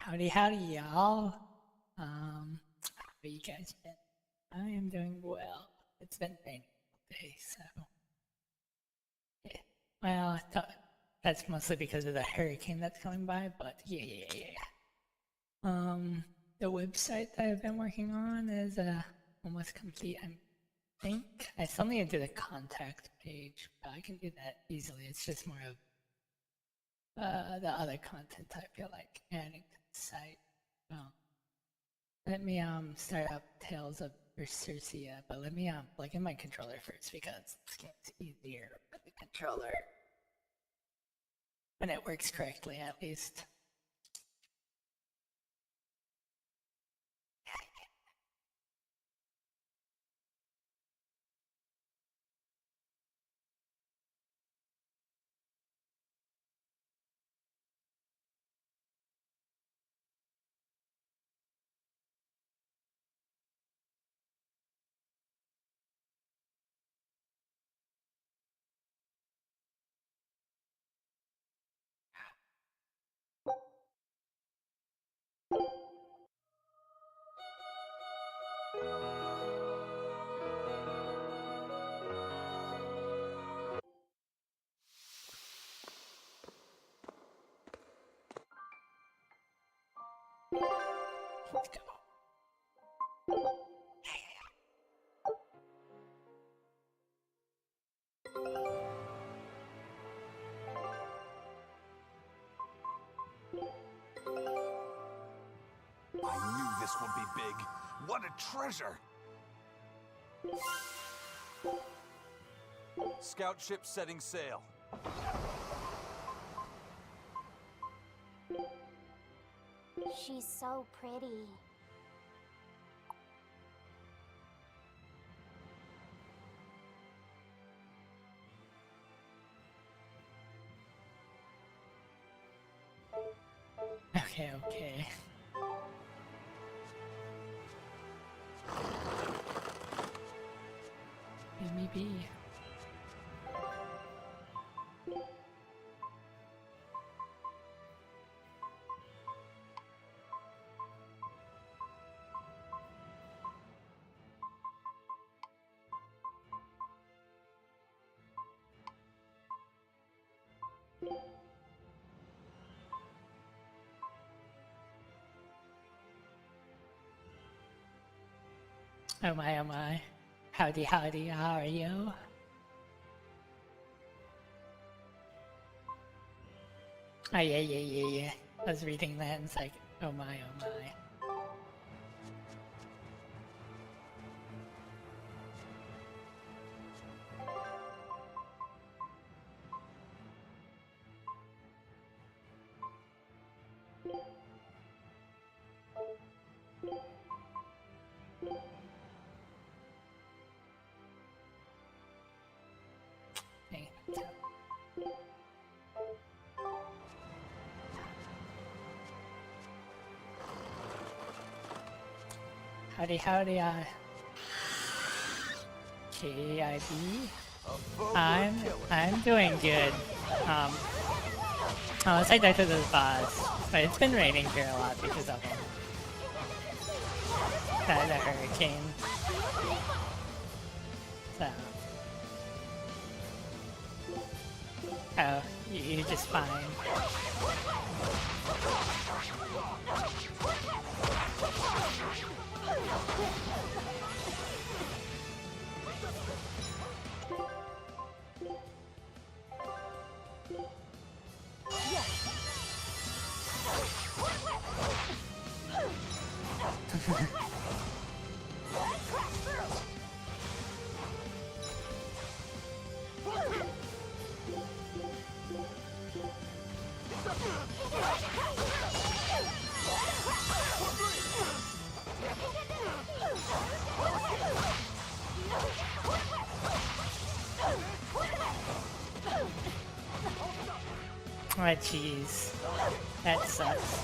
Howdy, howdy, y'all. How you guys been? I am doing well. It's been raining all day, so yeah. Well, that's mostly because of the hurricane that's coming by, but yeah. The website that I've been working on is almost complete. I think I still need to do the contact page, but I can do that easily. It's just more of the other content I feel like adding to the site. Let me start up Tales of Berseria, but let me plug in my controller first because this game's easier with the controller. When it works correctly, at least. Let's go. I knew this would be big. What a treasure! Scout ship setting sail. She's so pretty. Okay. Let me be. Oh my. Howdy, how are you? Oh yeah. I was reading that and it's like, oh my. Dang it. Howdy, KIB. I'm doing good. Unless I die to the boss, but it's been raining here a lot because of the hurricane. So, oh, you're just fine. Oh jeez, that sucks.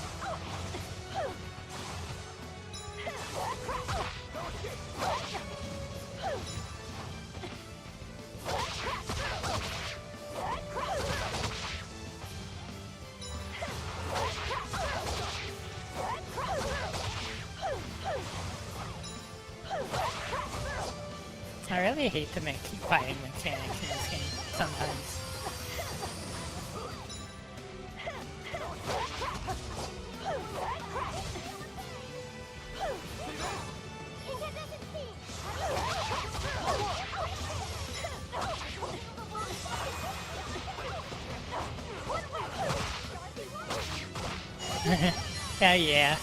really hate the fighting mechanic in this game sometimes. Hell yeah.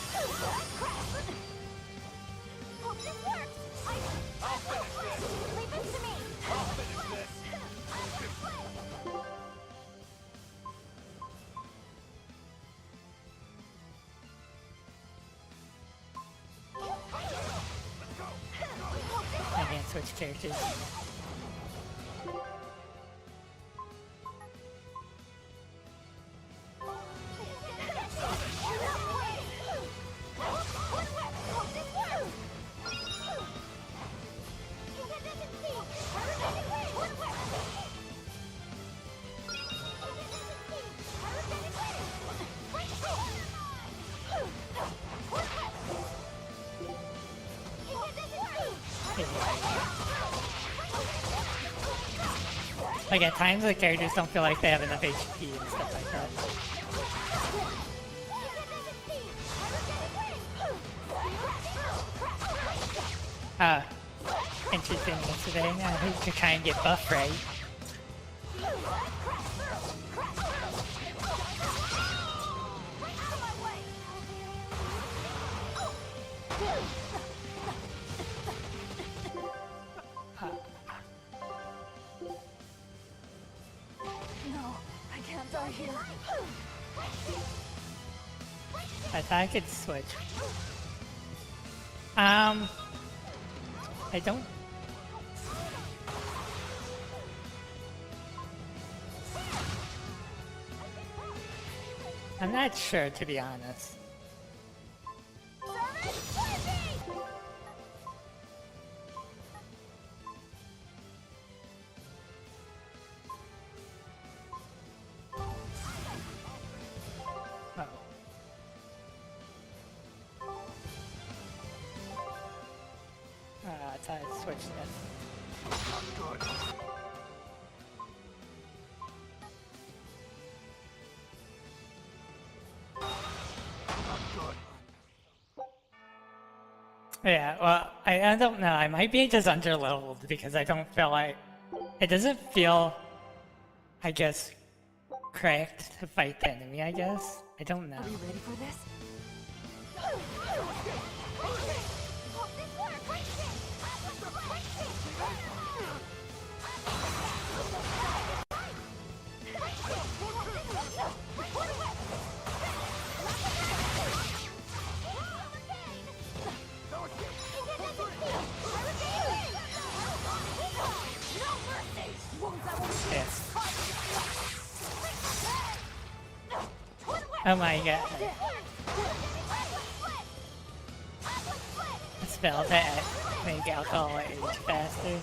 I can't switch characters. Like at times the characters don't feel like they have enough HP and stuff like that. Interesting yesterday. I hope to try and get buff right. I thought I could switch. I don't. I'm not sure, to be honest. I thought I switched that. Not good. Yeah, well, I don't know. I might be just underleveled because I don't feel like... It doesn't feel, I guess, correct to fight the enemy, I guess. I don't know. Are you ready for this? Yes. Oh my god. A spell that make alcohol age faster.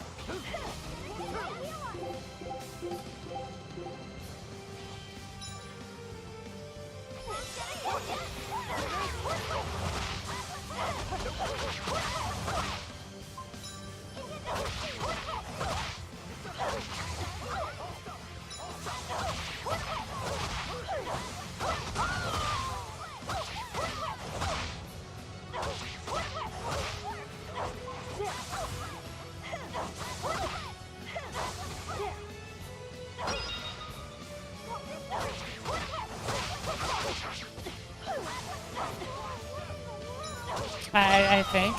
I think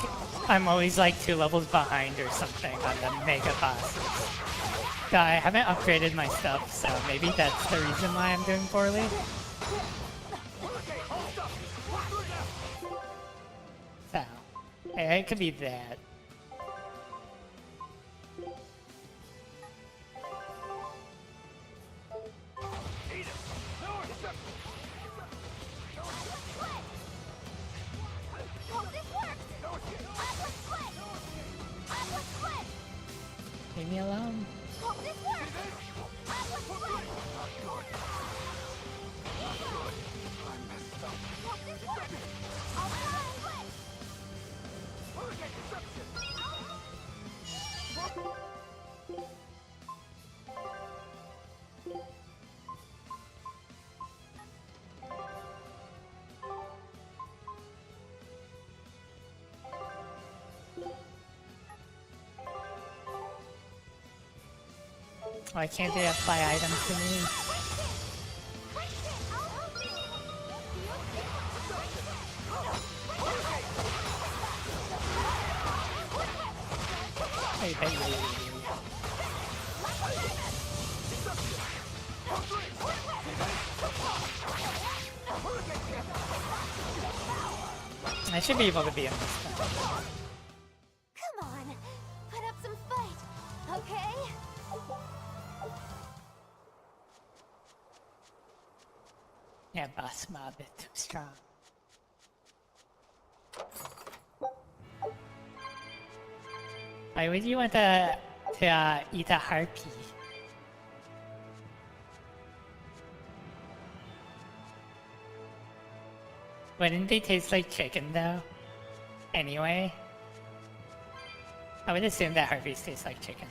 I'm always like 2 levels behind or something on the mega bosses. I haven't upgraded my stuff, so maybe that's the reason why I'm doing poorly. So, yeah, it could be that. Leave me alone. Why can't they apply items to me? Hey, baby. I should be able to be in this time. Come on, put up some fight, okay? Yeah, boss mob is too strong. Why would you want to eat a harpy? Wouldn't they taste like chicken though? Anyway? I would assume that harpies taste like chicken.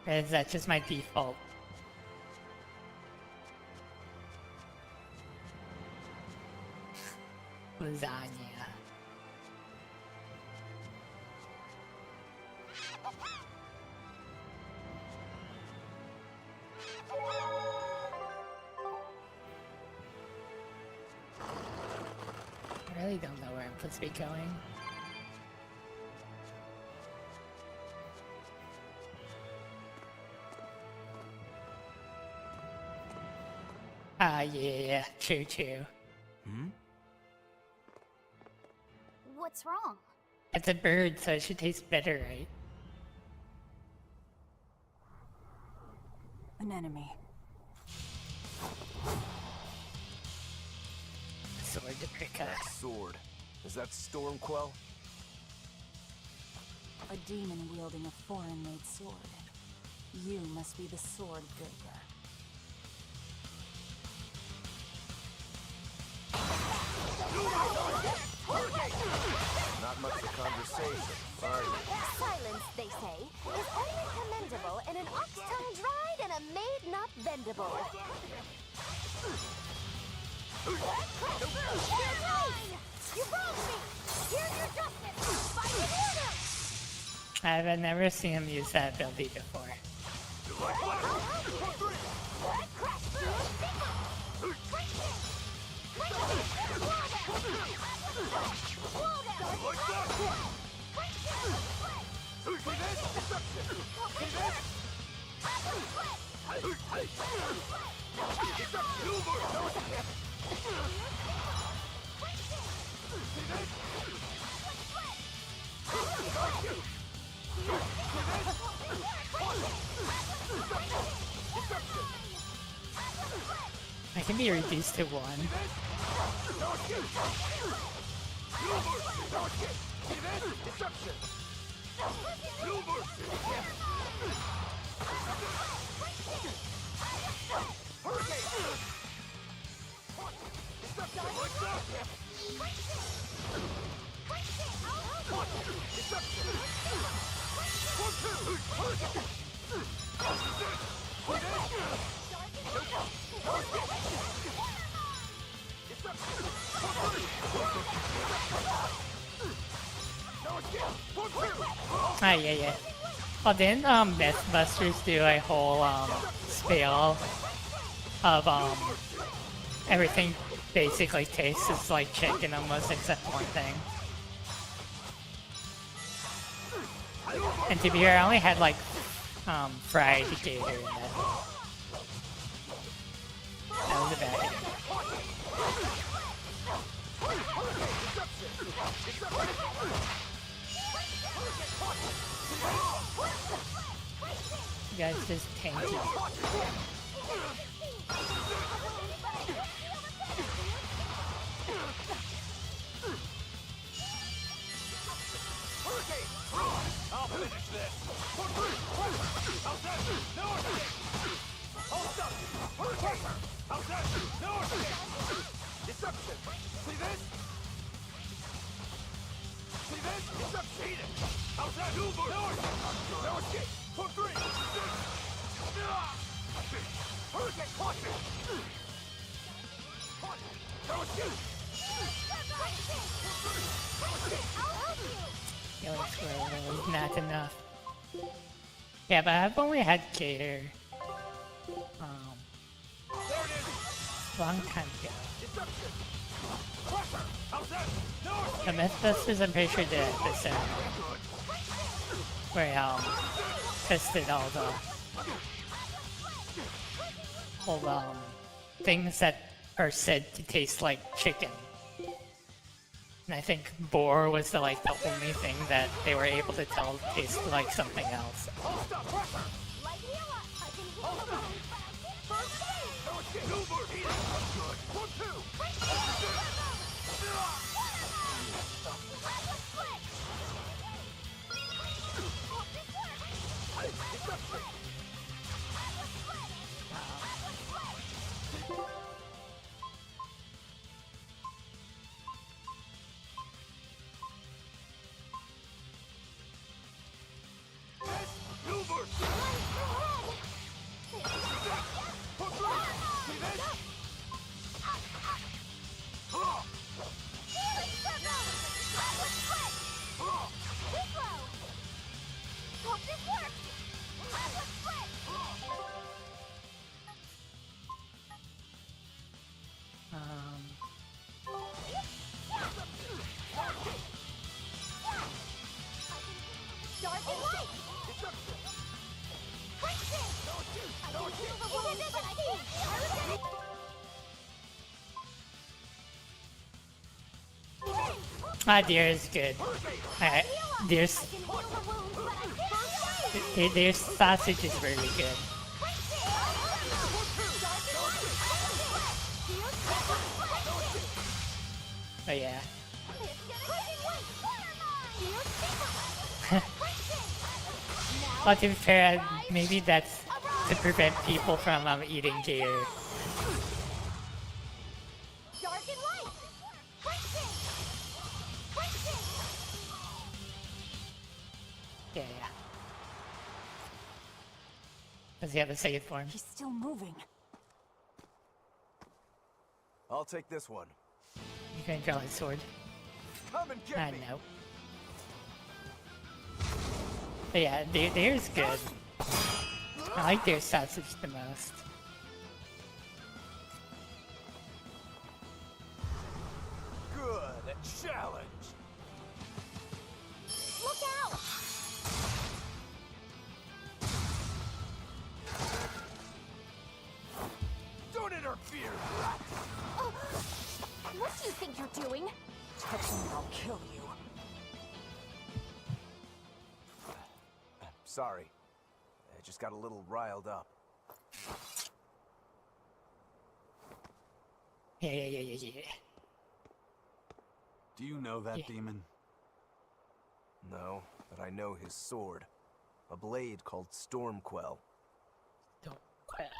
Or is that just my default? Lasagna. I really don't know where I'm supposed to be going. Yeah, true. What's wrong? It's a bird, so it should taste better, right? An enemy. Sword to pick up. That sword. Is that Stormquell? A demon wielding a foreign-made sword. You must be the sword breaker. Not much of conversation, are you? Silence, they say, is only commendable in an ox tongue dried and a maid not bendable. You wronged me! Here's your justice! By the order! I've never seen him use that ability before. I can be reduced to one. Yeah. Oh, didn't Mythbusters do a whole spell of everything basically tastes like chicken almost except one thing? And to be fair, I only had like fried gator in it. That was a bad idea. You guys just tanky. I'll finish this. How's that? No escape. I'll stop you. Hurricane. How's that? No escape. Deception. See this? See this? Deception. Eat it. How's that? No escape. No escape. For three. Hurricane. Caution. No escape. Not enough. Yeah, but I've only had Gator There it is! long time ago. Deception! Crusher! How's that? No The escape! Mythbusters, I'm pretty sure, did an episode where tested all things that are said to taste like chicken. And I think boar was the only thing that they were able to tell tasted like something else. Hold stop! Crusher! Light me up. I can heal Hold the stop! wounds, but I can't first aid. No escape! No more healing! Good! 1, 2! Deception! Maneuver! Pull through! See this? Hope this works. Dark and light. Deception! Friction. No escape! I No can heal escape! the wounds, but I can't first aid. Deer is good. I Deer's can heal the wounds, but I can't first aid. Deer's sausage is really good. But yeah. Well, to be fair, maybe that's to prevent people from eating gator. Dark and light. Yeah, yeah. Does he have a save form? He's still moving. I'll take this one. You can draw his sword. Come and get me! No. But yeah, Deer's good. I like Deer sausage the most. Good! A challenge! Look out! Don't interfere! What do you think you're doing? Touch me, I'll kill you. Sorry. I just got a little riled up. Yeah. Do you know that Yeah. demon? No, but I know his sword. A blade called Stormquell. Don't quit.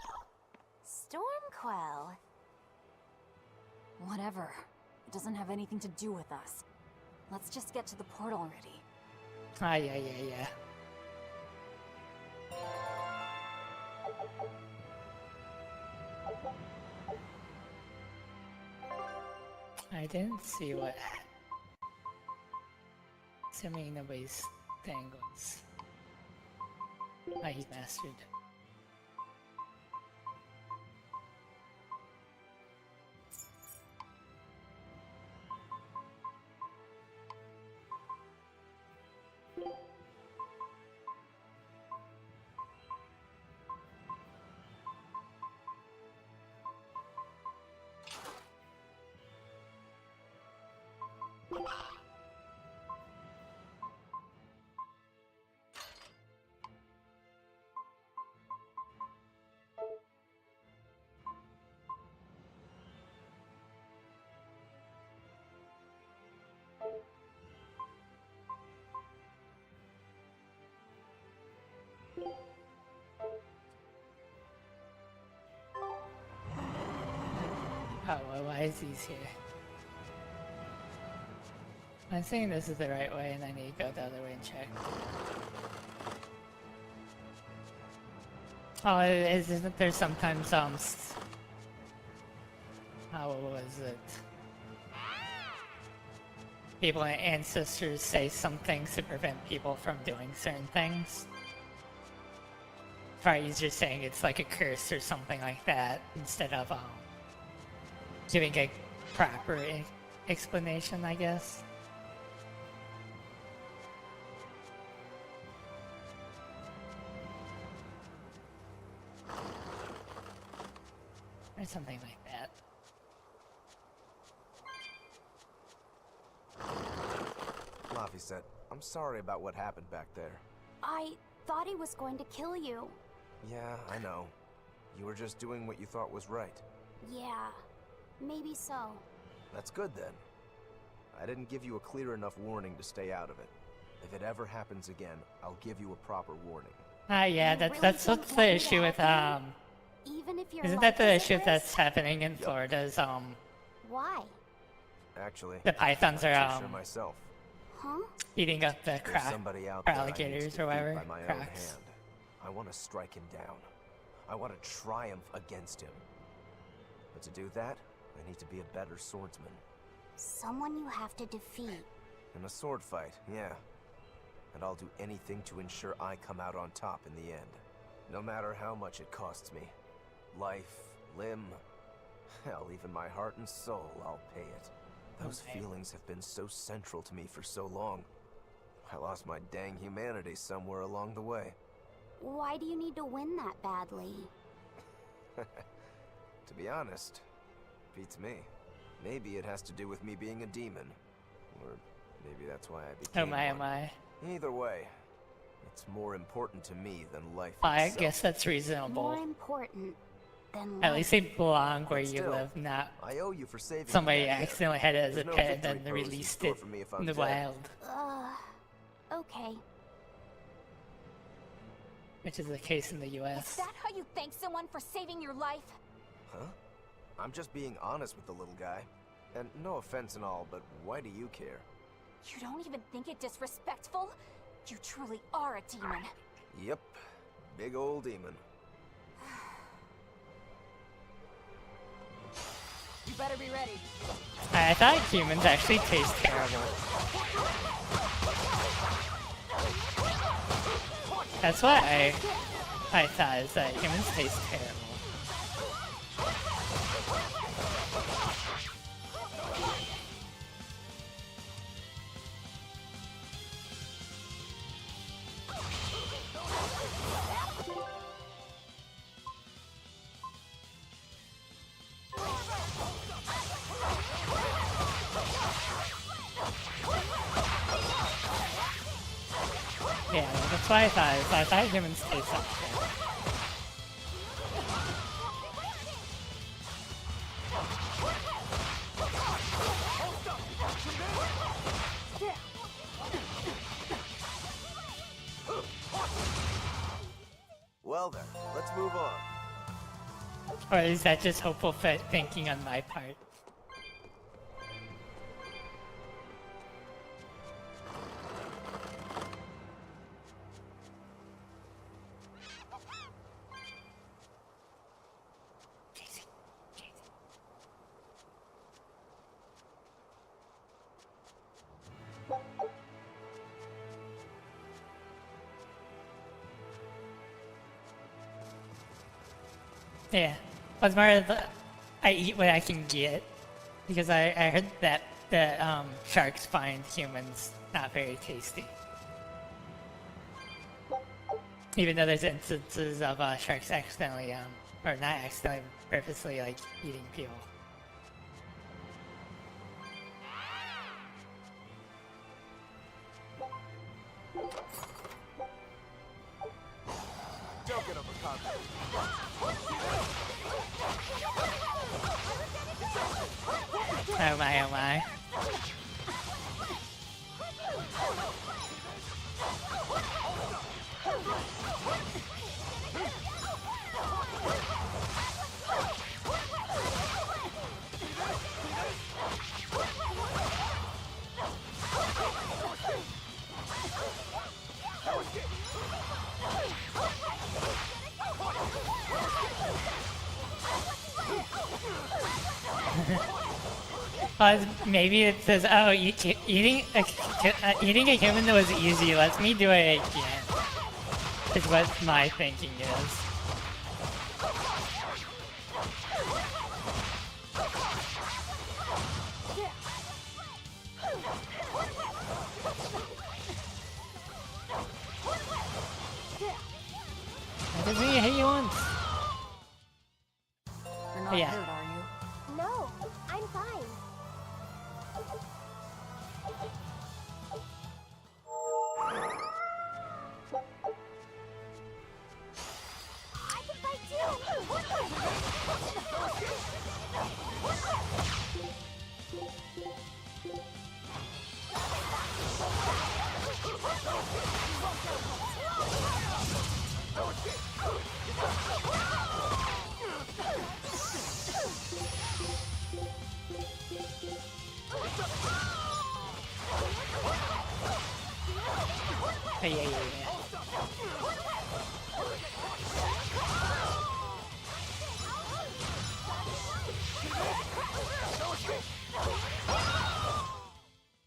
Stormquell. Whatever. It doesn't have anything to do with us. Let's just get to the portal already. Yeah. I didn't see what assuming nobody's thing was. He's mastered. Oh, well, why is he here? I'm saying this is the right way and I need to go the other way and check. Oh, isn't there sometimes, how was it? People and ancestors say some things to prevent people from doing certain things. probably easier saying it's like a curse or something like that instead of giving a proper explanation, I guess. Or something like that. Laphicet, I'm sorry about what happened back there. I thought he was going to kill you. Yeah, I know. You were just doing what you thought was right. Yeah, maybe so. That's good then. I didn't give you a clear enough warning to stay out of it. If it ever happens again, I'll give you a proper warning. Yeah, You that's really what's don't the want me to issue with help you? Even if your isn't life that the is at issue risk? that's happening in Florida's Why? Actually, the pythons I'm are not too sure myself. Huh? eating up the There's somebody out or there I need to alligators defeat or whatever. by my own Crocs. hand. I want to strike him down. I want to triumph against him. But to do that, I need to be a better swordsman. Someone you have to defeat. In a sword fight, yeah. And I'll do anything to ensure I come out on top in the end. No matter how much it costs me. Life, limb, hell, even my heart and soul, I'll pay it. Those Okay. feelings have been so central to me for so long. I lost my dang humanity somewhere along the way. Why do you need to win that badly? To be honest, beats me. Maybe it has to do with me being a demon. Or maybe that's why I became Oh my, oh one. my. Either way, it's more important to me than life I itself. guess that's reasonable. More important than At life. least they belong where But you still, live, not I owe you for saving somebody me back there. accidentally had it as a There's no pet and victory then they pose in released store it for me if I'm in the dead. wild, Okay. which is the case in the Is US. that how you thank someone for saving your life? Huh? I'm just being honest with the little guy. And no offense and all, but why do you care? You don't even think it disrespectful? You truly are a demon. Yep. Big old demon. You better be ready. I thought humans actually taste terrible. That's what I thought, is that humans taste terrible. Yeah, that's why I thought humans taste like shit. Well then, let's move on. Or is that just hopeful thinking on my part? Yeah, but more of the, I eat what I can get, because I heard that sharks find humans not very tasty. Even though there's instances of sharks accidentally, or not accidentally, purposely like eating people. Joking of a combat. Oh my, oh my. Maybe it says, oh, eating a human was easy, let me do it again. is what my thinking is. I didn't really hit you once. You're not Yeah. hurt, are you? No, I'm fine. I can fight Yeah.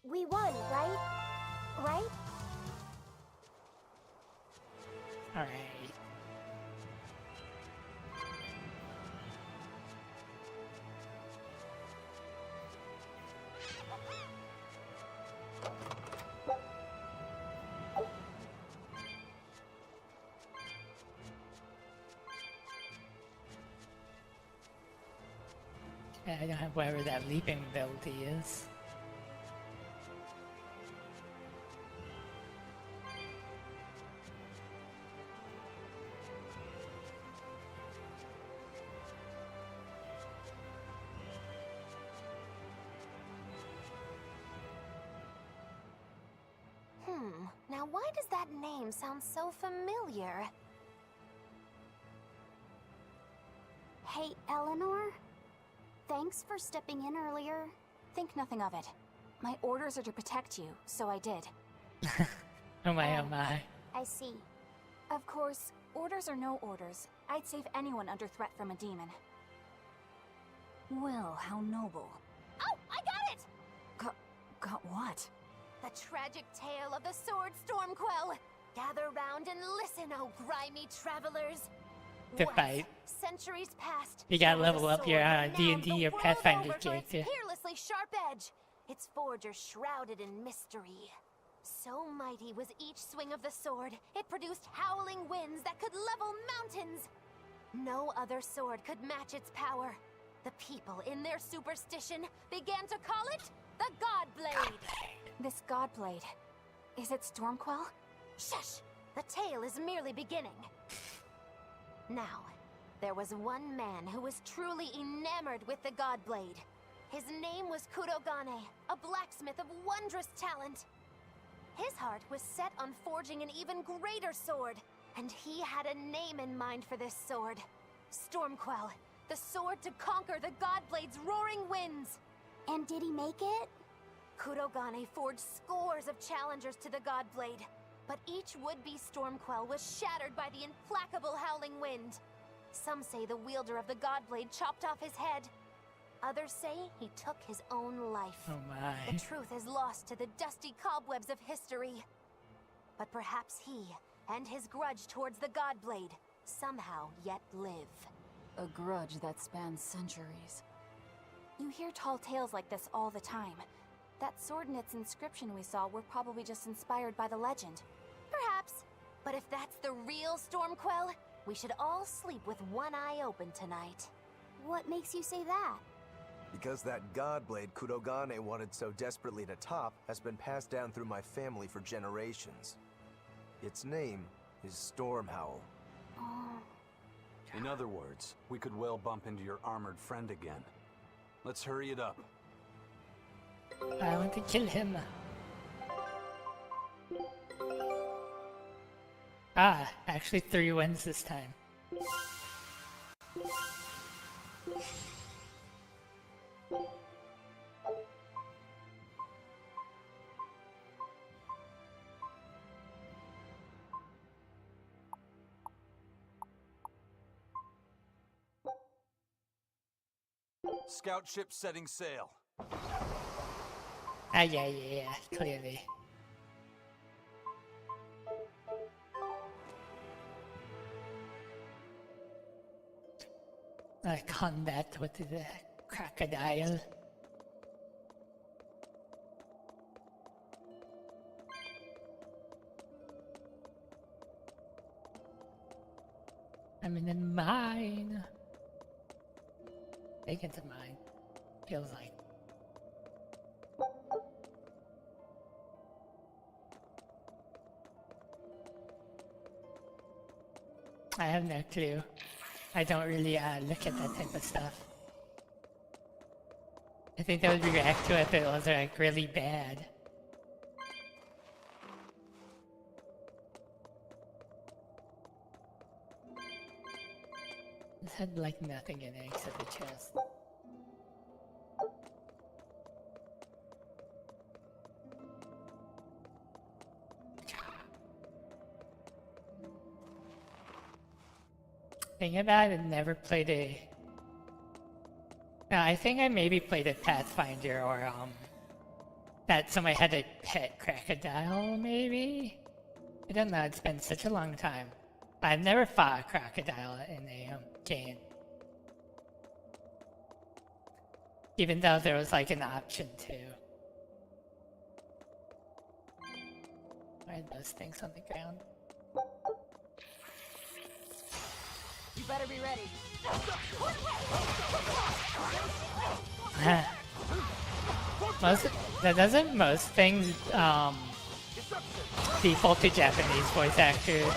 We won, right? Right? Alright. Yeah, I don't have whatever that leaping ability is. Now why does that name sound so familiar? Hey, Eleanor? Thanks for stepping in earlier. Think nothing of it. My orders are to protect you, so I did. Oh my, oh my. I see. Of course, orders or no orders, I'd save anyone under threat from a demon. Well, how noble. Oh, I got it! Got what? The tragic tale of the sword Stormquell. Gather round and listen, oh grimy travelers. To Once, fight. centuries past, You gotta there was a level up your sword renowned D&D the or world Pathfinder over for its character. peerlessly sharp edge, its forger shrouded in mystery. So mighty was each swing of the sword, it produced howling winds that could level mountains. No other sword could match its power. The people, in their superstition, began to call it the Godblade. This Godblade, is it Stormquell? Shush! The tale is merely beginning. Now, there was one man who was truly enamored with the Godblade. His name was Kurogane, a blacksmith of wondrous talent. His heart was set on forging an even greater sword, and he had a name in mind for this sword. Stormquell, the sword to conquer the Godblade's roaring winds. And did he make it? Kurogane forged scores of challengers to the Godblade, but each would-be Stormquell was shattered by the implacable howling wind. Some say the wielder of the Godblade chopped off his head. Others say he took his own life. Oh my. The truth is lost to the dusty cobwebs of history. But perhaps he, and his grudge towards the Godblade, somehow yet live. A grudge that spans centuries. You hear tall tales like this all the time. That sword and its inscription we saw were probably just inspired by the legend. Perhaps. But if that's the real Stormquell, we should all sleep with one eye open tonight. What makes you say that? Because that Godblade Kurogane wanted so desperately to top has been passed down through my family for generations. Its name is Stormhowl. In other words, we could well bump into your armored friend again. Let's hurry it up. I want to kill him. Ah, actually 3 wins this time. Scout ship setting sail. Ah, yeah, clearly. combat with the crocodile. I'm in a mine. I think it's a mine. Feels like. I have no clue. I don't really look at that type of stuff. I think I would react to it if it was like really bad. This had like nothing in it except the chest. Thing about it, never played a. No, I think I maybe played a Pathfinder or that somebody had a pet crocodile, maybe? I don't know, it's been such a long time. I've never fought a crocodile in a game. Even though there was like an option to. Why are those things on the ground? You better be ready. Most things default to Japanese voice actors.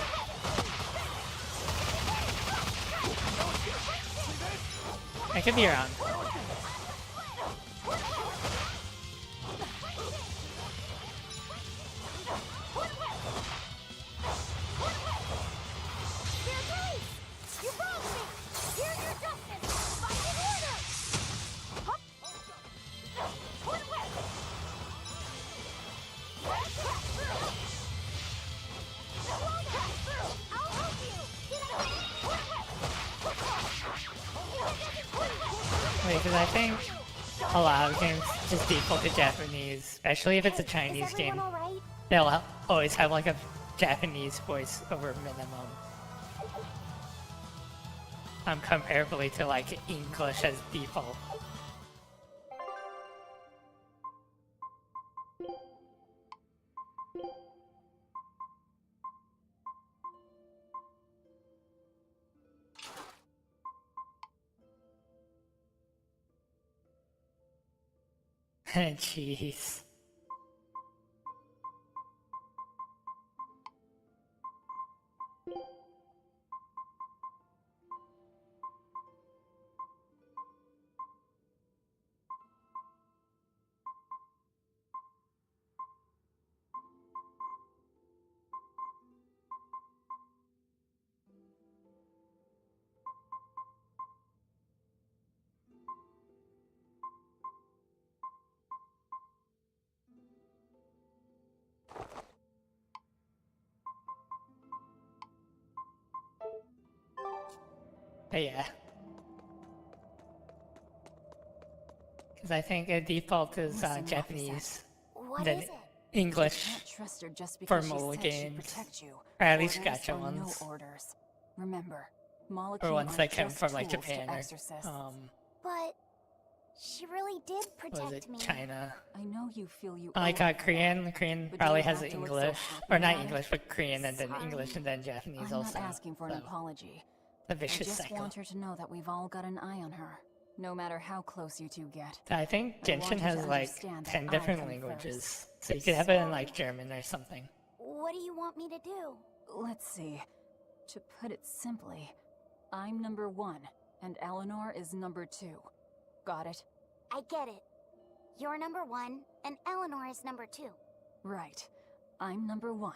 I could be wrong. Because I think a lot of games just default to Japanese, especially if it's a Chinese game. Right? They'll always have like a Japanese voice over minimum. Comparably to like English as default. Jeez. Yeah. Because I think a default is Japanese, What then is it? English Can't trust her just for because she mobile said she'd games, protect you. or at least Orders gacha or ones, No orders. Remember, or molecules ones that come from like Japan or But she really did what was protect it, me. China? I know you feel you. Like owe her. Korean But probably do you has have to look so English, happy or not about it? English, but Korean and then Sorry. English and then Japanese I'm also. not asking for an so, apology. the I vicious just cycle. want her to know that we've all got an eye on her, no matter how close you two get. I think I want Genshin you to has like understand that 10 I different come languages, so you could have it in like German or something. What do you want me to do? Let's see. To put it simply, I'm number 1, and Eleanor is number 2. Got it? I get it. You're number 1, and Eleanor is number 2. Right. I'm number 1.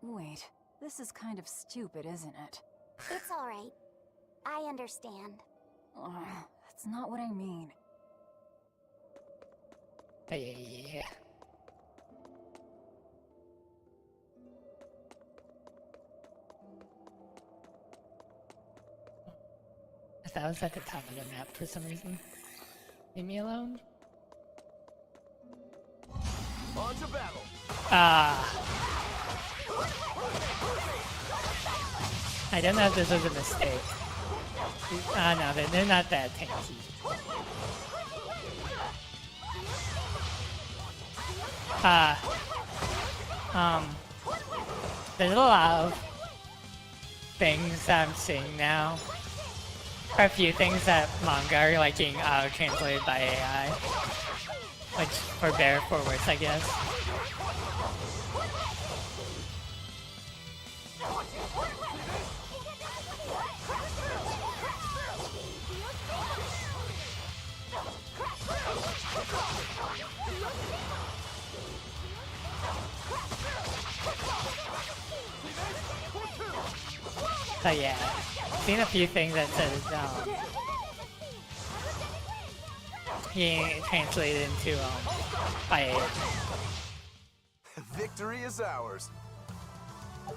Wait, this is kind of stupid, isn't it? It's alright. I understand. That's not what I mean. Yeah. I thought I was at the top of the map for some reason. Leave me alone. On to battle. I don't know if this was a mistake. No, they're not that tanky. There's a lot of things I'm seeing now. Or a few things that manga are like getting translated by AI. Which, for better, for worse, I guess. So yeah, seen a few things that says being translated into by AI. Victory is ours.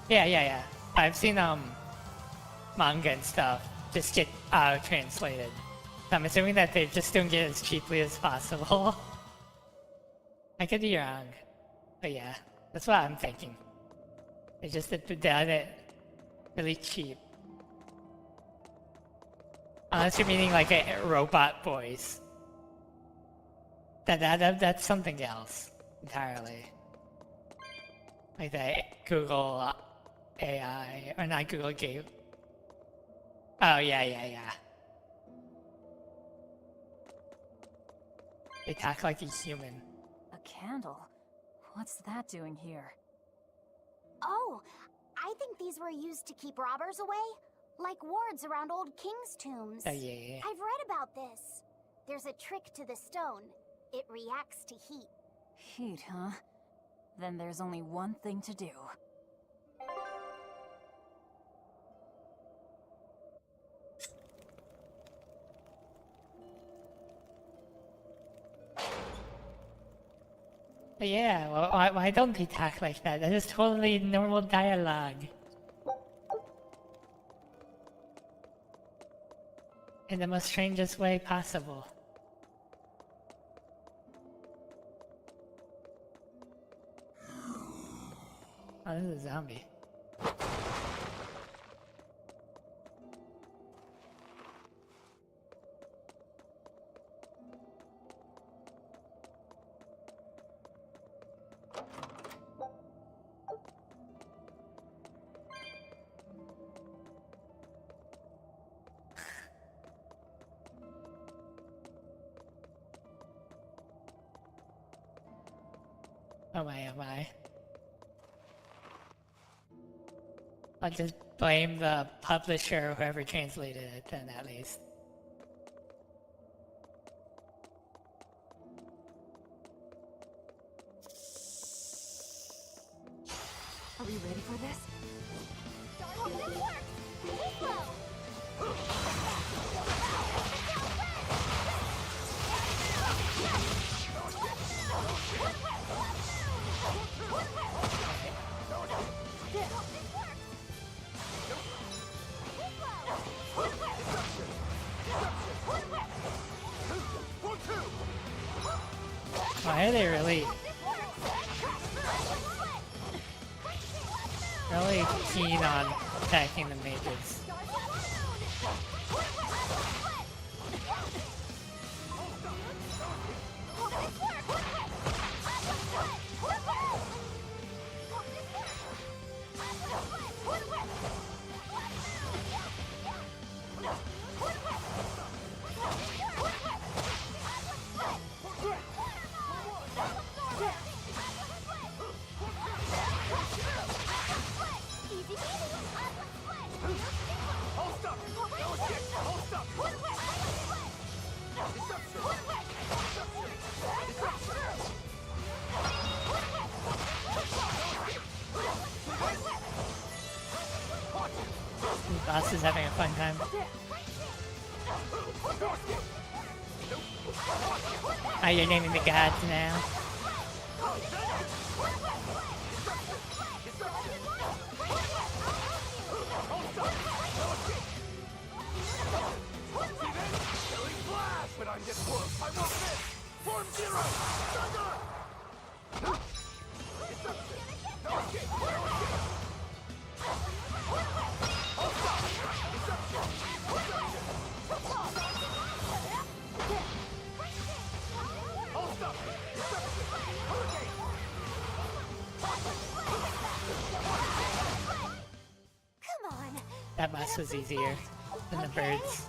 Yeah. I've seen manga and stuff just get translated. So I'm assuming that they're just doing it as cheaply as possible. I could be wrong, but yeah, that's what I'm thinking. They just done it really cheap. Unless you're meaning like a robot voice. That's something else entirely. Like that Google AI, or not Google Game. Oh yeah. They talk like a human. A candle? What's that doing here? Oh, I think these were used to keep robbers away. Like wards around old kings' tombs. Oh yeah. I've read about this. There's a trick to the stone. It reacts to heat. Heat, huh? Then there's only one thing to do. But yeah, well, why don't they talk like that? That is totally normal dialogue. In the most strangest way possible. Oh, this is a zombie. Oh my. I'll just blame the publisher or whoever translated it then at least. Are we ready for this? Why are they really keen on attacking the mages? Boss is having a fun time. Oh, you're naming the gods now. that boss was easier than the birds.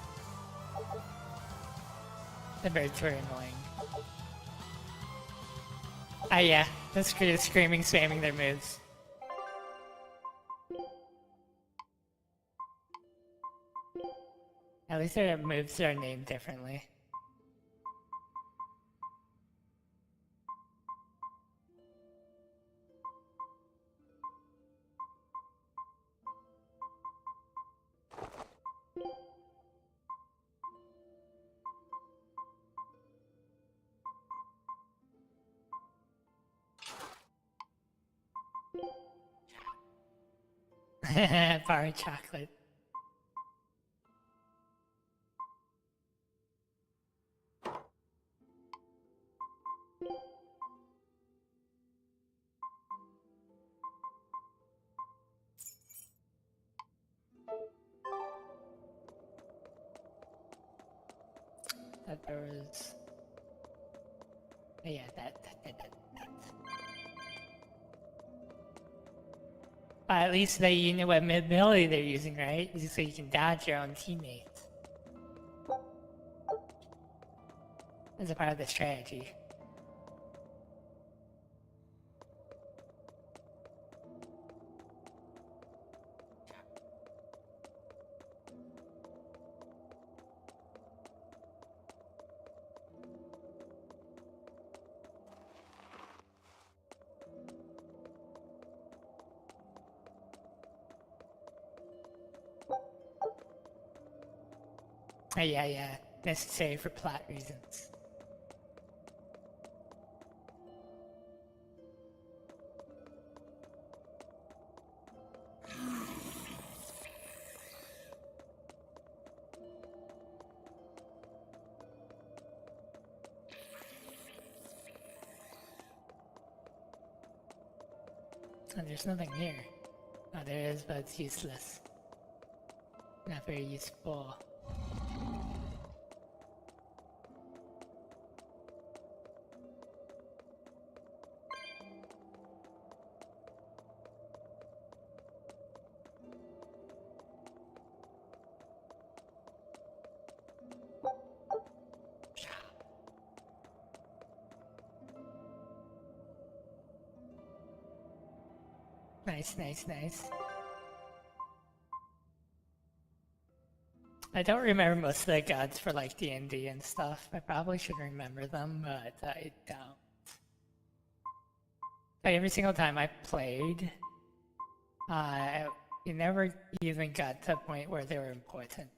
The birds were annoying. Ah yeah, the screaming, spamming their moves. At least their moves are named differently. Bar of chocolate. That there was... Oh, yeah, that. At least you know what ability they're using, right? So you can dodge your own teammates. As a part of the strategy. Oh, yeah. Necessary for plot reasons. Oh, there's nothing here. Oh, there is, but it's useless. Not very useful. Nice. I don't remember most of the gods for like D&D and stuff. I probably should remember them, but I don't. Like, every single time I played, you never even got to a point where they were important.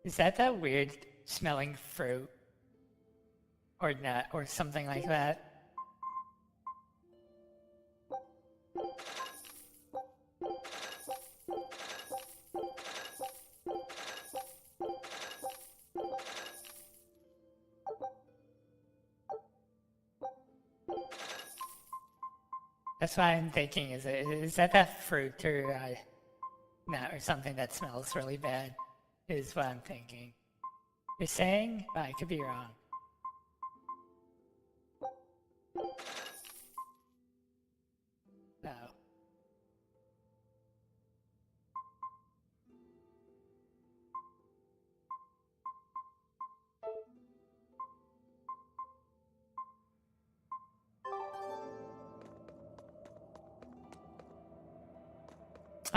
Is that weird smelling fruit? Or nut, or something like that? That's what I'm thinking. Is that fruit or nut or something that smells really bad? Is what I'm thinking. You're saying? But I could be wrong. Oh.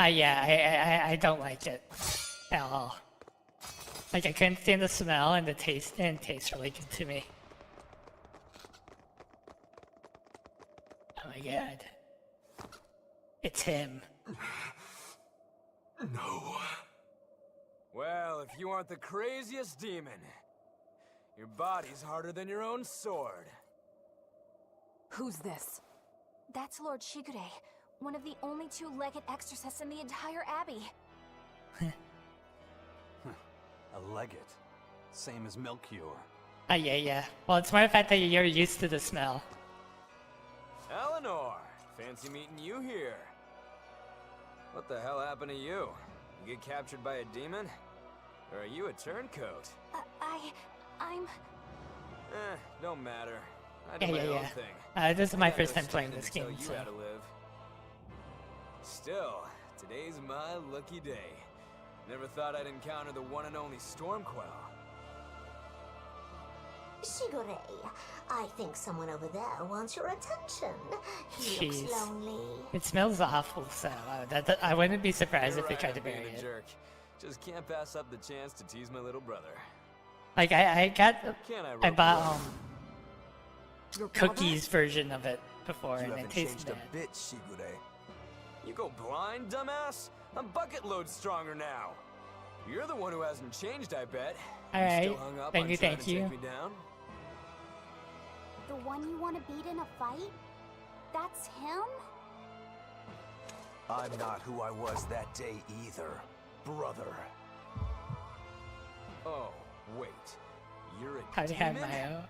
Yeah, I don't like it at all. Like, I couldn't stand the smell and the taste, and it tastes really good to me. Oh my god. It's him. No. Well, if you aren't the craziest demon, your body's harder than your own sword. Who's this? That's Lord Shigure, one of the only two legate exorcists in the entire abbey. A legate. Same as Melchior. Yeah. Well, it's more the fact that you're used to the smell. Eleanor, fancy meeting you here. What the hell happened to you? You get captured by a demon? Or are you a turncoat? I'm... Don't matter. I Yeah, do my yeah, own yeah. thing. This is I my got first no time playing standing this to tell game, you so... how to live. Still, today's my lucky day. Never thought I'd encounter the one and only Stormquell. Shigure, I think someone over there wants your attention. He Jeez. looks lonely. It smells awful, so I wouldn't be surprised You're if they right, tried to I'm being bury a it. jerk. Just can't pass up the chance to tease my little brother. Like, I got... Can I I rope bought, you? Cookies version of it before, You and it haven't tasted changed bad. a bit, Shigure. You go blind, dumbass? I'm bucket load stronger now. You're the one who hasn't changed, I bet. Alright, Still hung up thank on you, trying thank to you. take me down? The one you want to beat in a fight? That's him? I'm not who I was that day either, brother. Oh, wait. You're a How do you have demon? Mayo?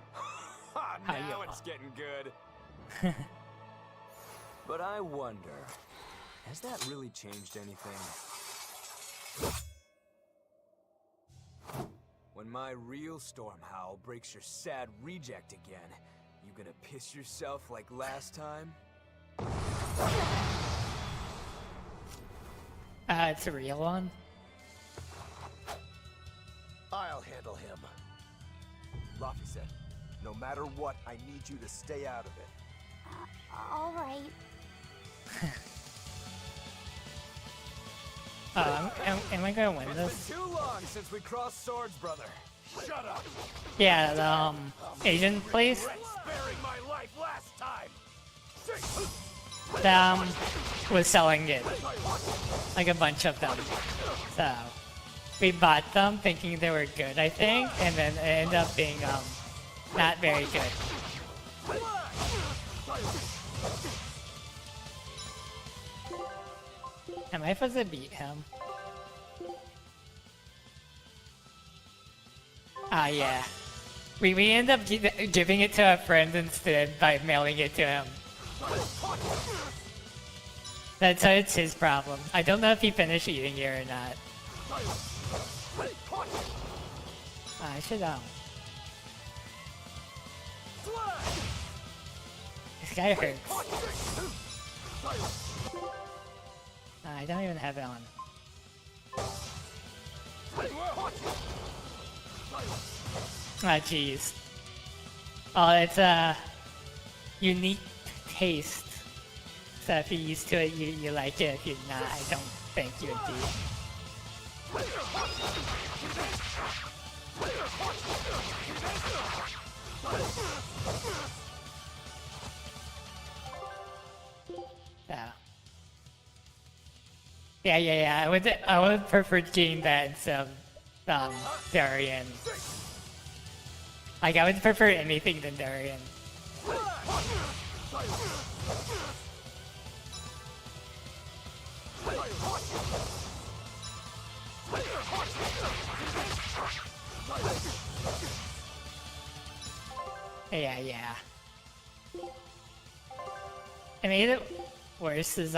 Ha, How now you it's getting good. But I wonder, has that really changed anything? When my real storm howl breaks your sad reject again, you gonna piss yourself like last time? It's a real one. I'll handle him. Rafi said, no matter what, I need you to stay out of it. All right. Am I gonna win It's this? been too long since we crossed swords, brother. Shut up! Yeah, the Asian place. Sparing my life last time. Was selling it, like a bunch of them. So we bought them thinking they were good, I think, and then it ended up being not very good. Am I supposed to beat him? Ah, yeah. We end up giving it to a friend instead by mailing it to him. It's his problem. I don't know if he finished eating it or not. I should This guy hurts. I don't even have it on. Ah, jeez. Oh, it's a unique taste. So if you're used to it, you like it. If you're not, I don't think you would be. Yeah. Yeah. I would prefer getting that instead of Darian. Like, I would prefer anything than Darian. Yeah. It made it worse is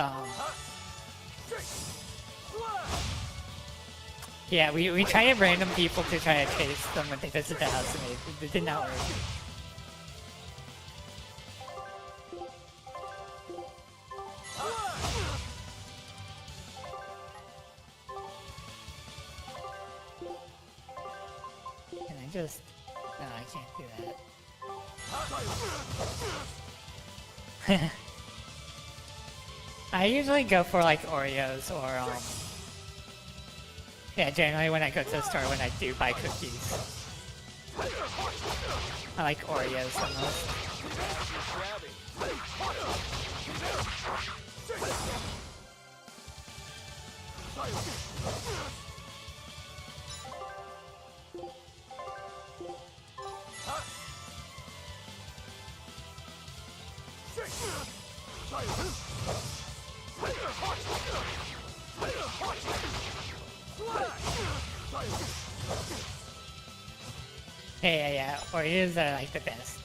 yeah, we try to random people to try to chase them when they visit the house, and it did not work. Can I just... No, I can't do that. I usually go for like Oreos or yeah, generally when I go to the store when I do buy cookies. I like Oreos the most. Yeah. Oreos are like the best.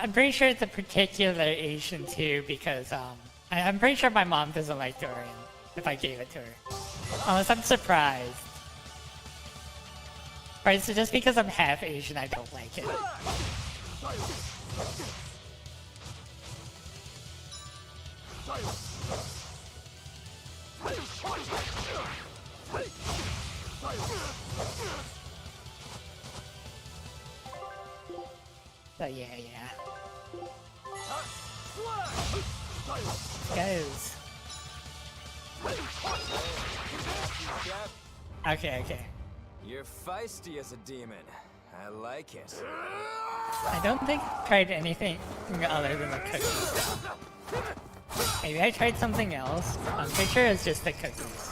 I'm pretty sure it's a particular Asian too, because I'm pretty sure my mom doesn't like durian if I gave it to her. Unless I'm surprised. Right, so just because I'm half Asian, I don't like it. So yeah. Goes. Okay. You're feisty as a demon. I like it. I don't think I tried anything other than the cookies. Maybe I tried something else. I'm pretty sure it's just the cookies.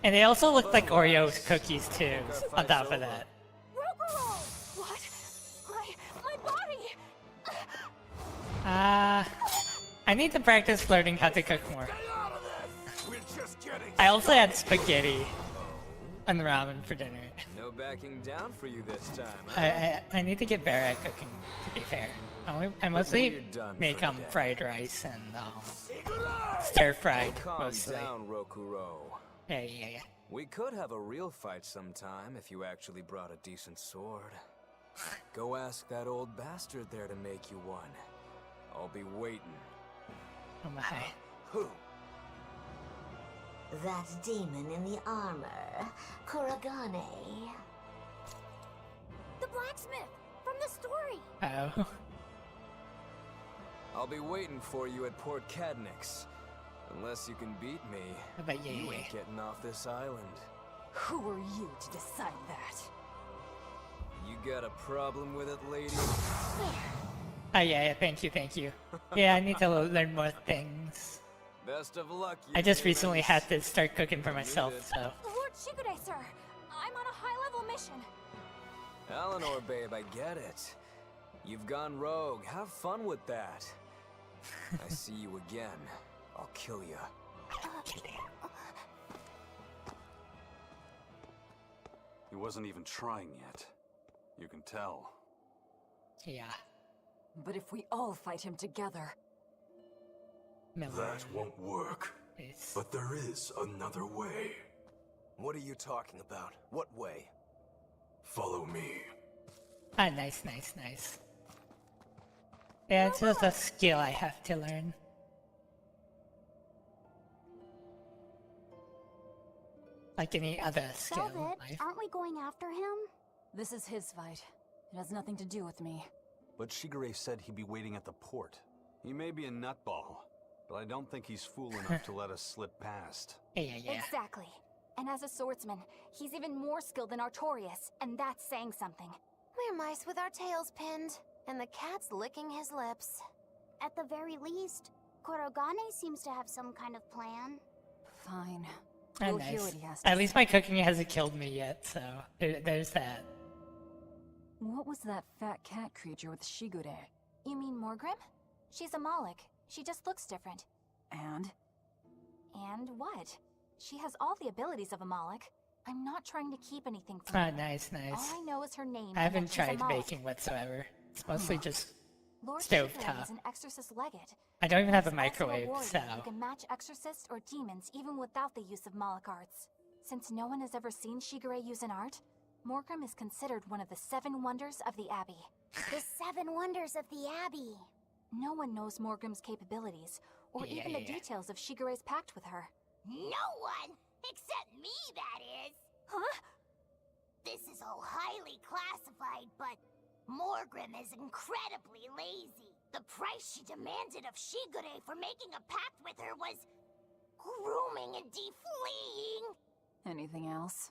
And they also look like Oreo cookies too, on top of that. What? My body! I need to practice learning how to cook more. I also had spaghetti and ramen for dinner. No backing down for you this time. I need to get better at cooking, to be fair. I mostly make fried rice and stir fried mostly. Calm down, Rokuro. Yeah. We could have a real fight sometime if you actually brought a decent sword. Go ask that old bastard there to make you one. I'll be waiting. Oh my. Who? That demon in the armor, Kurogane. The blacksmith from the story. Oh. I'll be waiting for you at Port Cadnix. Unless you can beat me, But yeah. you ain't getting off this island. Who are you to decide that? You got a problem with it, lady? Yeah, thank you. Yeah, I need to learn more things. Best of luck, you I just demons. recently had to start cooking for myself, so. Lord Shigure, sir! I'm on a high-level mission. Eleanor, babe, I get it. You've gone rogue. Have fun with that. I see you again. I'll kill you. He wasn't even trying yet. You can tell. Yeah. But if we all fight him together... Miller. That won't work. Is... But there is another way. What are you talking about? What way? Follow me. Ah, nice. Yeah, it's just a skill I have to learn. Like any other skill in Velvet, life. aren't we going after him? This is his fight. It has nothing to do with me. But Shigure said he'd be waiting at the port. He may be a nutball, but I don't think he's fool enough to let us slip past. Yeah. Exactly. And as a swordsman, he's even more skilled than Artorias, and that's saying something. We're mice with our tails pinned, and the cat's licking his lips. At the very least, Kurogane seems to have some kind of plan. Fine. Ah, We'll hear nice. what he has to At least say. my cooking hasn't killed me yet, so there's that. What was that fat cat creature with Shigure? You mean Morgrim? She's a Moloch. She just looks different. And? And what? She has all the abilities of a Moloch. I'm not trying to keep anything from Ah, her. nice. All I know is her name. I and haven't that she's a tried Moloch. baking whatsoever. It's mostly just Lord stovetop. Shigure is an exorcist legate. I don't even have a He's also microwave, warrior so. who can match exorcists or demons even without the use of Moloch arts. Since no one has ever seen Shigure use an art, Morgrim is considered one of the 7 wonders of the Abbey. The 7 wonders of the Abbey. No one knows Morgrim's capabilities, or even the Yeah. details of Shigure's pact with her. No one! Except me, that is! Huh? This is all highly classified, but Morgrim is incredibly lazy. The price she demanded of Shigure for making a pact with her was grooming and defleeing. Anything else?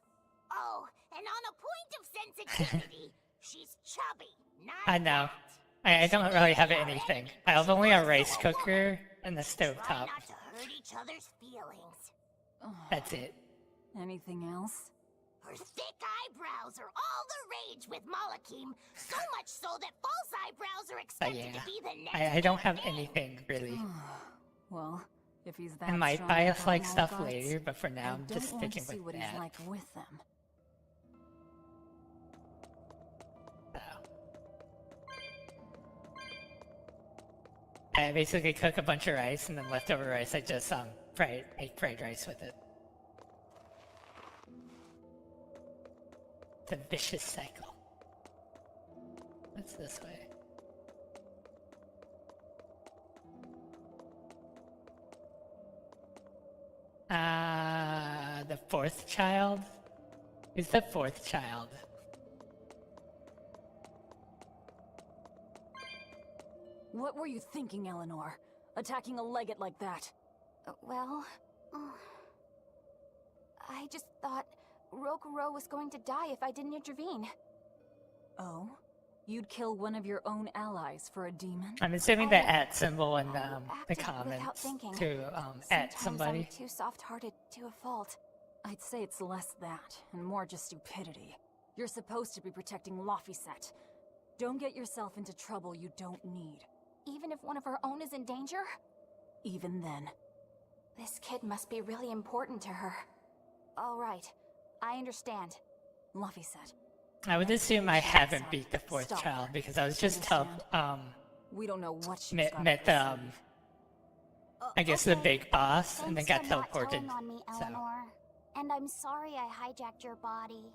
Oh, and on a point of sensitivity, she's chubby, not I know. fat. I don't really have anything. I have only a rice cooker and a Try stovetop. not to hurt each other's feelings. That's it. Anything else? Her thick eyebrows are all the rage with Malakim, so much so that false eyebrows are But expected yeah, to be the next I don't big have thing. anything really. Well, if he's that I might strong buy about us like Moloch stuff arts, later, but for now I I'm don't just want to sticking see with what he's that. like with them. So, I basically cook a bunch of rice, and then leftover rice, I just make fried rice with it. It's a vicious cycle. What's this way? The fourth child? Who's the fourth child? What were you thinking, Eleanor? Attacking a legate like that? Well... I just thought Rokuro was going to die if I didn't intervene. Oh? You'd kill one of your own allies for a demon? I'm assuming the at symbol in the Without comments thinking. to at somebody. I'm too soft-hearted to a fault. I'd say it's less that, and more just stupidity. You're supposed to be protecting Laphicet. Don't get yourself into trouble you don't need. Even if one of our own is in danger? Even then. This kid must be really important to her. All right, I understand. Laphicet. I would assume I haven't beat the fourth child because I was just we don't know what she's met I guess the big boss and then got Thanks for not teleported. telling on me, Eleanor. And I'm sorry I hijacked your body.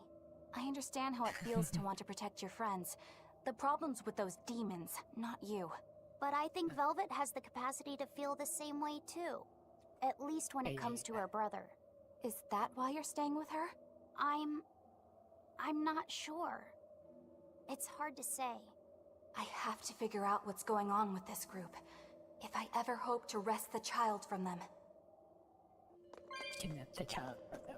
I understand how it feels to want to protect your friends. The problem's with those demons, not you. But I think Velvet has the capacity to feel the same way too. At least when it comes to her brother. Is that why you're staying with her? I'm not sure. It's hard to say. I have to figure out what's going on with this group. If I ever hope to wrest the child from them. Kidnap the child from them.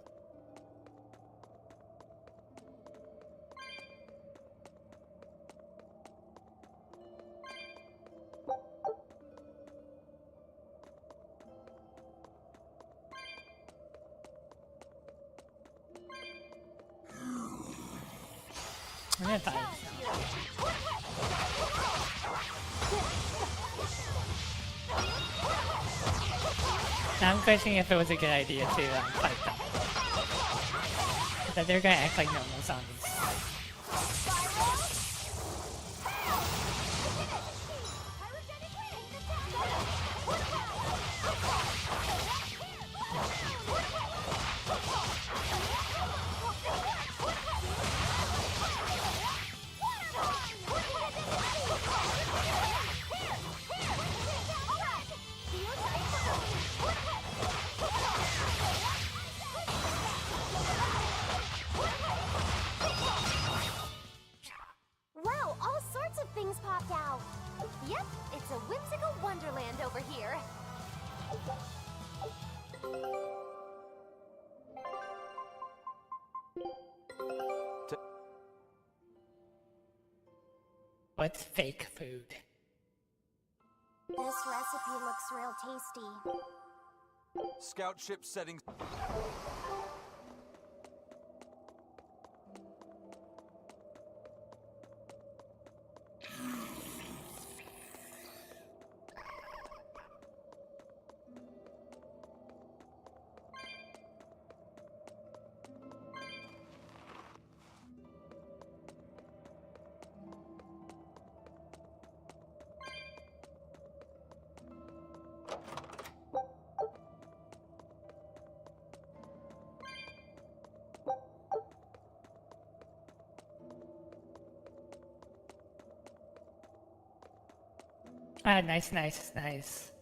I'm gonna find Now I'm questioning if it was a good idea to fight them. That they're gonna act like normal zombies. Wow, all sorts of things popped out. Yep, it's a whimsical wonderland over here. What's fake food? This recipe looks real tasty. Scout ship settings. Ah, nice, nice, nice.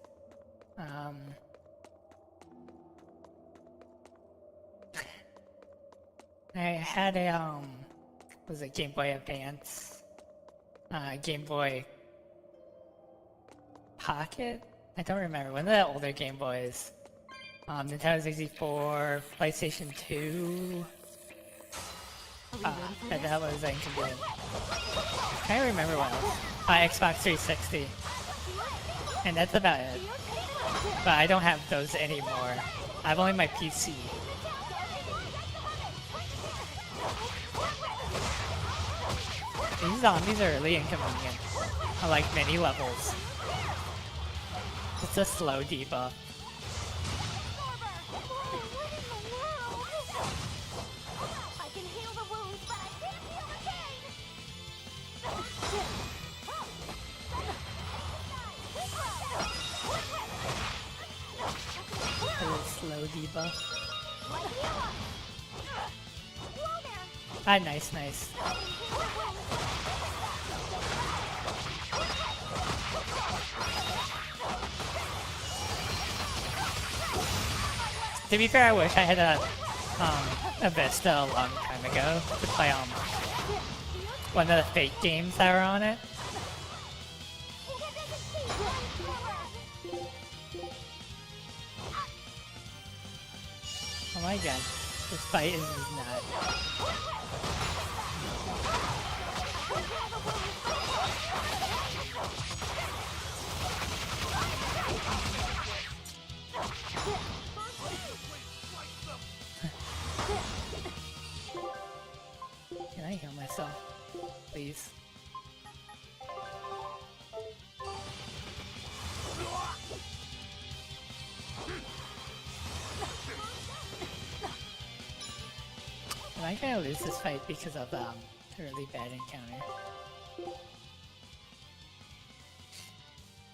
I had a, was it Game Boy Advance? Game Boy Pocket? I don't remember. One of the older Game Boys. Nintendo 64, PlayStation 2. That was inconvenient. I can't remember what else. Xbox 360. And that's about it. But I don't have those anymore. I have only my PC. These zombies are really inconvenient. I like many levels. It's a slow debuff. I can heal the wounds, but I can't heal the pain! low debuff. Ah, nice, nice. To be fair, I wish I had a Vista a long time ago to play one of the fake games that were on it. Oh my god, this fight is not. Can I heal myself, please? Am I gonna lose this fight because of a really bad encounter?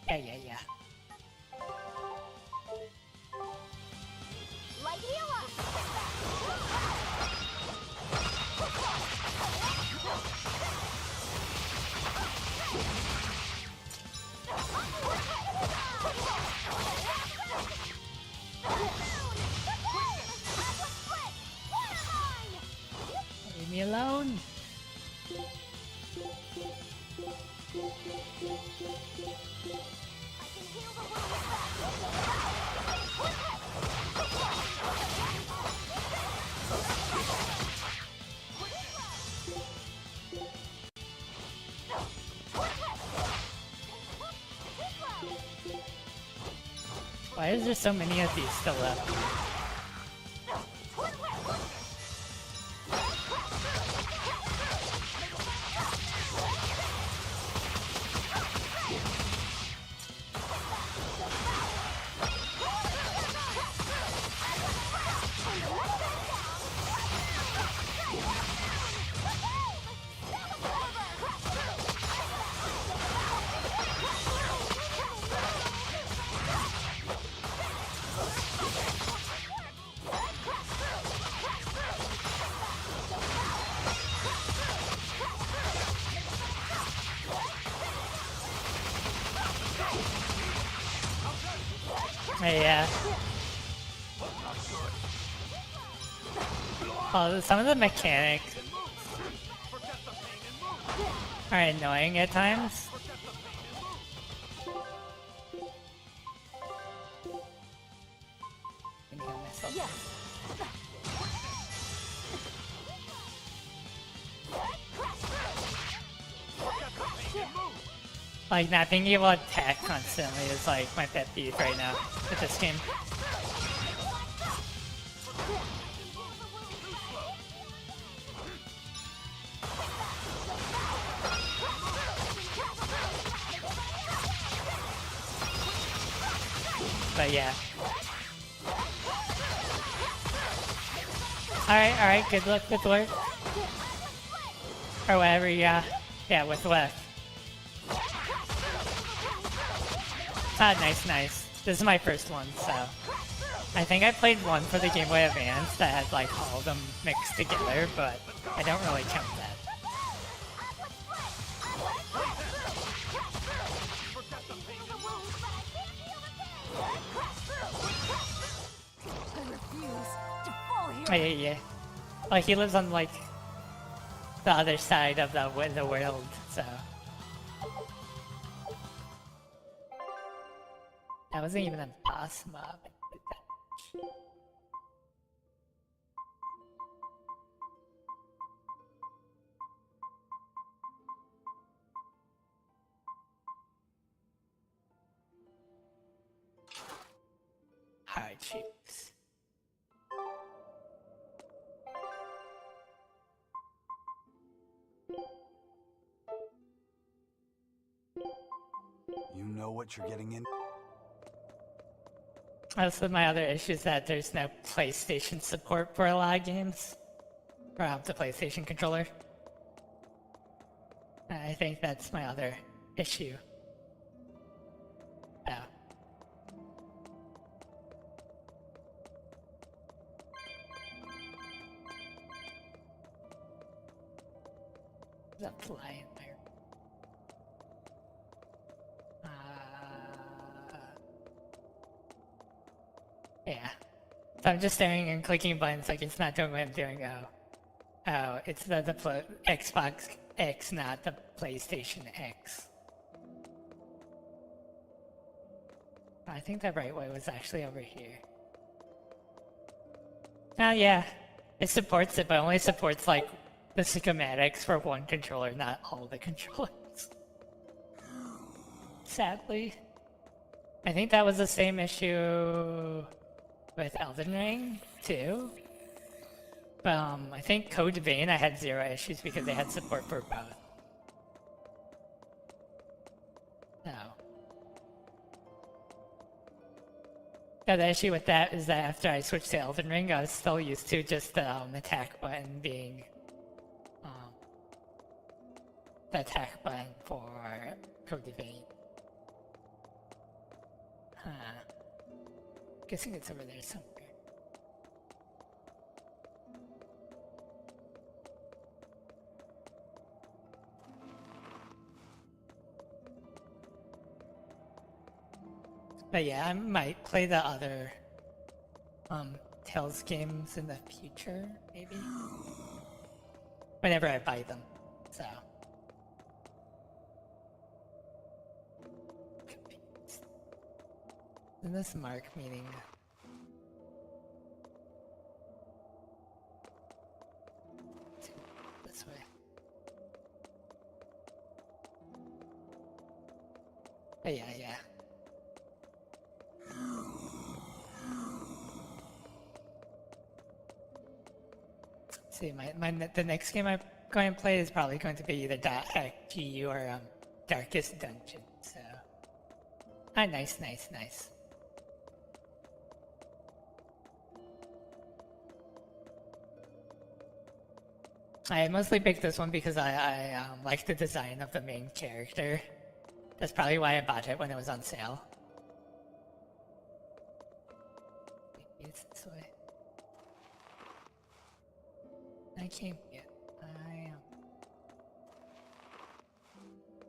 Yeah. Leave me alone! Why is there so many of these still left? Yeah. Oh, some of the mechanics are annoying at times. Like, not being able to attack constantly is like my pet peeve right now with this game. But yeah. Alright, good luck with work. Or whatever, yeah, with work. Ah, nice. This is my first one, so... I think I played one for the Game Boy Advance that had like all of them mixed together, but I don't really count that. Yeah. Like, he lives on, like, the other side of the world, so... That wasn't even a boss mob. Hard cheeks. You know what you're getting in? Also, my other issue is that there's no PlayStation support for a lot of games. Or the PlayStation controller. I think that's my other issue. Oh. the fly environment. Yeah. So I'm just staring and clicking buttons like it's not doing what I'm doing. Oh, it's the Xbox X, not the PlayStation X. I think the right way was actually over here. Oh yeah, it supports it, but only supports like the schematics for one controller, not all the controllers. Sadly. I think that was the same issue with Elden Ring, too. But I think Code Vein I had 0 issues because they had support for both. No. Yeah, the issue with that is that after I switched to Elden Ring, I was still used to just the attack button being the attack button for Code Vein. Huh. Guessing it's over there somewhere. But yeah, I might play the other Tales games in the future, maybe. Whenever I buy them, so. Isn't this mark meaning? This way. Oh, yeah. See, the next game I'm going to play is probably going to be either .xg or Darkest Dungeon. So, nice. I mostly picked this one because I like the design of the main character. That's probably why I bought it when it was on sale. Maybe it's this way. I can't get.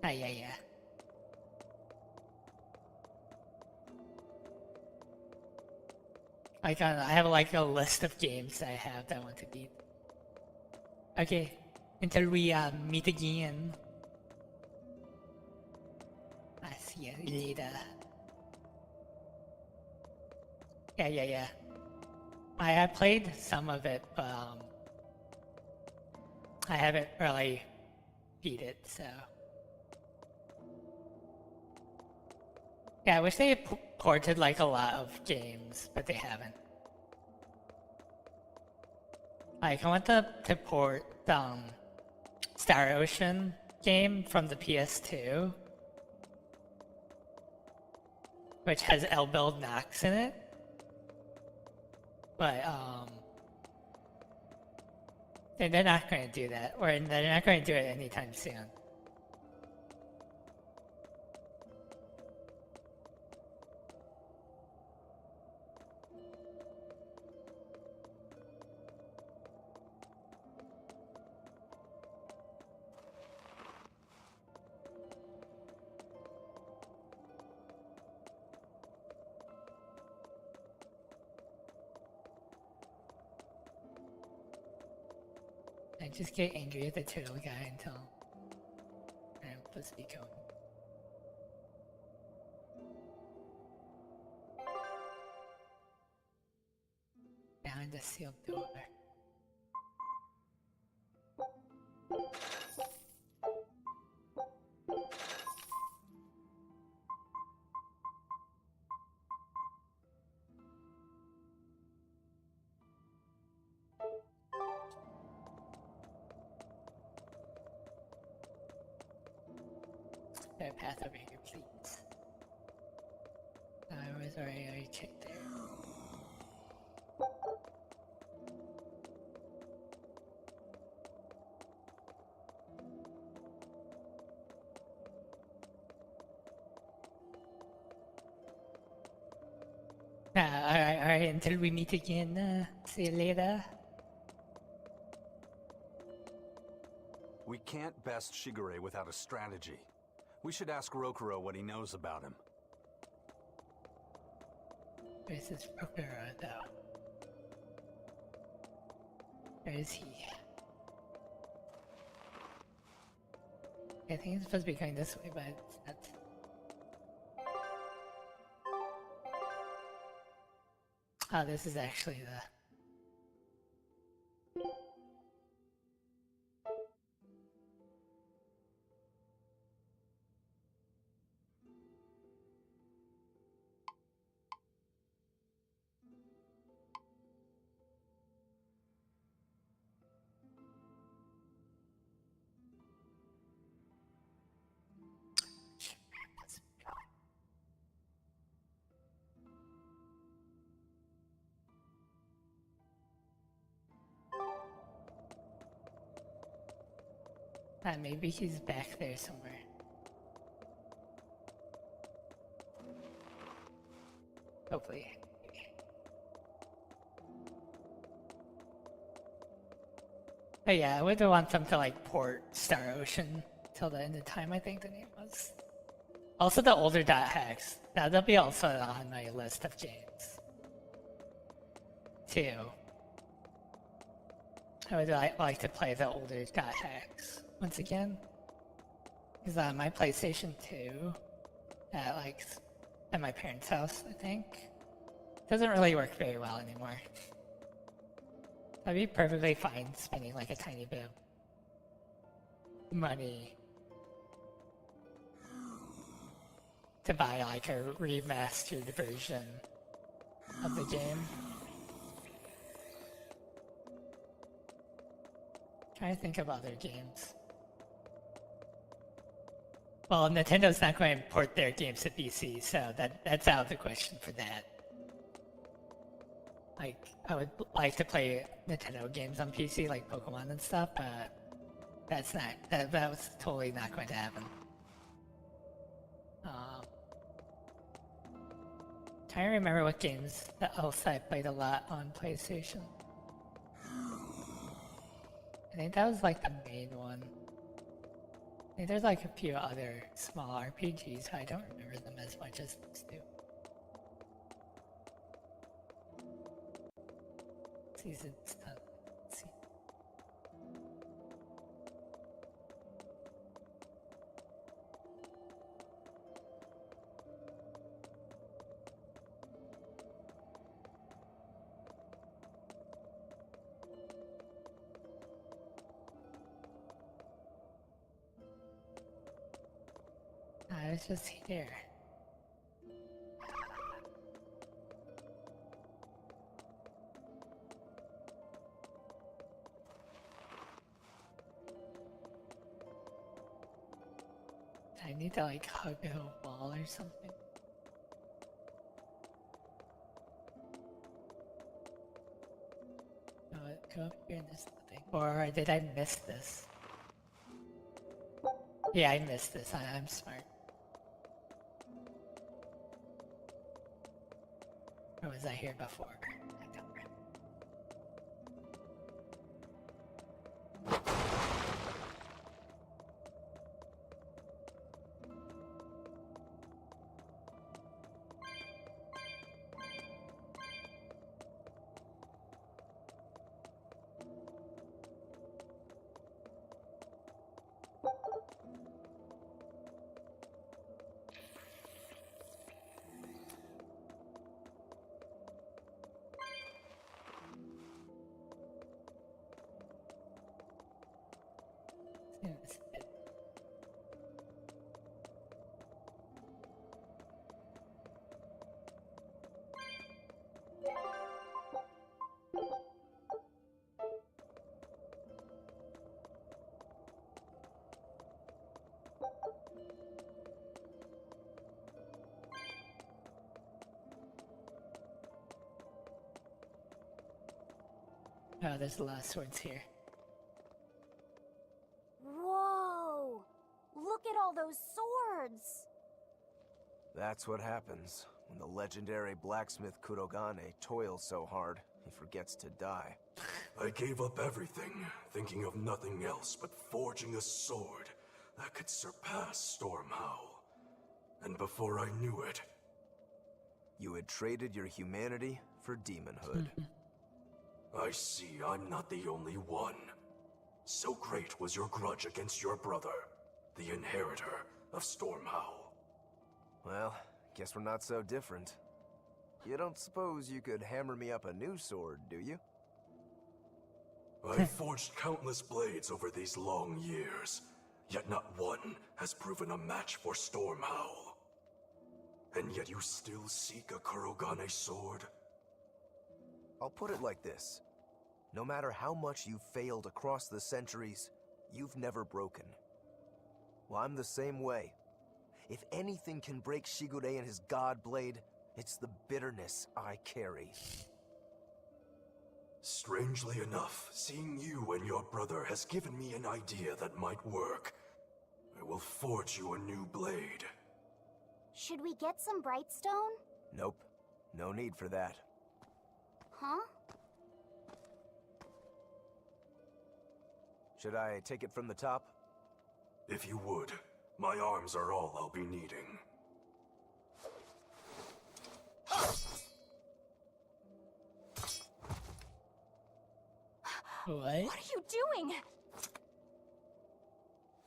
Yeah. I have like a list of games I have that I want to beat. Okay, until we meet again. I see you later. Yeah. I have played some of it, but I haven't really beat it, so. Yeah, I wish they had ported like a lot of games, but they haven't. Like, I want to port Star Ocean game from the PS2, which has L-Build Nox in it. But they're not going to do that, or they're not going to do it anytime soon. I just get angry at the turtle guy until I'm supposed to be going. Behind the sealed door. Path over here, please. I was already checked there. Alright, until we meet again, see you later. We can't best Shigure without a strategy. We should ask Rokuro what he knows about him. Where's this Rokuro, though? Where is he? I think it's supposed to be going this way, but it's not. Oh, this is actually the... maybe he's back there somewhere. Hopefully. But yeah, I would want them to like port Star Ocean till the end of time, I think the name was. Also the older dot hacks. That'll be also on my list of games. Too. I would like to play the older dot hacks once again. Because on my PlayStation 2, at my parents' house, I think, doesn't really work very well anymore. I'd be perfectly fine spending like a tiny bit of money to buy like a remastered version of the game. Trying to think of other games. Well, Nintendo's not going to port their games to PC, so that's out of the question for that. Like, I would like to play Nintendo games on PC, like Pokemon and stuff, but that's not, that was totally not going to happen. Trying to remember what games else I played a lot on PlayStation. I think that was like the main one. I think there's like a few other small RPGs, but I don't remember them as much as these two. Season stuff. Let's see. I was just here. I need to like hug a wall or something. Go up here and there's nothing. Or did I miss this? Yeah, I missed this. I'm smart. Or was I here before? I don't remember. Oh, there's a lot of swords here. Whoa! Look at all those swords! That's what happens when the legendary blacksmith Kurogane toils so hard. he forgets to die. I gave up everything, thinking of nothing else but forging a sword that could surpass Stormhowl. And before I knew it... You had traded your humanity for demonhood. I see I'm not the only one. So great was your grudge against your brother, the inheritor of Stormhowl. Well, guess we're not so different. You don't suppose you could hammer me up a new sword, do you? I've forged countless blades over these long years, yet not one has proven a match for Stormhowl. And yet you still seek a Kurogane sword? I'll put it like this. No matter how much you've failed across the centuries, you've never broken. Well, I'm the same way. If anything can break Shigure and his god blade, it's the bitterness I carry. Strangely enough, seeing you and your brother has given me an idea that might work. I will forge you a new blade. Should we get some Brightstone? Nope. No need for that. Huh? Should I take it from the top? If you would. My arms are all I'll be needing. What? What are you doing?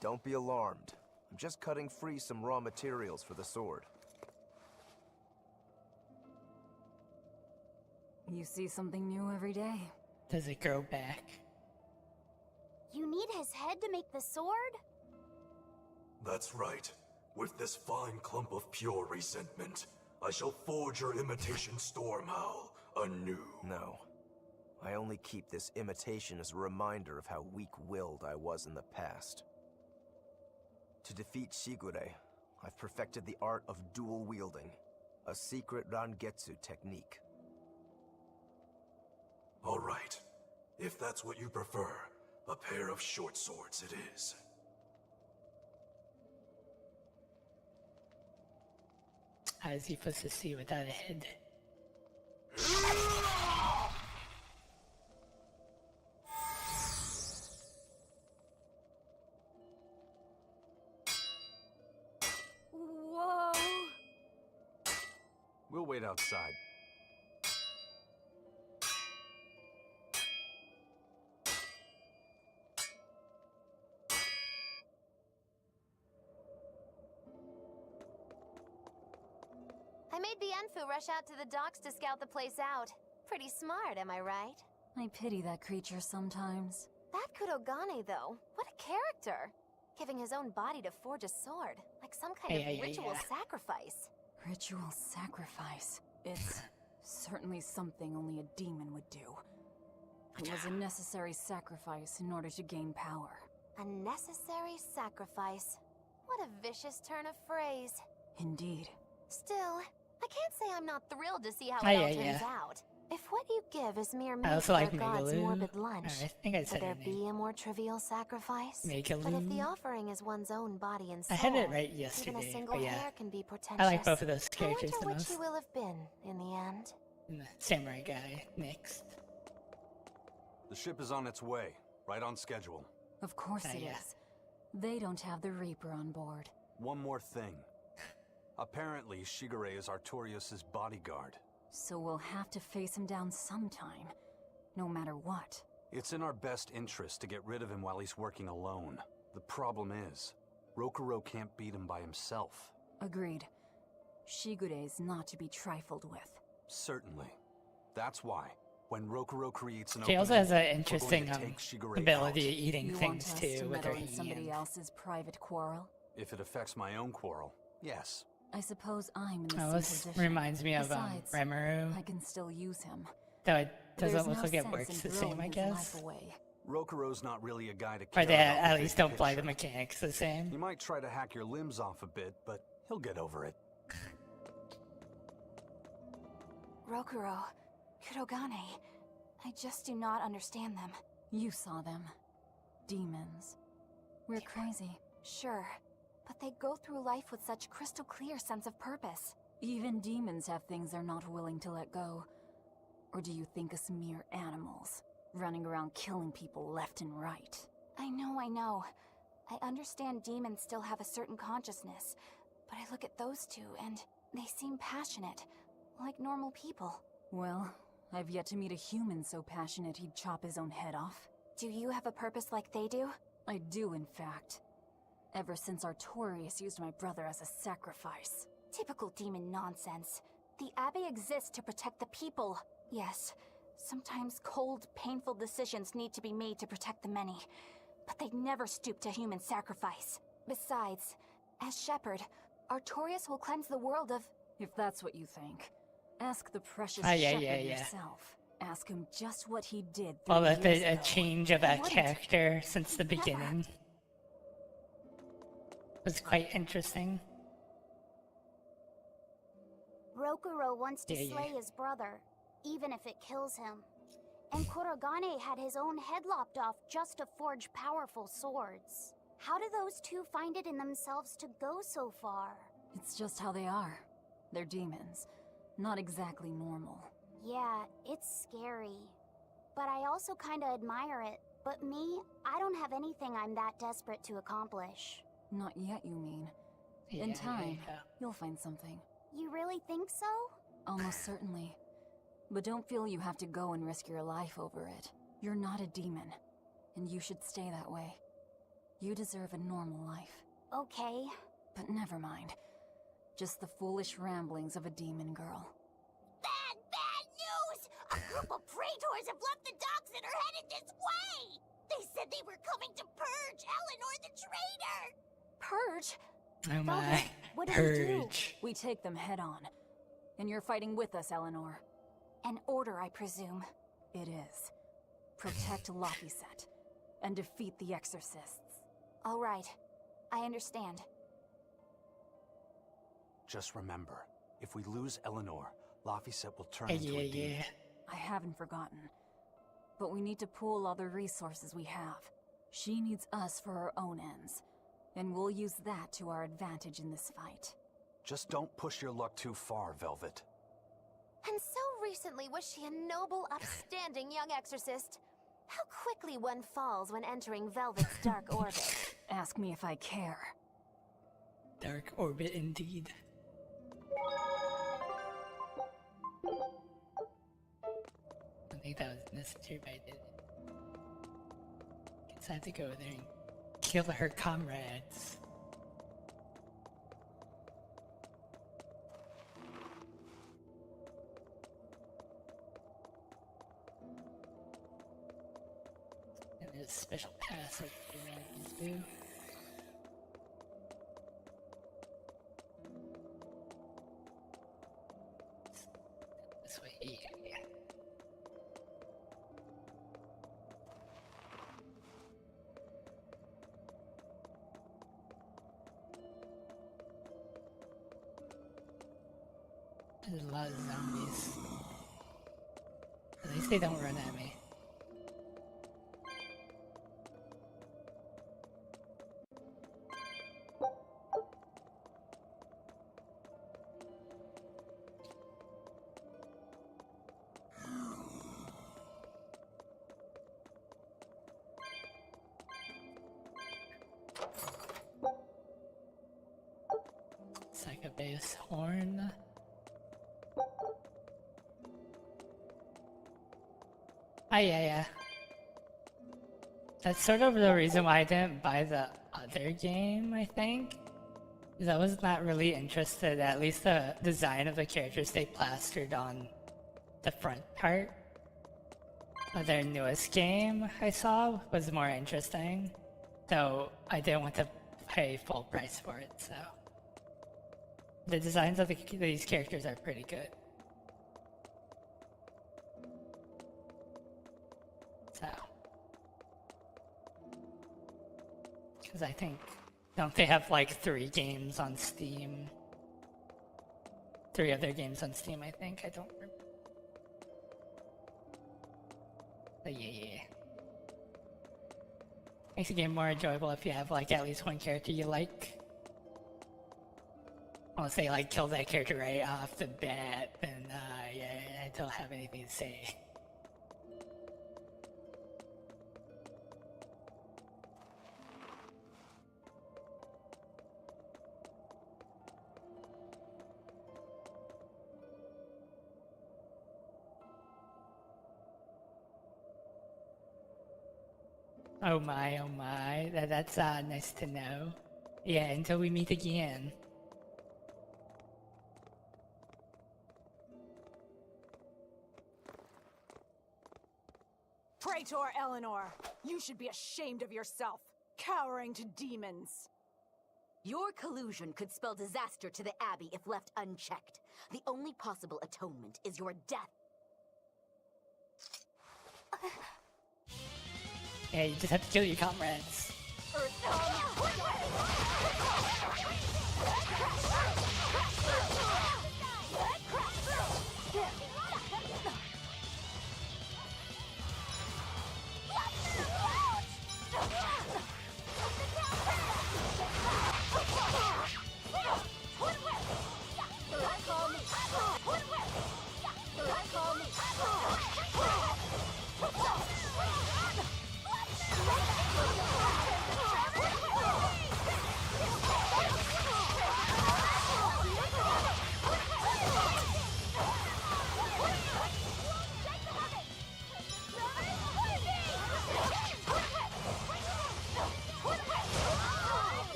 Don't be alarmed. I'm just cutting free some raw materials for the sword. You see something new every day. Does it grow back? You need his head to make the sword? That's right. With this fine clump of pure resentment, I shall forge your imitation Stormhowl anew. No. I only keep this imitation as a reminder of how weak-willed I was in the past. To defeat Shigure, I've perfected the art of dual wielding, a secret Rangetsu technique. All right. If that's what you prefer, a pair of short swords it is. How is he supposed to see without a head? Whoa! We'll wait outside. I made the Enfu rush out to the docks to scout the place out. Pretty smart, am I right? I pity that creature sometimes. That Kurogane, though, what a character! Giving his own body to forge a sword, like some kind of ritual sacrifice. Ritual sacrifice. It's certainly something only a demon would do. It was a necessary sacrifice in order to gain power. A necessary sacrifice. What a vicious turn of phrase. Indeed. Still, I can't say I'm not thrilled to see how it all turns out. If what you give is mere meat I also for like God's Megaloo. morbid lunch, I think I would said there her name. be a more trivial sacrifice? But if the Megaloo. offering is one's own body and soul, I had it right even a yesterday, single but yeah. hair can be portentous. I like both of those characters I the wonder most. which he will have been in the end. And the samurai guy next. The ship is on its way, right on schedule. Of course it yeah. is. They don't have the Reaper on board. One more thing. Apparently, Shigure is Artorius' bodyguard. So we'll have to face him down sometime, no matter what. It's in our best interest to get rid of him while he's working alone. The problem is, Rokuro can't beat him by himself. Agreed. Shigure is not to be trifled with. Certainly. That's why, when Rokuro creates an She also opening, has an we're going interesting to take Shigure ability out. of eating You things want us too to with her meddle in somebody hand. else's private quarrel? If it affects my own quarrel, yes. I suppose I'm in the same This position. reminds me of Besides, Rimuru. I can still use him. Though it doesn't There's look no like it sense works in the same, throwing I his guess. life away. Rokuro's not really a guy to Or care they about at the least big don't play the picture. mechanics the same. He might try to hack your limbs off a bit, but he'll get over it. Rokuro, Kurogane, I just do not understand them. You saw them. Demons. We're crazy. Sure, but they go through life with such crystal clear sense of purpose. Even demons have things they're not willing to let go. Or do you think us mere animals, running around killing people left and right? I know. I understand demons still have a certain consciousness, but I look at those two and they seem passionate, like normal people. Well, I've yet to meet a human so passionate he'd chop his own head off. Do you have a purpose like they do? I do, in fact. Ever since Artorius used my brother as a sacrifice. Typical demon nonsense. The Abbey exists to protect the people. Yes, sometimes cold, painful decisions need to be made to protect the many, but they never stoop to human sacrifice. Besides, as shepherd, Artorius will cleanse the world of... If that's what you think, ask the precious yeah, shepherd yeah. yourself. Ask him just what he did 3 Well, years a ago. change of a character since the beginning was quite interesting. Rokuro wants to Yeah. slay his brother, even if it kills him. And Kurogane had his own head lopped off just to forge powerful swords. How do those two find it in themselves to go so far? It's just how they are. They're demons. Not exactly normal. Yeah, it's scary. But I also kinda admire it. But me, I don't have anything I'm that desperate to accomplish. Not yet, you mean? In Yeah, time, yeah. you'll find something. You really think so? Almost certainly. But don't feel you have to go and risk your life over it. You're not a demon, and you should stay that way. You deserve a normal life. Okay. But never mind. Just the foolish ramblings of a demon girl. Bad news! A group of praetors have left the docks and are headed this way! They said they were coming to purge Eleanor the traitor! Purge? Oh my. What do you do? Purge. We take them head on. And you're fighting with us, Eleanor. An order, I presume. It is. Protect Laphicet and defeat the exorcists. All right. I understand. Just remember, if we lose Eleanor, Laphicet will turn into a demon. Yeah. I haven't forgotten. But we need to pool all the resources we have. She needs us for her own ends. And we'll use that to our advantage in this fight. Just don't push your luck too far, Velvet. And so recently was she a noble, upstanding young exorcist. How quickly one falls when entering Velvet's dark orbit. Ask me if I care. Dark orbit indeed. I think that was necessary, but I did it. Guess I have to go there and kill her comrades. And there's a special pass I can do. This way, yeah. There's a lot of zombies. At least they don't run at me. Psychobass horn. Yeah. That's sort of the reason why I didn't buy the other game, I think. Because I was not really interested, at least the design of the characters they plastered on the front part of their newest game I saw was more interesting. So I didn't want to pay full price for it, so. The designs of these characters are pretty good. So, because I think, don't they have like 3 games on Steam? 3 other games on Steam, I think. I don't remember. But yeah. Makes the game more enjoyable if you have like at least one character you like. Unless they like kill that character right off the bat, then yeah, he'll have anything to say. Oh my, that's nice to know. Yeah, until we meet again. Praetor Eleanor, you should be ashamed of yourself, cowering to demons. Your collusion could spell disaster to the Abbey if left unchecked. The only possible atonement is your death. Yeah, you just have to kill your comrades.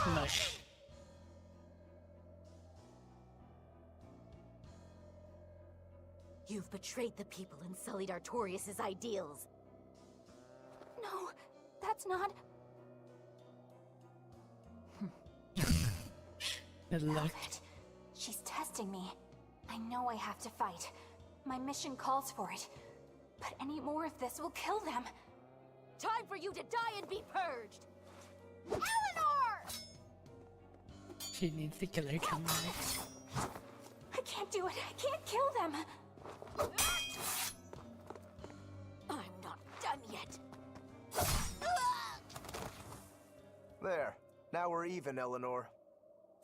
Smush. You've betrayed the people and sullied Artorius' ideals. No, that's not... Good luck. Velvet. She's testing me. I know I have to fight. My mission calls for it. But any more of this will kill them. Time for you to die and be purged! Eleanor! She needs to kill her comrades. I can't do it. I can't kill them. I'm not done yet. There. Now we're even, Eleanor.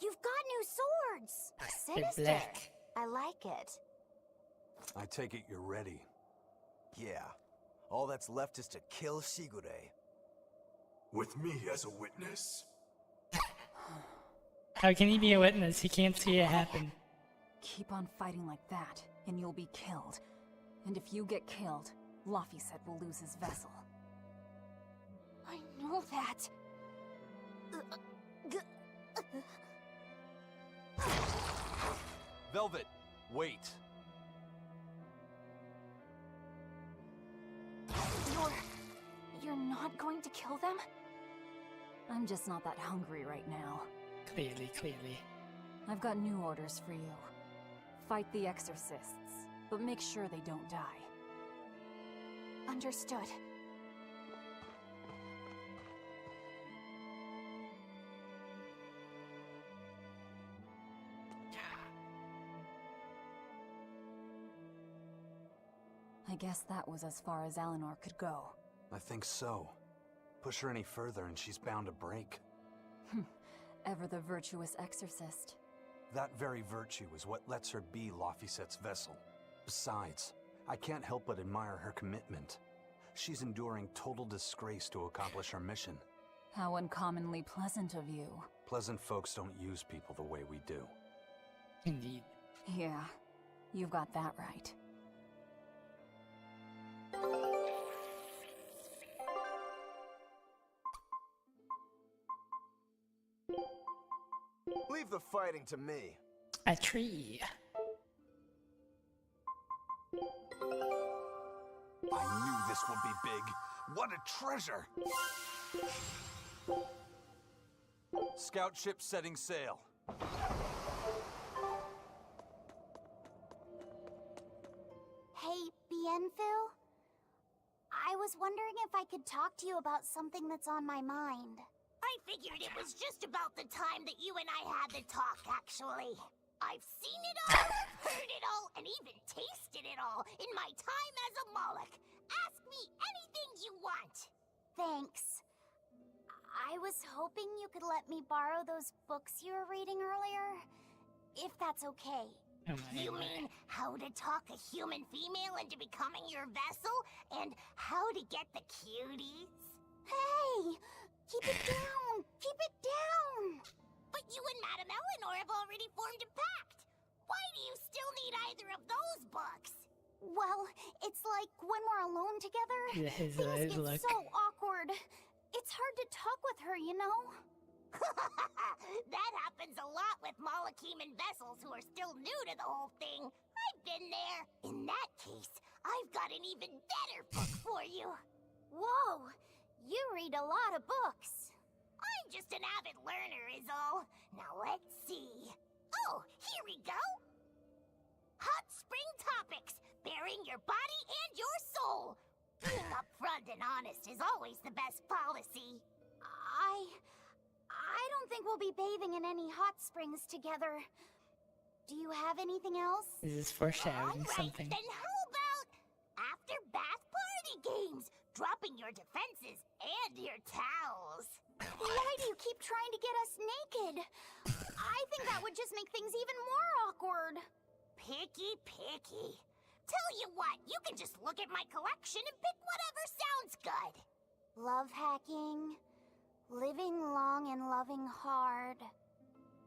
You've got new swords! They're Sinister. black. I like it. I take it you're ready. Yeah. All that's left is to kill Shigure. With me as a witness. How can he be a witness? He can't see it happen. Keep on fighting like that, and you'll be killed. And if you get killed, Laphicet will lose his vessel. I know that. Velvet, wait. You're not going to kill them? I'm just not that hungry right now. Clearly. I've got new orders for you. Fight the exorcists, but make sure they don't die. Understood. I guess that was as far as Eleanor could go. I think so. Push her any further and she's bound to break. Ever the virtuous exorcist. That very virtue is what lets her be Laphicet's vessel. Besides, I can't help but admire her commitment. She's enduring total disgrace to accomplish her mission. How uncommonly pleasant of you. Pleasant folks don't use people the way we do. Indeed. Yeah, you've got that right. Leave the fighting to me. A tree. I knew this would be big. What a treasure! Scout ship setting sail. Hey, Bienfil? I was was wondering if I could talk to you about something that's on my mind. I figured it was just about the time that you and I had the talk, actually. I've seen it all, heard it all, and even tasted it all in my time as a Moloch. Ask me anything you want. Thanks. I was hoping you could let me borrow those books you were reading earlier, if that's okay. You mean how to talk a human female into becoming your vessel, and how to get the cuties? Hey! Keep it down! Keep it down! But you and Madame Eleanor have already formed a pact. Why do you still need either of those books? Well, it's like when we're alone together, things get so awkward. It's hard to talk with her, you know? That happens a lot with Malachiman vessels who are still new to the whole thing. I've been there. In that case, I've got an even better book for you. Whoa, you read a lot of books. I'm just an avid learner is all. Now let's see. Oh, here we go. Hot Spring Topics, Bearing Your Body and Your Soul. Being upfront and honest is always the best policy. I don't think we'll be bathing in any hot springs together. Do you have anything else? Is this foreshadowing something? Then how about after bath party games? Dropping your defenses and your towels. Why do you keep trying to get us naked? I think that would just make things even more awkward. Picky. Tell you what, you can just look at my collection and pick whatever sounds good. Love hacking. Living long and loving hard.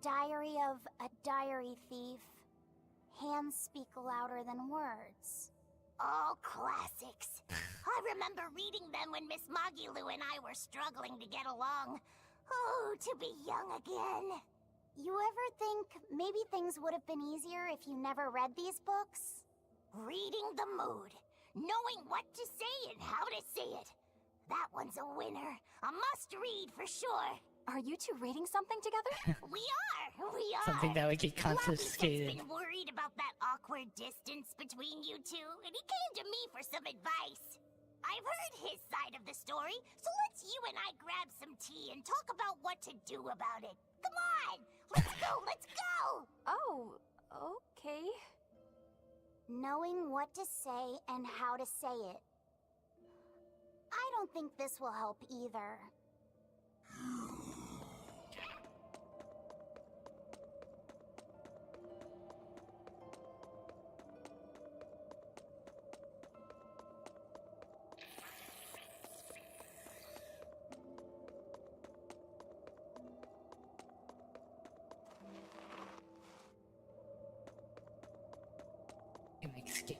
Diary of a diary thief. Hands speak louder than words. All classics. I remember reading them when Miss Magilu and I were struggling to get along. Oh, to be young again. You ever think maybe things would have been easier if you never read these books? Reading the mood. Knowing what to say and how to say it. That one's a winner. A must-read for sure. Are you two reading something together? We are! Something that would get confiscated. Laffy's been worried about that awkward distance between you two, and he came to me for some advice. I've heard his side of the story, so let's you and I grab some tea and talk about what to do about it. Come on! Let's go! Oh, okay. Knowing what to say and how to say it. I don't think this will help either. An escape.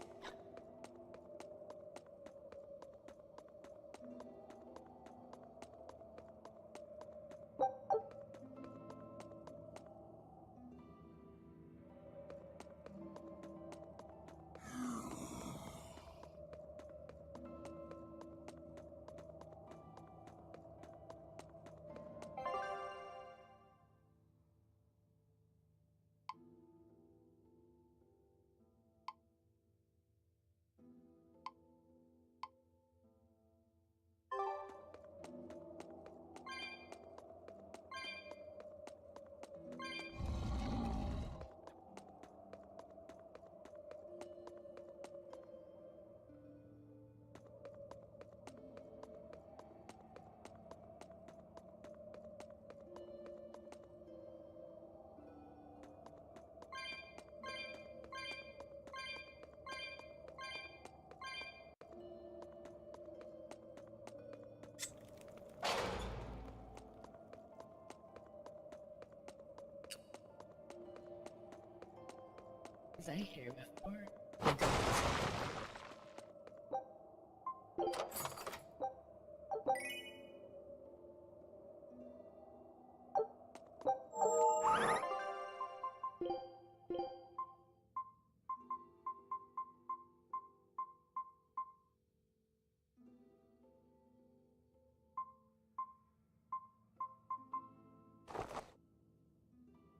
Was I here before?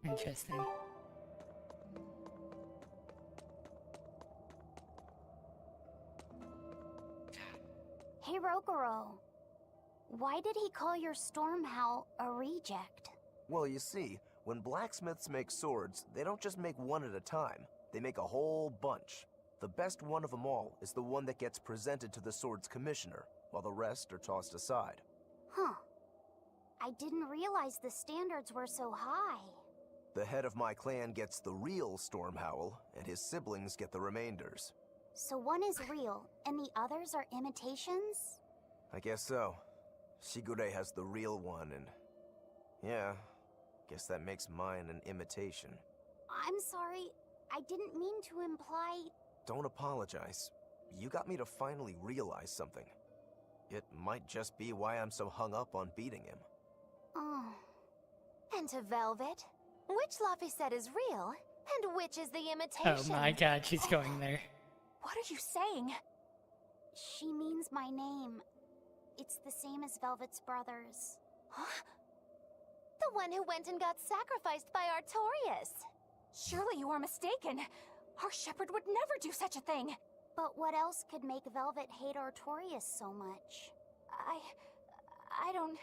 Interesting. Hey, Roku. Kogoro. Why did he call your storm howl a reject? Well, you see, when blacksmiths make swords, they don't just make one at a time. They make a whole bunch. The best one of them all is the one that gets presented to the sword's commissioner, while the rest are tossed aside. Huh. I didn't realize the standards were so high. The head of my clan gets the real storm howl, and his siblings get the remainders. So one is real, and the others are imitations? I guess so. Shigure has the real one, and... yeah, guess that makes mine an imitation. I'm sorry, I didn't mean to imply... Don't apologize. You got me to finally realize something. It might just be why I'm so hung up on beating him. Oh. And to Velvet, which Laphicet is real, and which is the imitation? Oh my god, she's going there. What are you saying? She means my name. It's the same as Velvet's brothers. Huh? The one who went and got sacrificed by Artorias. Surely you are mistaken. Our shepherd would never do such a thing. But what else could make Velvet hate Artorias so much? I don't...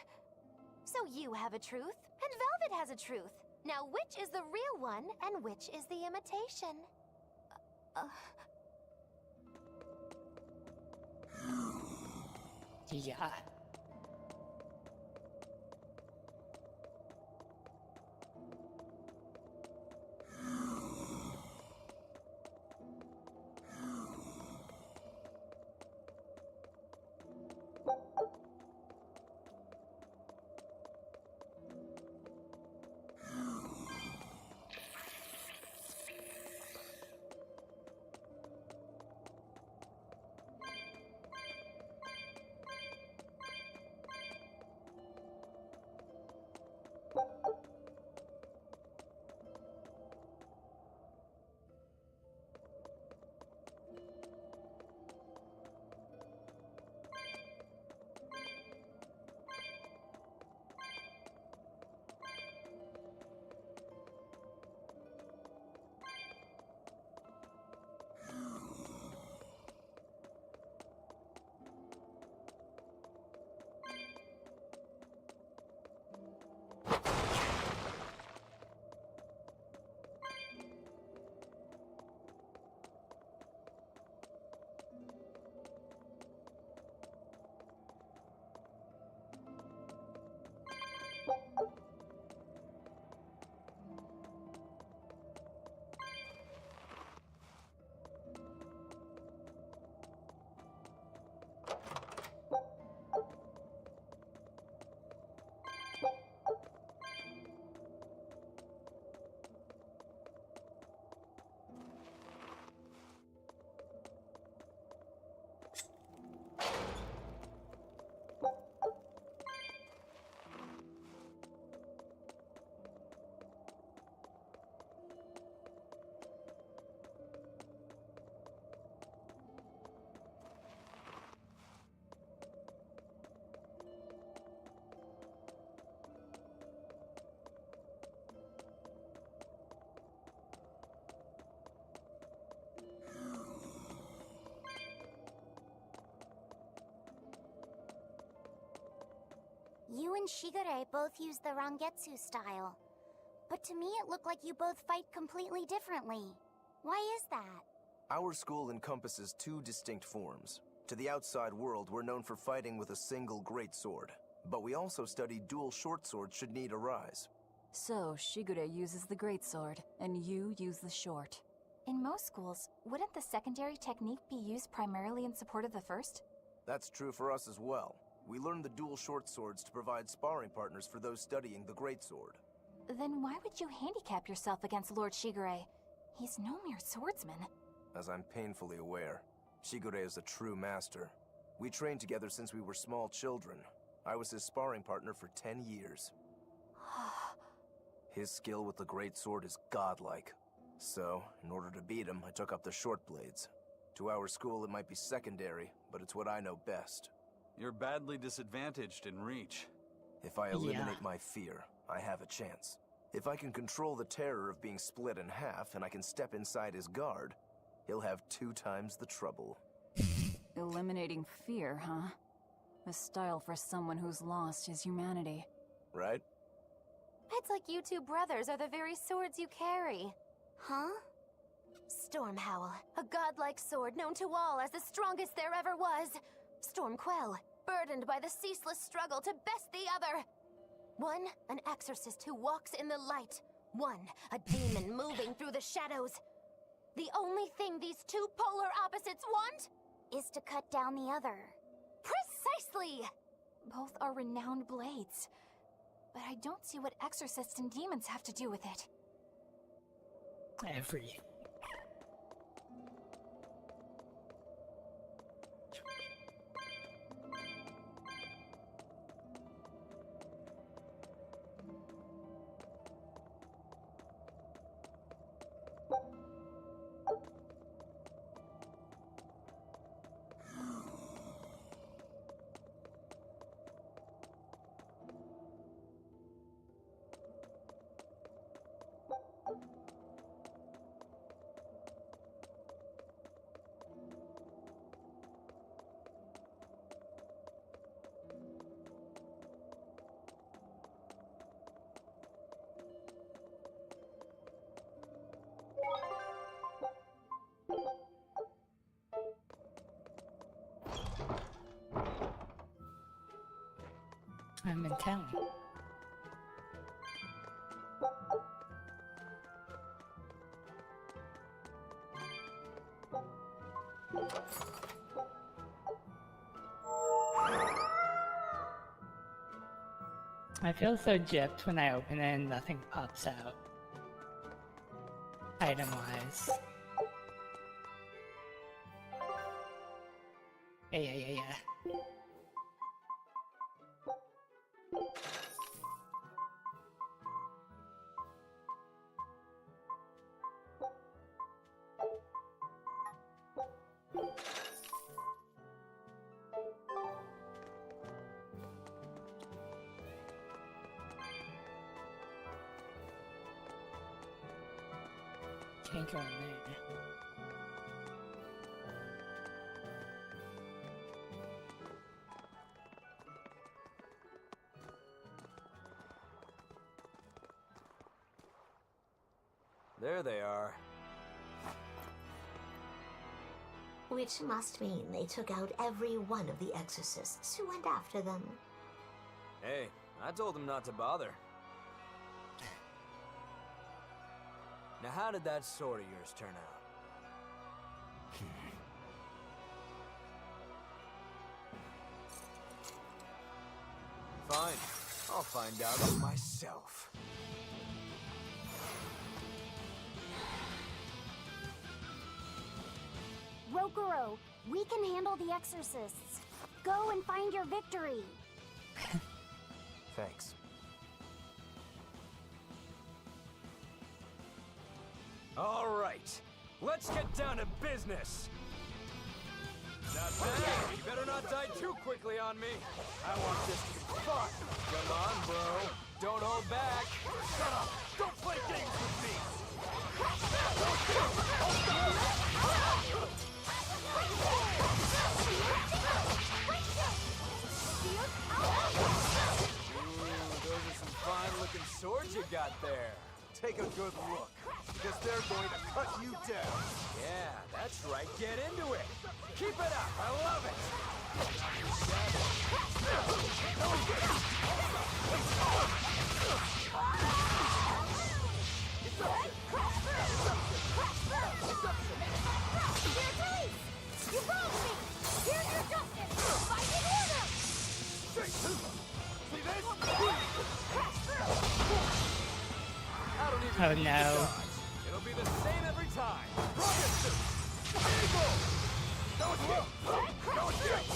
So you have a truth, and Velvet has a truth. Now which is the real one, and which is the imitation? Yeah. You and Shigure both use the Rangetsu style. But to me it looked like you both fight completely differently. Why is that? Our school encompasses two distinct forms. To the outside world, we're known for fighting with a single greatsword. But we also study dual short swords should need arise. So, Shigure uses the greatsword, and you use the short. In most schools, wouldn't the secondary technique be used primarily in support of the first? That's true for us as well. We learn the dual short swords to provide sparring partners for those studying the greatsword. Then why would you handicap yourself against Lord Shigure? He's no mere swordsman. As I'm painfully aware, Shigure is a true master. We trained together since we were small children. I was his sparring partner for 10 years. His skill with the greatsword is godlike. So, in order to beat him, I took up the short blades. To our school, it might be secondary, but it's what I know best. You're badly disadvantaged in reach. If I eliminate my fear, I have a chance. If I can control the terror of being split in half and I can step inside his guard, he'll have 2 times the trouble. Eliminating fear, huh? A style for someone who's lost his humanity. Right? It's like you two brothers are the very swords you carry. Huh? Stormhowl, a godlike sword known to all as the strongest there ever was. Stormquell, burdened by the ceaseless struggle to best the other. One, an exorcist who walks in the light. One, a demon moving through the shadows. The only thing these two polar opposites want Is to cut down the other. precisely! Both are renowned blades. But I don't see what exorcists and demons have to do with it. Everything. I'm in town. I feel so gypped when I open it and nothing pops out. Item-wise. Yeah. Can't go in there. There they are. Which must mean they took out every one of the exorcists who went after them. Hey, I told them not to bother. Now how did that sword of yours turn out? Fine, I'll find out myself. Rokuro, we can handle the exorcists. Go and find your victory. Thanks. All right, let's get down to business. Not bad. You better not die too quickly on me. I want this to be fun. Come on, bro. Don't hold back. Shut up. Don't play games with me. Ooh, those are some fine-looking swords you got there. Take a good look, because they're going to cut you down. Yeah, that's right. Get into it. Keep it up. I love it. You broke me! Here's your justice! Fight in order! See this? I don't even Oh need to no. dodge. It'll be the same every time. Rocket Eagle! No escape! No escape!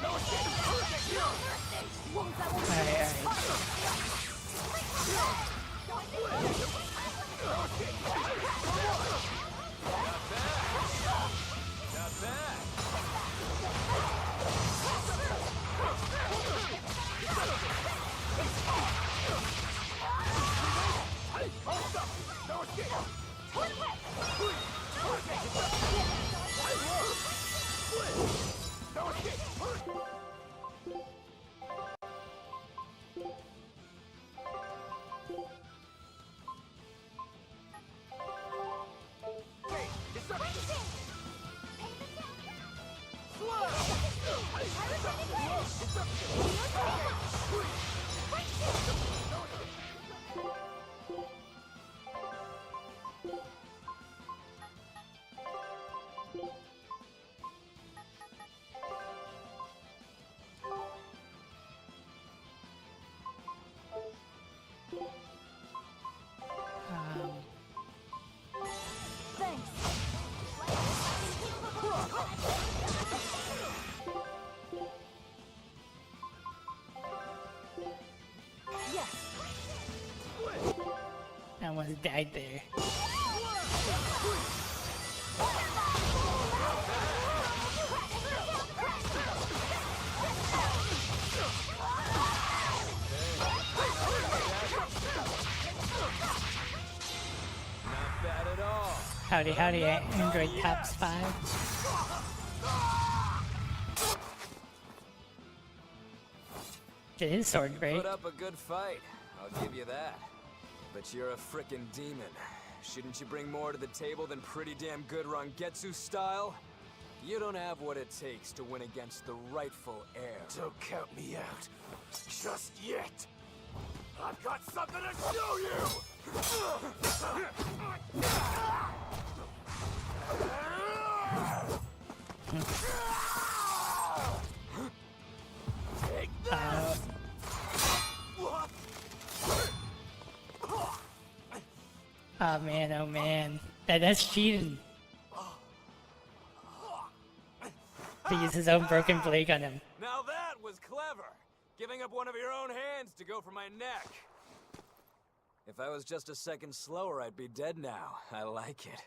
No Not bad. I almost died there. Not bad at all. Howdy, howdy, Android Tops 5. Did his sword break? Put up a good fight, I'll give you that. But you're a frickin' demon. Shouldn't you bring more to the table than pretty damn good Rangetsu style? You don't have what it takes to win against the rightful heir. Don't count me out. Just yet. I've got something to show you! Take that! Oh man. That's cheating. To use his own broken blade on him. Now that was clever! Giving up one of your own hands to go for my neck. If I was just a second slower, I'd be dead now. I like it.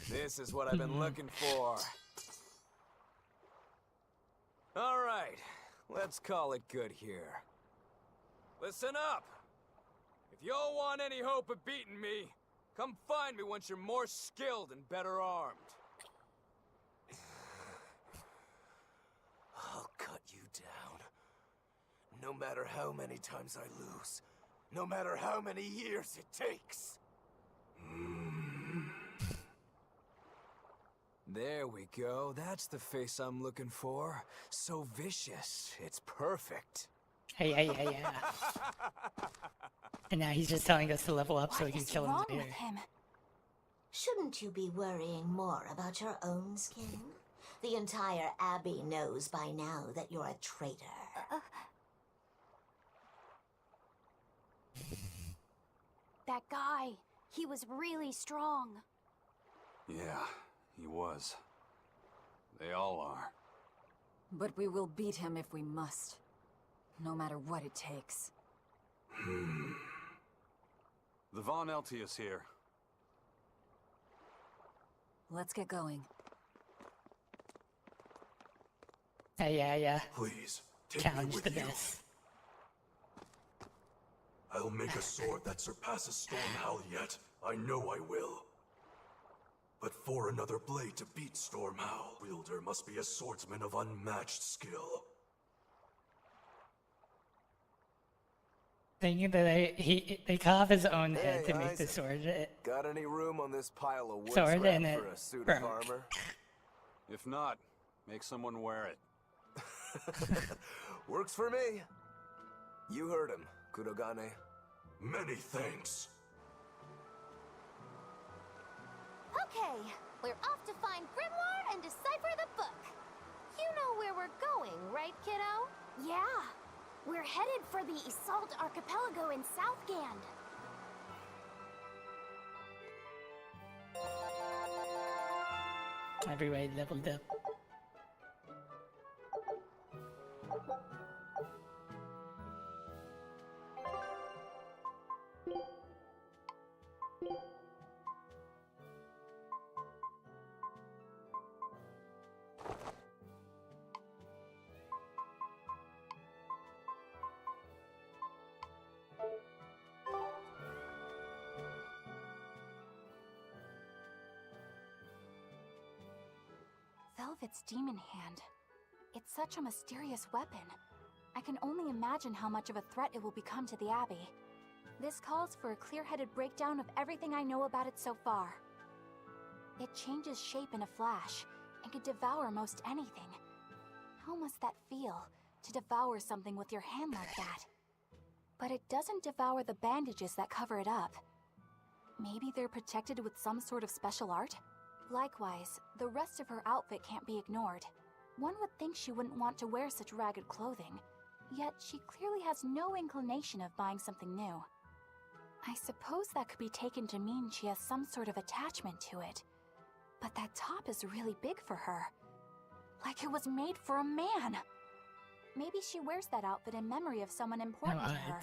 This is what I've been looking for. Alright, let's call it good here. Listen up! If y'all want any hope of beating me, come find me once you're more skilled and better armed. I'll cut you down. No matter how many times I lose. No matter how many years it takes. There we go. That's the face I'm looking for. So vicious. It's perfect. Yeah. And now he's just telling us to level up so we can kill him later. Shouldn't you be worrying more about your own skin? The entire Abbey knows by now that you're a traitor. That guy, he was really strong. Yeah, he was. They all are. But we will beat him if we must. No matter what it takes. The Von Eltius here. Let's get going. Yeah. Please, take Challenge me with the you. best. I'll make a sword that surpasses Stormhowl yet. I know I will. But for another blade to beat Stormhowl, wielder must be a swordsman of unmatched skill. Thinking that they cut off his own head Hey, to make the Isaac. sword. Got any room on this pile of wood Sword scrap and for it a suit broke. of armor? If not, make someone wear it. Works for me. You heard him, Kurogane. Many thanks. Okay, we're off to find Grimoire and decipher the book. You know where we're going, right, kiddo? Yeah, we're headed for the Assault Archipelago in Southgand. Everybody leveled up. Velvet's demon hand. It's such a mysterious weapon. I can only imagine how much of a threat it will become to the Abbey. This calls for a clear-headed breakdown of everything I know about it so far. It changes shape in a flash, and can devour most anything. How must that feel, to devour something with your hand like that. But it doesn't devour the bandages that cover it up. Maybe they're protected with some sort of special art? Likewise, the rest of her outfit can't be ignored. One would think she wouldn't want to wear such ragged clothing, yet she clearly has no inclination of buying something new. I suppose that could be taken to mean she has some sort of attachment to it. But that top is really big for her. Like it was made for a man. Maybe she wears that outfit in memory of someone important to her.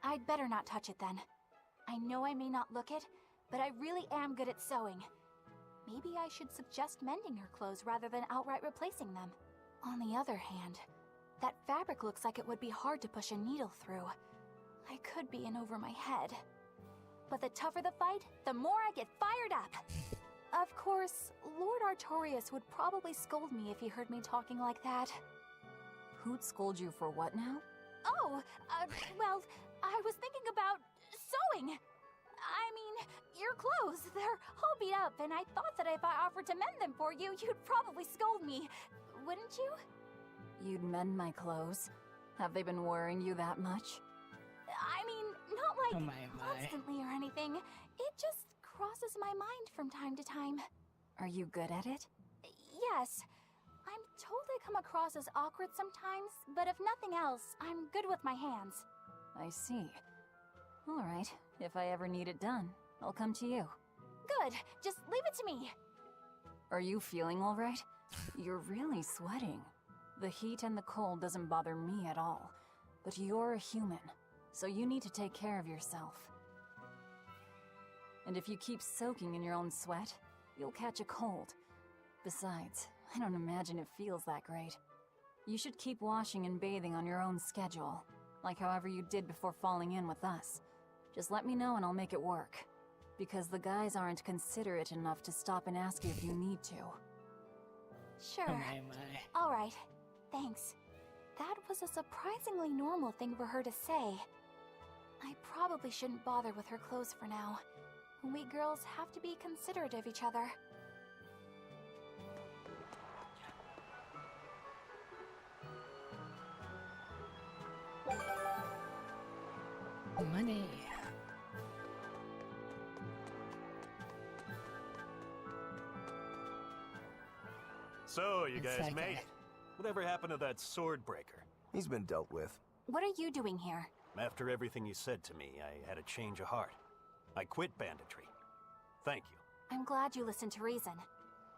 I'd better not touch it then. I know I may not look it, but I really am good at sewing. Maybe I should suggest mending her clothes rather than outright replacing them. On the other hand, that fabric looks like it would be hard to push a needle through. I could be in over my head. But the tougher the fight, the more I get fired up. Of course, Lord Artorias would probably scold me if he heard me talking like that. Who'd scold you for what now? Oh, well, I was thinking about sewing. I mean, your clothes, they're all beat up, and I thought that if I offered to mend them for you, you'd probably scold me. Wouldn't you? You'd mend my clothes? Have they been worrying you that much? I mean, not like Oh my. constantly or anything. It just crosses my mind from time to time. Are you good at it? Yes. I'm told I come across as awkward sometimes, but if nothing else, I'm good with my hands. I see. All right, if I ever need it done, I'll come to you. Good, just leave it to me. Are you feeling all right? You're really sweating. The heat and the cold doesn't bother me at all, but you're a human, so you need to take care of yourself. And if you keep soaking in your own sweat, you'll catch a cold. Besides, I don't imagine it feels that great. You should keep washing and bathing on your own schedule, like however you did before falling in with us. Just let me know and I'll make it work. Because the guys aren't considerate enough to stop and ask you if you need to. Sure. Oh my. All right, thanks. That was a surprisingly normal thing for her to say. I probably shouldn't bother with her clothes for now. We girls have to be considerate of each other. Money. So, you guys Exactly. made it. Whatever happened to that sword breaker? He's been dealt with. What are you doing here? After everything you said to me, I had a change of heart. I quit banditry. Thank you. I'm glad you listened to reason.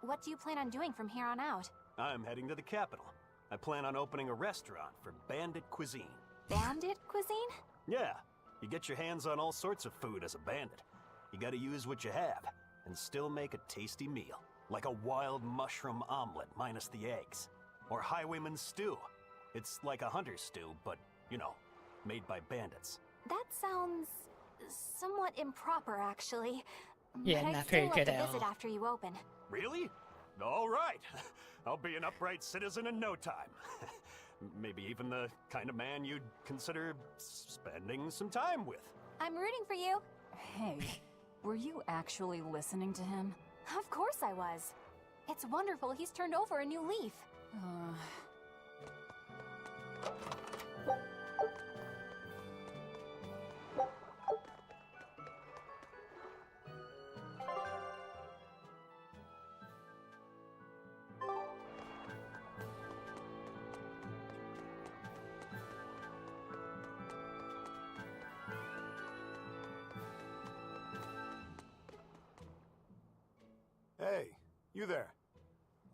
What do you plan on doing from here on out? I'm heading to the capital. I plan on opening a restaurant for bandit cuisine. Bandit cuisine? Yeah, you get your hands on all sorts of food as a bandit. You gotta use what you have, and still make a tasty meal. Like a wild mushroom omelet minus the eggs. Or highwayman stew. It's like a hunter's stew, but, you know, made by bandits. That sounds somewhat improper, actually. Yeah, but not I'd very still good love at to visit all. after you open. Really? All right. I'll be an upright citizen in no time. Maybe even the kind of man you'd consider spending some time with. I'm rooting for you. Hey, were you actually listening to him? Of course I was. It's wonderful he's turned over a new leaf. Hey, you there.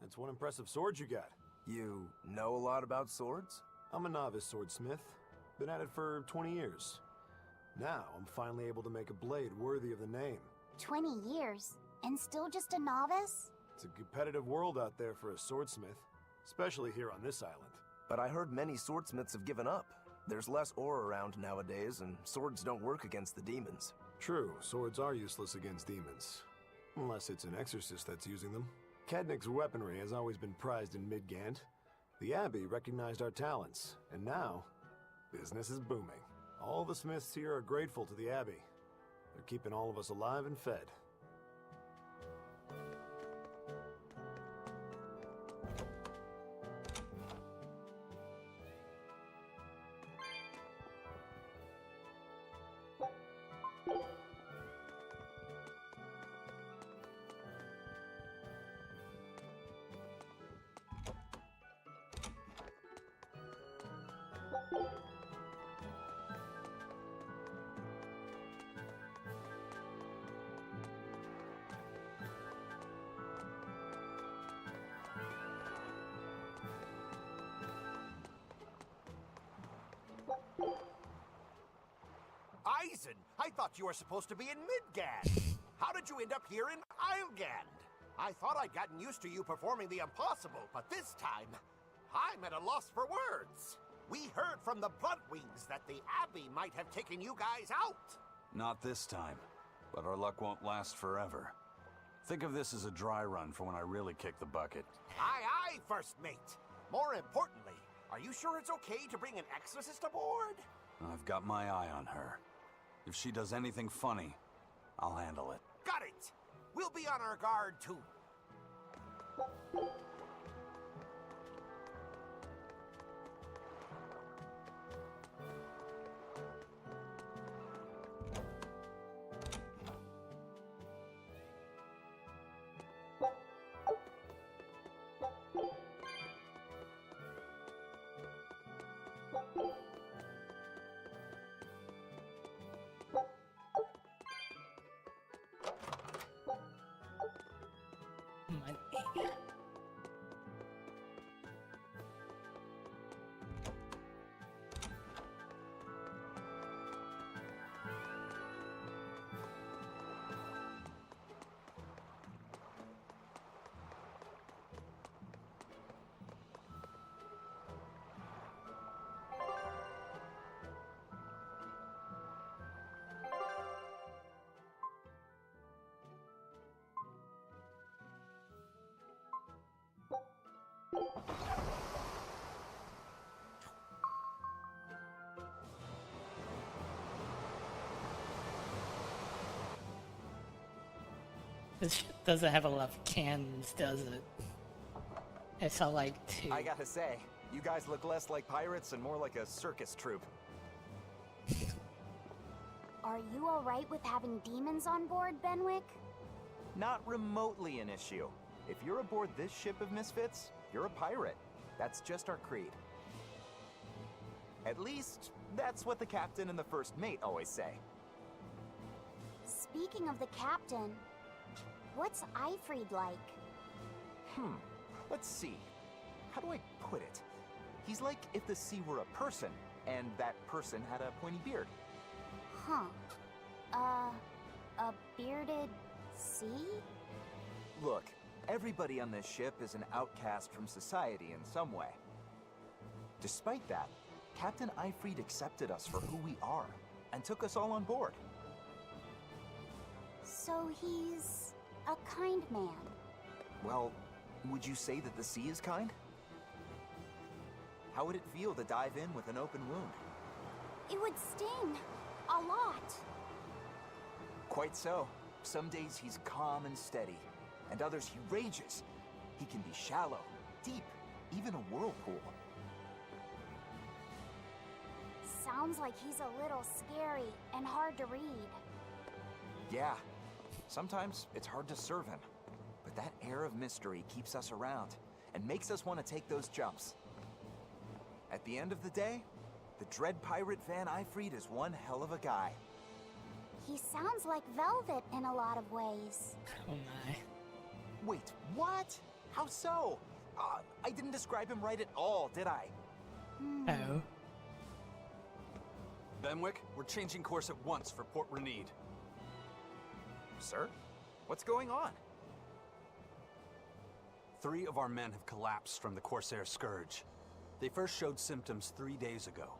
That's one impressive sword you got. You know a lot about swords? I'm a novice swordsmith. Been at it for 20 years. Now, I'm finally able to make a blade worthy of the name. 20 years, and still just a novice? It's a competitive world out there for a swordsmith, especially here on this island. But I heard many swordsmiths have given up. There's less ore around nowadays, and swords don't work against the demons. True, swords are useless against demons. Unless it's an exorcist that's using them. Kednik's weaponry has always been prized in Midgant. The Abbey recognized our talents, and now, business is booming. All the smiths here are grateful to the Abbey. They're keeping all of us alive and fed. Eisen, I thought you were supposed to be in Midgand. How did you end up here in Islegand? I thought I'd gotten used to you performing the impossible, but this time, I'm at a loss for words. We heard from the Bloodwings that the Abbey might have taken you guys out. Not this time, but our luck won't last forever. Think of this as a dry run for when I really kick the bucket. Aye, aye, First Mate. More importantly, are you sure it's okay to bring an exorcist aboard? I've got my eye on her. If she does anything funny, I'll handle it. Got it! We'll be on our guard, too. Money. This ship doesn't have a lot of cannons, does it? I saw like 2. I gotta say, you guys look less like pirates and more like a circus troupe. Are you alright with having demons on board, Benwick? Not remotely an issue. If you're aboard this ship of misfits, you're a pirate. That's just our creed. At least, that's what the captain and the first mate always say. Speaking of the captain, what's Eifried like? Let's see. How do I put it? He's like if the sea were a person, and that person had a pointy beard. Huh. A bearded sea? Look, everybody on this ship is an outcast from society in some way. Despite that, Captain Eifried accepted us for who we are, and took us all on board. So he's a kind man. Well, would you say that the sea is kind? How would it feel to dive in with an open wound? It would sting. A lot. Quite so. Some days he's calm and steady, and others he rages. He can be shallow, deep, even a whirlpool. Sounds like he's a little scary and hard to read. Yeah, sometimes it's hard to serve him, but that air of mystery keeps us around and makes us want to take those jumps. At the end of the day, the dread pirate Van Eifried is one hell of a guy. He sounds like Velvet in a lot of ways. Oh my. Wait, what? How so? I didn't describe him right at all, did I? Oh. Benwick, we're changing course at once for Port Renede. Sir? What's going on? 3 of our men have collapsed from the Corsair Scourge. They first showed symptoms 3 days ago.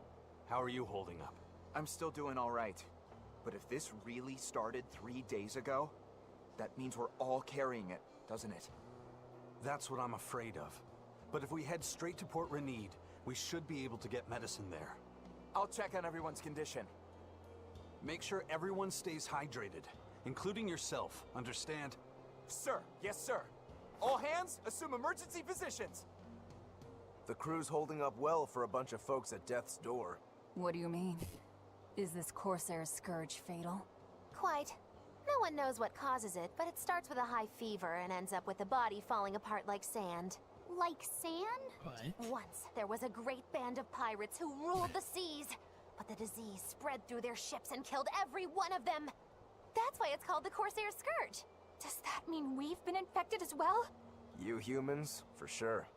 How are you holding up? I'm still doing all right. But if this really started 3 days ago, that means we're all carrying it, doesn't it? That's what I'm afraid of. But if we head straight to Port Renede, we should be able to get medicine there. I'll check on everyone's condition. Make sure everyone stays hydrated, including yourself, understand? Sir, yes sir. All hands, assume emergency positions. The crew's holding up well for a bunch of folks at death's door. What do you mean? Is this Corsair Scourge fatal? Quite. No one knows what causes it, but it starts with a high fever and ends up with the body falling apart like sand. Like sand? What? Once, there was a great band of pirates who ruled the seas. But the disease spread through their ships and killed every one of them. That's why it's called the Corsair Scourge. Does that mean we've been infected as well? You humans, for sure.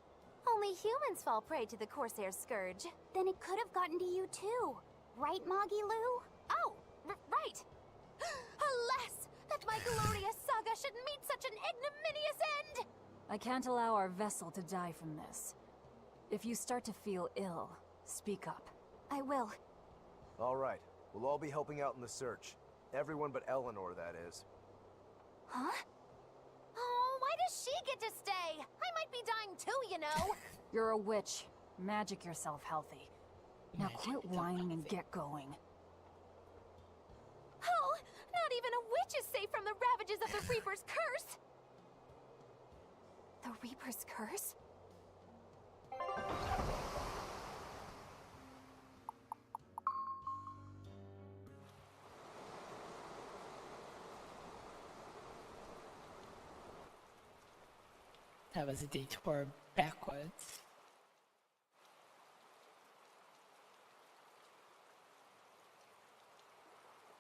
Only humans fall prey to the Corsair Scourge. Then it could have gotten to you too. Right, Moggy Lou? Oh, right. Alas, that my glorious saga should meet such an ignominious end! I can't allow our vessel to die from this. If you start to feel ill, speak up. I will. All right, we'll all be helping out in the search. Everyone but Eleanor, that is. Huh? Oh, why does she get to stay? I might be dying too, you know. You're a witch. Magic yourself healthy. Now quit whining and get going. Oh, not even a witch is safe from the ravages of the Reaper's curse! The Reaper's curse? That was a detour backwards.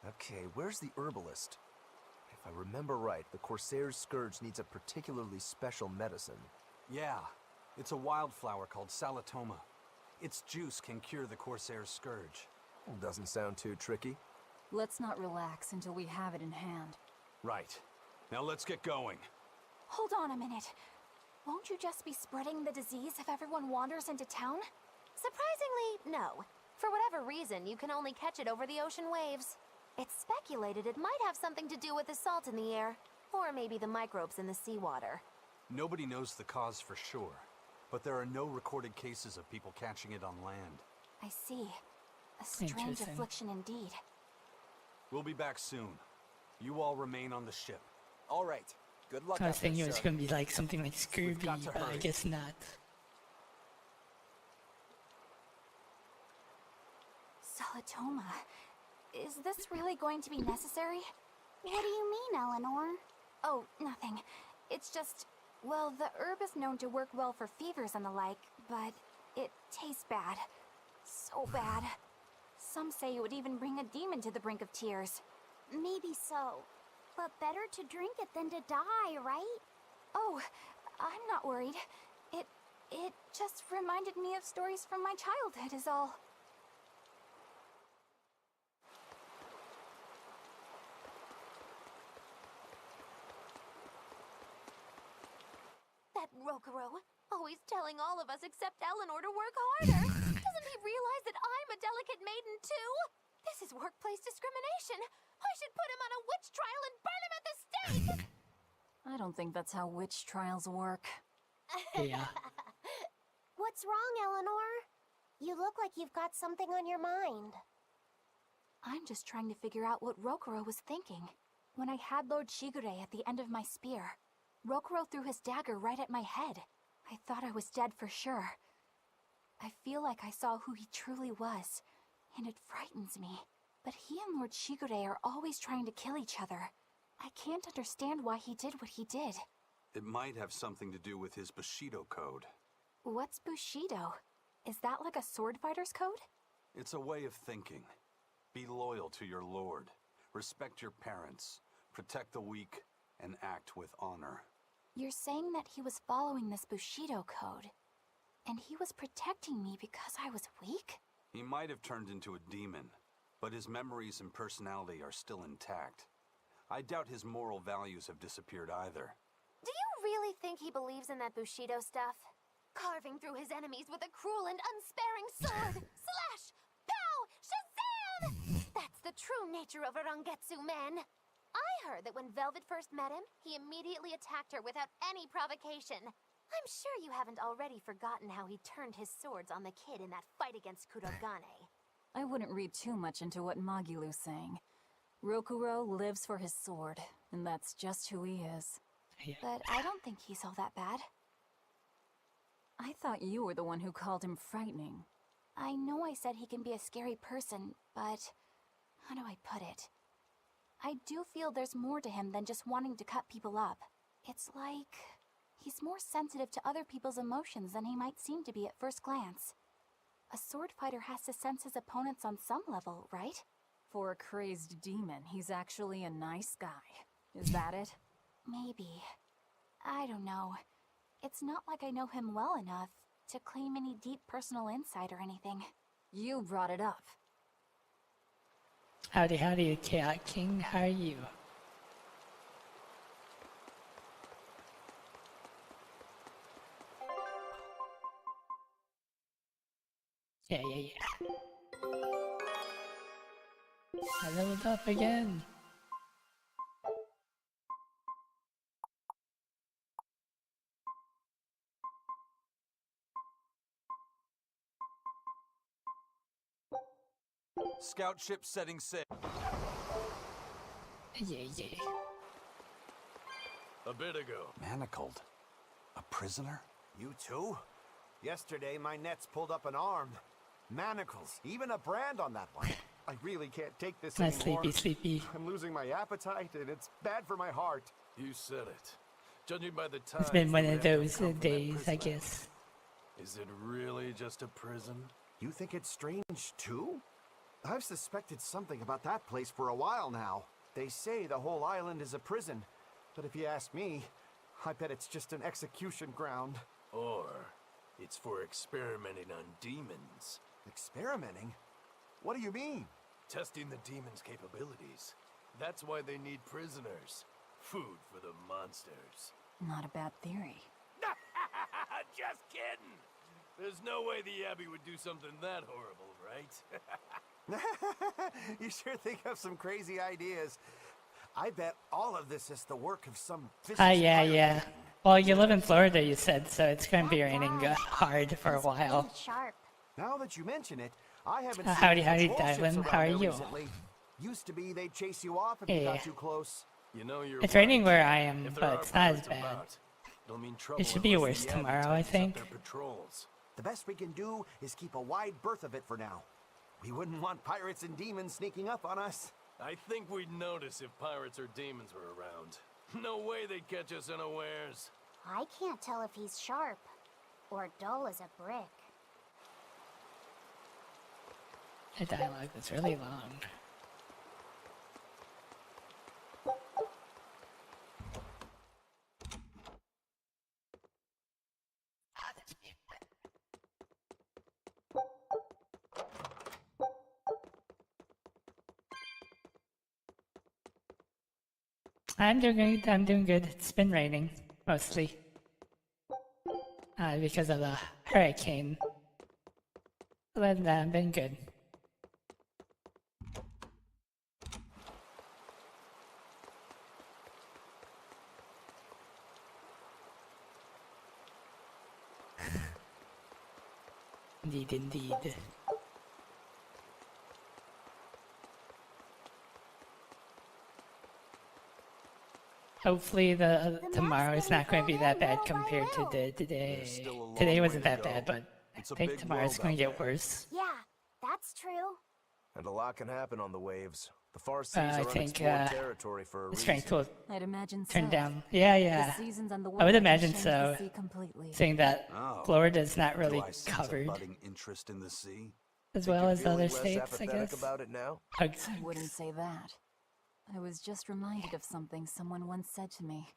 Okay, where's the herbalist? If I remember right, the Corsair's Scourge needs a particularly special medicine. Yeah, it's a wildflower called Salatoma. Its juice can cure the Corsair's Scourge. Doesn't sound too tricky. Let's not relax until we have it in hand. Right. Now let's get going. Hold on a minute. Won't you just be spreading the disease if everyone wanders into town? Surprisingly, no. For whatever reason, you can only catch it over the ocean waves. It's speculated it might have something to do with the salt in the air, or maybe the microbes in the seawater. Nobody knows the cause for sure, but there are no recorded cases of people catching it on land. I see. A strange Interesting. affliction indeed. We'll be back soon. You all remain on the ship. All right. Good luck I was out there, thinking it was sir. gonna be like something like Scooby, got to but I hurry. guess not. Salatoma. Is this really going to be necessary? What do you mean, Eleanor? Oh, nothing. It's just, well, the herb is known to work well for fevers and the like, but it tastes bad. So bad. Some say it would even bring a demon to the brink of tears. Maybe so. But better to drink it than to die, right? Oh, I'm not worried. It just reminded me of stories from my childhood is all. That Rokuro, always telling all of us except Eleanor to work harder. Doesn't he realize that I'm a delicate maiden too? This is workplace discrimination. I should put him on a witch trial and burn him at the stake! I don't think that's how witch trials work. Yeah. What's wrong, Eleanor? You look like you've got something on your mind. I'm just trying to figure out what Rokuro was thinking. When I had Lord Shigure at the end of my spear, Rokuro threw his dagger right at my head. I thought I was dead for sure. I feel like I saw who he truly was, and it frightens me. But he and Lord Shigure are always trying to kill each other. I can't understand why he did what he did. It might have something to do with his Bushido code. What's Bushido? Is that like a sword fighter's code? It's a way of thinking. Be loyal to your lord. Respect your parents. Protect the weak. And act with honor. You're saying that he was following this Bushido code, and he was protecting me because I was weak? He might have turned into a demon, but his memories and personality are still intact. I doubt his moral values have disappeared either. Do you really think he believes in that Bushido stuff? Carving through his enemies with a cruel and unsparing sword! Slash! Pow! Shazam! That's the true nature of a Rangetsu man. I heard that when Velvet first met him, he immediately attacked her without any provocation. I'm sure you haven't already forgotten how he turned his swords on the kid in that fight against Kudogane. I wouldn't read too much into what Magilu's saying. Rokuro lives for his sword, and that's just who he is. Yeah. But I don't think he's all that bad. I thought you were the one who called him frightening. I know I said he can be a scary person, but how do I put it? I do feel there's more to him than just wanting to cut people up. It's like He's more sensitive to other people's emotions than he might seem to be at first glance. A sword fighter has to sense his opponents on some level, right? For a crazed demon, he's actually a nice guy. Is that it? Maybe. I don't know. It's not like I know him well enough to claim any deep personal insight or anything. You brought it up. Howdy, howdy, Chaot King. How are you? Yeah. I leveled up again. Scout ship setting sail. Yeah. A bit ago. Manacled? A prisoner? You too? Yesterday, my nets pulled up an arm. Manacles, even a brand on that one. I really can't take this anymore. Sleepy. I'm losing my appetite, and it's bad for my heart. You said it. Judging by the time. It's been one of those days, I guess. Is it really just a prison? You think it's strange, too? I've suspected something about that place for a while now. They say the whole island is a prison, but if you ask me, I bet it's just an execution ground. Or it's for experimenting on demons. Experimenting? What do you mean? Testing the demons' capabilities. That's why they need prisoners. Food for the monsters. Not a bad theory. Just kidding! There's no way the Abbey would do something that horrible, right? You sure think of some crazy ideas. I bet all of this is the work of some vicious Yeah. Well, you live in Florida, you said, so it's going to be raining hard for a while. Sharp. Now that you mention it, I haven't Howdy, seen patrol Dylan. ships How are around there you? recently. Used to be they'd chase you off if you got too close. You know you're It's right. raining where I am, If there but are it's not as pirates bad. about, it'll mean trouble It should be unless worse the Abbey tomorrow, I tightens up think. their patrols. The best we can do is keep a wide berth of it for now. We wouldn't want pirates and demons sneaking up on us. I think we'd notice if pirates or demons were around. No way they'd catch us unawares. I can't tell if he's sharp or dull as a brick. The dialogue was really long. I'm doing good. It's been raining, mostly. Because of the hurricane. Other than that, I've been good. Indeed. Hopefully tomorrow is not going to be that bad compared to today. Today wasn't that bad, but I think tomorrow's going to get worse. Yeah, that's true. And a lot can happen on the waves. The far seas I are think unexplored territory for a the reason. strength will I'd imagine turn so. down. Yeah. The seasons and the I would weather imagine change so. the sea completely. Seeing that Oh. Florida's not really Do I sense a covered, budding interest in the sea? as Think well you're as feeling other less states, I apathetic guess. about it now? Hugs. I wouldn't say that. I was just reminded of something someone once said to me.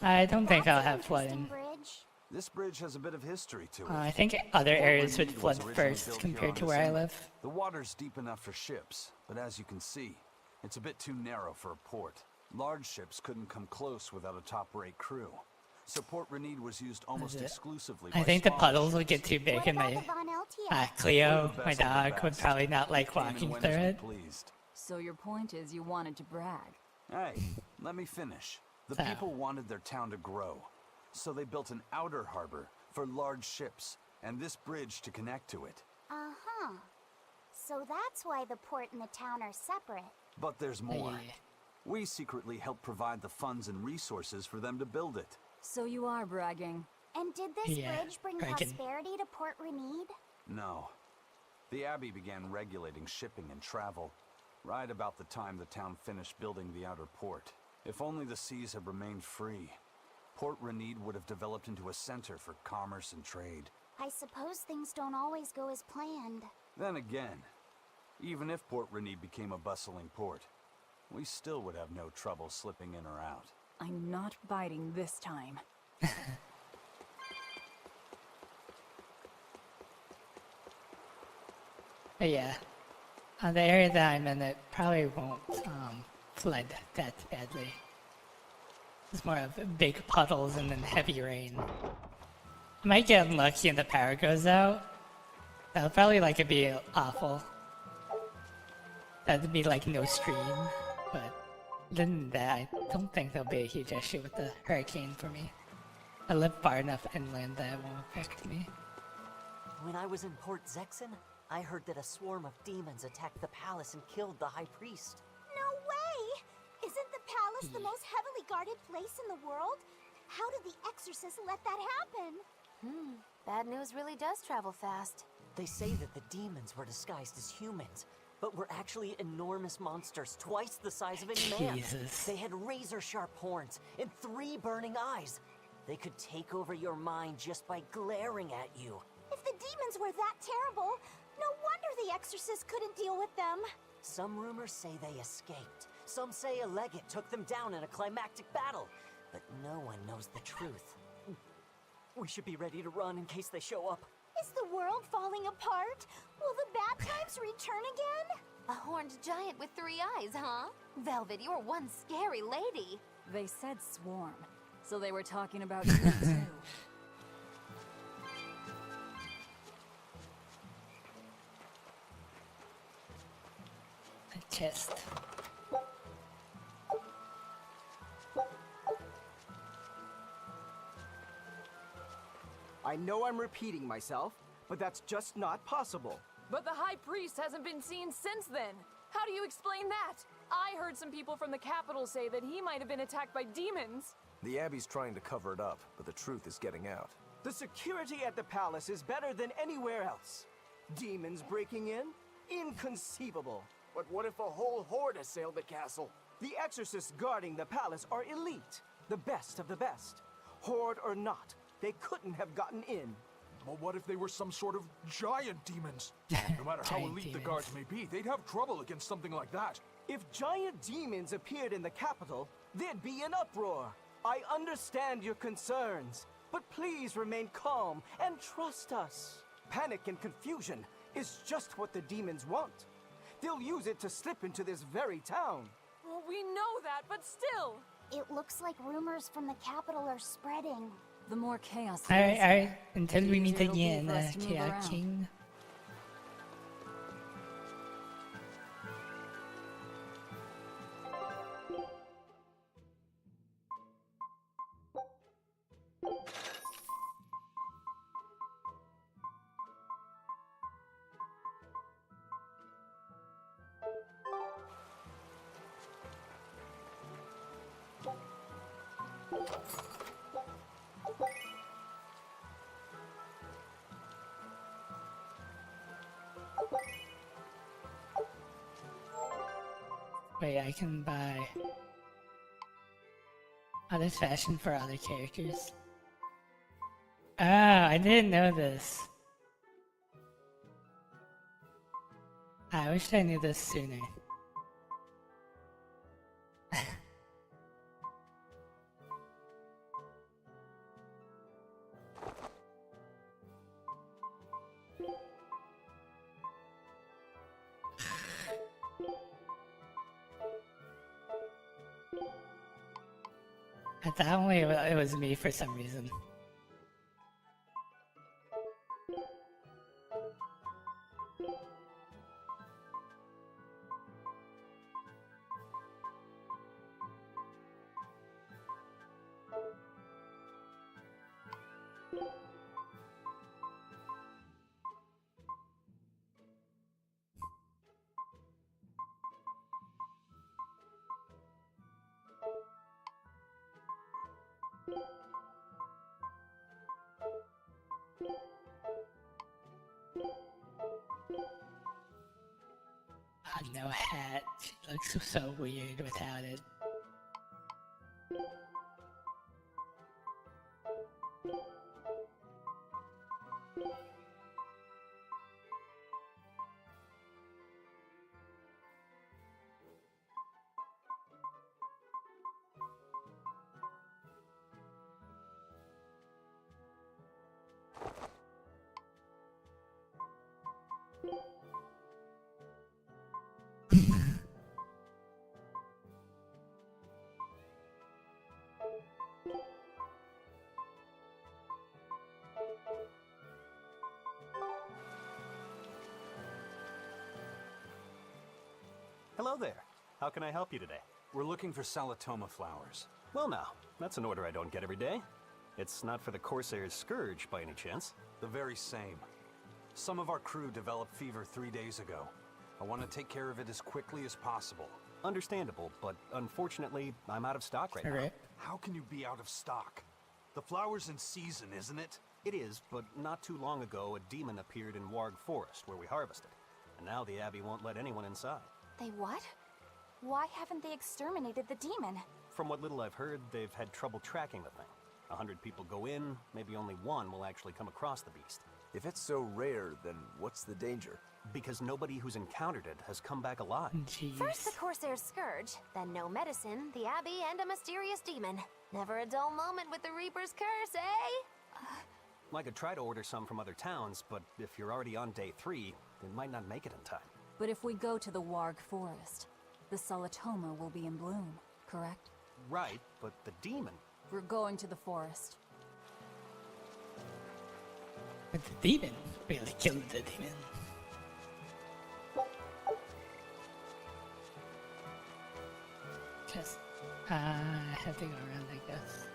I don't think That's I'll an have interesting flooding. bridge. This bridge has a bit of history to it. I think other areas would Mead flood was originally first built compared to here on where I this live. inlet. The water's deep enough for ships, but as you can see, it's a bit too narrow for a port. Large ships couldn't come close without a top-rate crew. So Port Renede was used almost exclusively by I think the smaller puddles ships. would get too big, What and about my the Von Eltia? Cleo, We're the my best of the dog, would best. probably not like Came and walking went through as we it. pleased. So your point is you wanted to brag. Hey, let me finish. The So. people wanted their town to grow, so they built an outer harbor for large ships, and this bridge to connect to it. Uh-huh. So that's why the port and the town are separate. But there's more. Yeah. We secretly helped provide the funds and resources for them to build it. So you are bragging. And did this Yeah, bridge bring I can- prosperity to Port Renede? No. The Abbey began regulating shipping and travel right about the time the town finished building the outer port. If only the seas had remained free, Port Renede would have developed into a center for commerce and trade. I suppose things don't always go as planned. Then again, even if Port Renede became a bustling port, we still would have no trouble slipping in or out. I'm not biting this time. But yeah, the area that I'm in, it probably won't flood that badly. It's more of big puddles and then heavy rain. I might get unlucky and the power goes out. That'll probably like it'd be awful. That'd be like no stream, but other than that, I don't think there'll be a huge issue with the hurricane for me. I live far enough inland that it won't affect me. When I was in Port Zexen, I heard that a swarm of demons attacked the palace and killed the High Priest. No way! Isn't the palace the most heavily guarded place in the world? How did the exorcist let that happen? Bad news really does travel fast. They say that the demons were disguised as humans, but were actually enormous monsters, twice the size of any man. Jesus. They had razor-sharp horns and 3 burning eyes. They could take over your mind just by glaring at you. If the demons were that terrible, no wonder the exorcist couldn't deal with them. Some rumors say they escaped. Some say a legate took them down in a climactic battle. But no one knows the truth. We should be ready to run in case they show up. Is the world falling apart? Will the bad times return again? A horned giant with 3 eyes, huh? Velvet, you're one scary lady. They said swarm, so they were talking about you too. A chest. I know I'm repeating myself, but that's just not possible. But the High Priest hasn't been seen since then. How do you explain that? I heard some people from the capital say that he might have been attacked by demons. The Abbey's trying to cover it up, but the truth is getting out. The security at the palace is better than anywhere else. Demons breaking in? Inconceivable. But what if a whole horde assailed the castle? The exorcists guarding the palace are elite, the best of the best. Horde or not, they couldn't have gotten in. Well, what if they were some sort of giant demons? No matter how elite the guards may be, they'd have trouble against something like that. If giant demons appeared in the capital, there'd be an uproar. I understand your concerns, but please remain calm and trust us. Panic and confusion is just what the demons want. They'll use it to slip into this very town. Well, we know that, but still. It looks like rumors from the capital are spreading. The more chaos. Alright, until we meet easier it'll be again, for us to move Chaos around. King. Wait, I can buy other fashion for other characters. Ah, I didn't know this. I wish I knew this sooner. I thought only it was me for some reason. no hat. She looks so weird without it. Hello there. How can I help you today? We're looking for Salatoma flowers. Well now, that's an order I don't get every day. It's not for the Corsair's Scourge by any chance. The very same. Some of our crew developed fever 3 days ago. I want to take care of it as quickly as possible. Understandable, but unfortunately, I'm out of stock right now. How can you be out of stock? The flower's in season, isn't it? It is, but not too long ago, a demon appeared in Warg Forest, where we harvested. And now the Abbey won't let anyone inside. They what? Why haven't they exterminated the demon? From what little I've heard, they've had trouble tracking the thing. 100 people go in, maybe only one will actually come across the beast. If it's so rare, then what's the danger? Because nobody who's encountered it has come back alive. Jeez. First the Corsair's Scourge, then no medicine, the Abbey, and a mysterious demon. Never a dull moment with the Reaper's Curse, eh? I could try to order some from other towns, but if you're already on day 3, they might not make it in time. But if we go to the Warg Forest, the Salatoma will be in bloom, correct? Right, but the demon... We're going to the forest. But the demon really killed the demon. Just, I have to go around, I guess.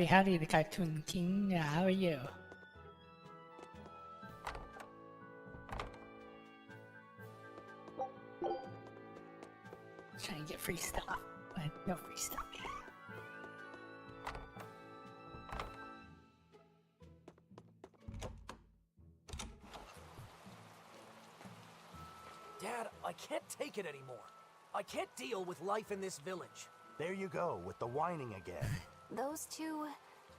Howdy, the Cartoon King. How are you? Trying to get free stuff, but no free stuff yet. Dad, I can't take it anymore. I can't deal with life in this village. There you go, with the whining again. Those two,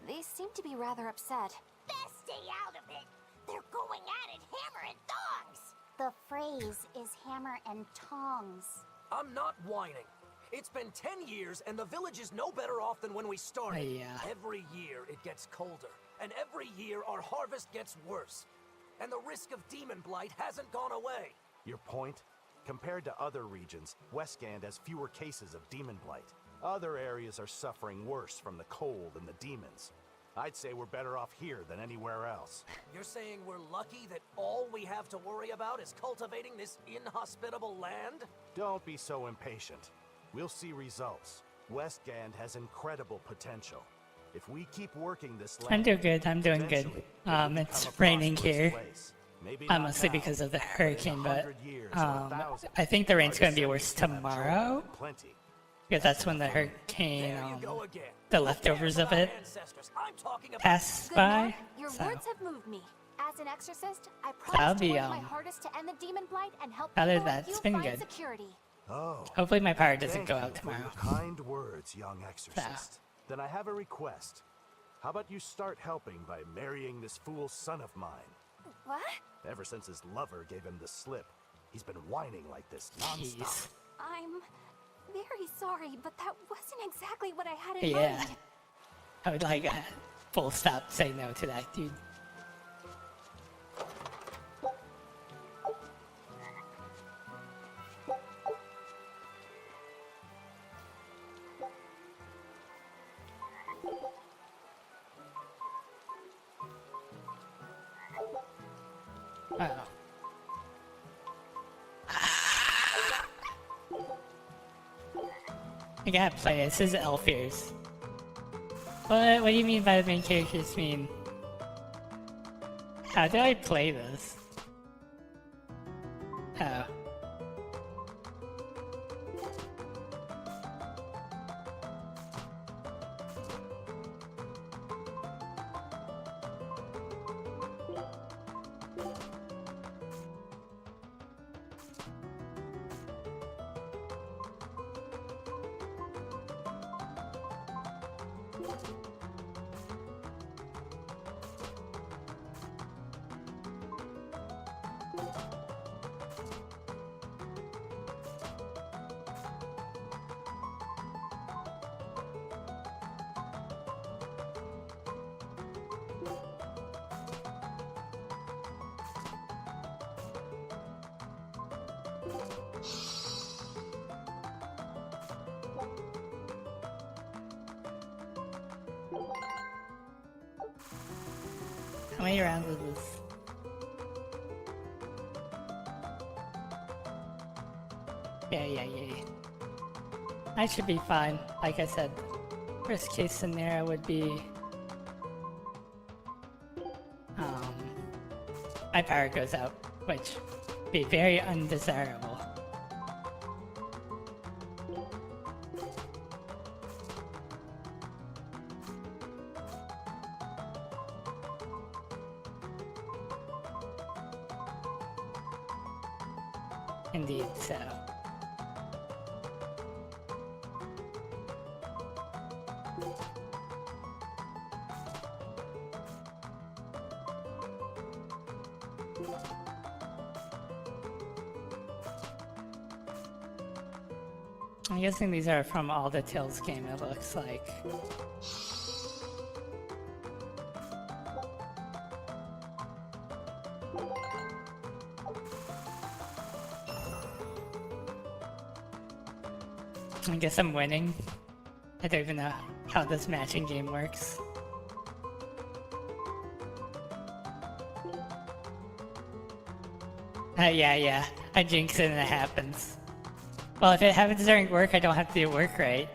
they seem to be rather upset. Best stay out of it. They're going at it hammer and tongs. The phrase is hammer and tongs. I'm not whining. It's been 10 years and the village is no better off than when we started. Yeah. Every year it gets colder, and every year our harvest gets worse. And the risk of demon blight hasn't gone away. Your point? Compared to other regions, Westgand has fewer cases of demon blight. Other areas are suffering worse from the cold and the demons. I'd say we're better off here than anywhere else. You're saying we're lucky that all we have to worry about is cultivating this inhospitable land? Don't be so impatient. We'll see results. Westgand has incredible potential. If we keep working this land, I'm doing good, I'm doing good. It's raining here. Mostly because of the hurricane, but I think the rain's going to be worse tomorrow. Because that's when the hurricane, the leftovers of it, pass by. Your So, words have moved me. As an exorcist, I That'll promise be, to work my hardest to end the demon blight and help other people than like that, it's you been find good. security. Oh. Hopefully my power doesn't Thank go you out for tomorrow. your kind words, young exorcist. Then I have a request. How about you start helping by marrying this fool son of mine? What? Ever since his lover gave him the slip, he's been whining like this nonstop. I'm very sorry, but that wasn't exactly what I had in Yeah. mind. I would like a full stop say no to that, dude. Uh-oh. I gotta play it. This is elf ears. What do you mean by the main characters mean? How do I play this? Oh. How many rounds is this? Yeah. I should be fine. Like I said, worst case scenario would be my power goes out, which would be very undesirable. Indeed, so. I'm guessing these are from all the Tales game, it looks like. I guess I'm winning. I don't even know how this matching game works. Yeah. I jinx it and it happens. Well, if it happens during work, I don't have to do work, right?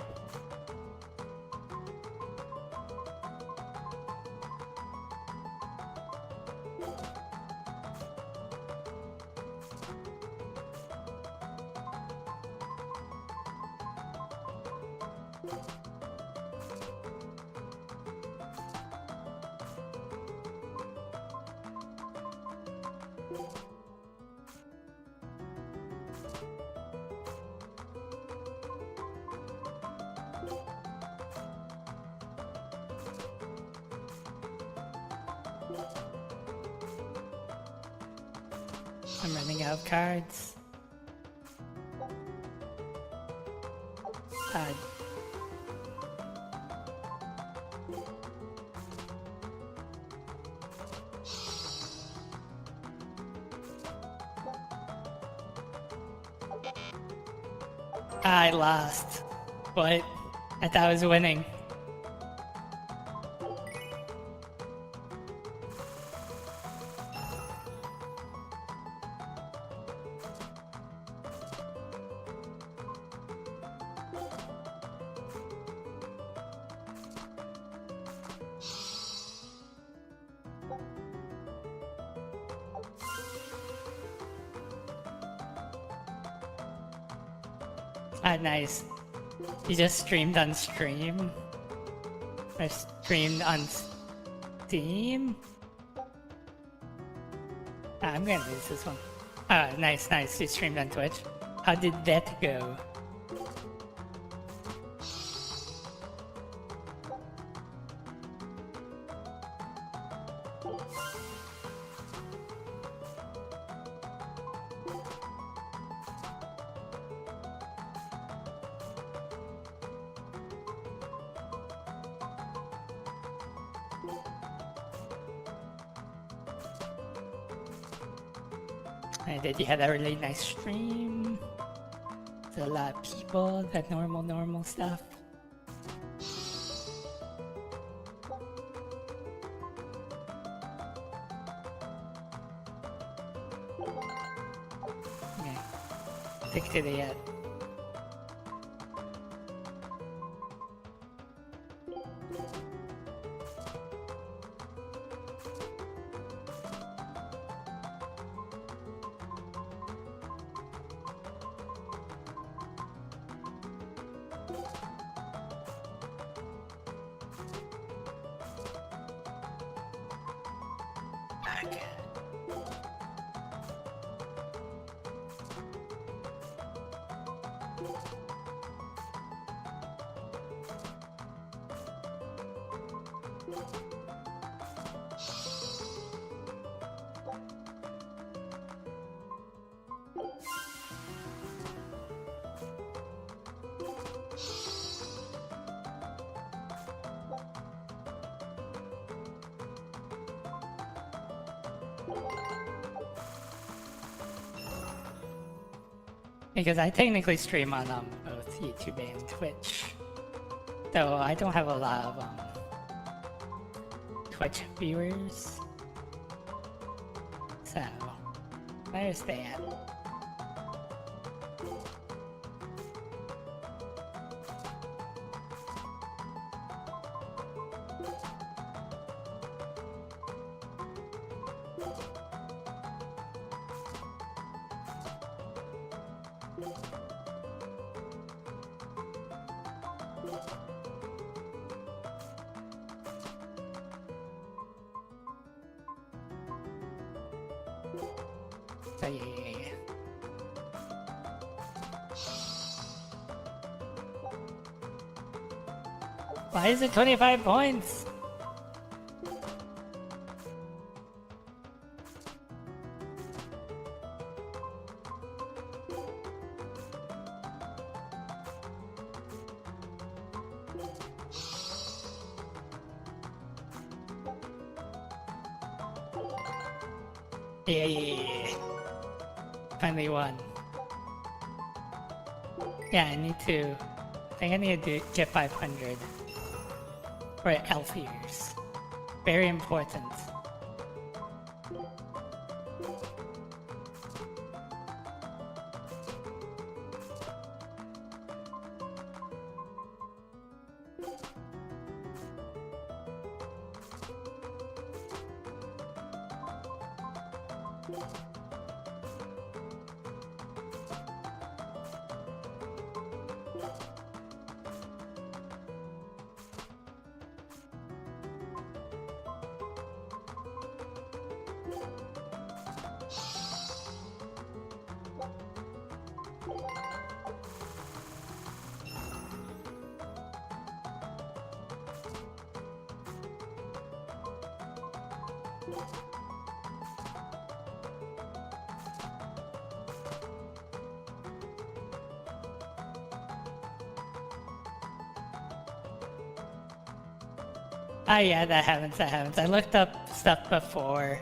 I'm running out of cards. I lost. What? I thought I was winning. Nice. You just streamed on stream? Or streamed on Steam? I'm gonna lose this one. Nice. You streamed on Twitch. How did that go? Did you have a really nice stream? There's a lot of people, that normal stuff. Okay. Stick to the end. Because I technically stream on both YouTube and Twitch, though I don't have a lot of Twitch viewers. So, there's that. So yeah. Why is it 25 points? Yeah. Finally won. Yeah, I think I need to get 500 for elf ears. Very important. Oh yeah, that happens. I looked up stuff before.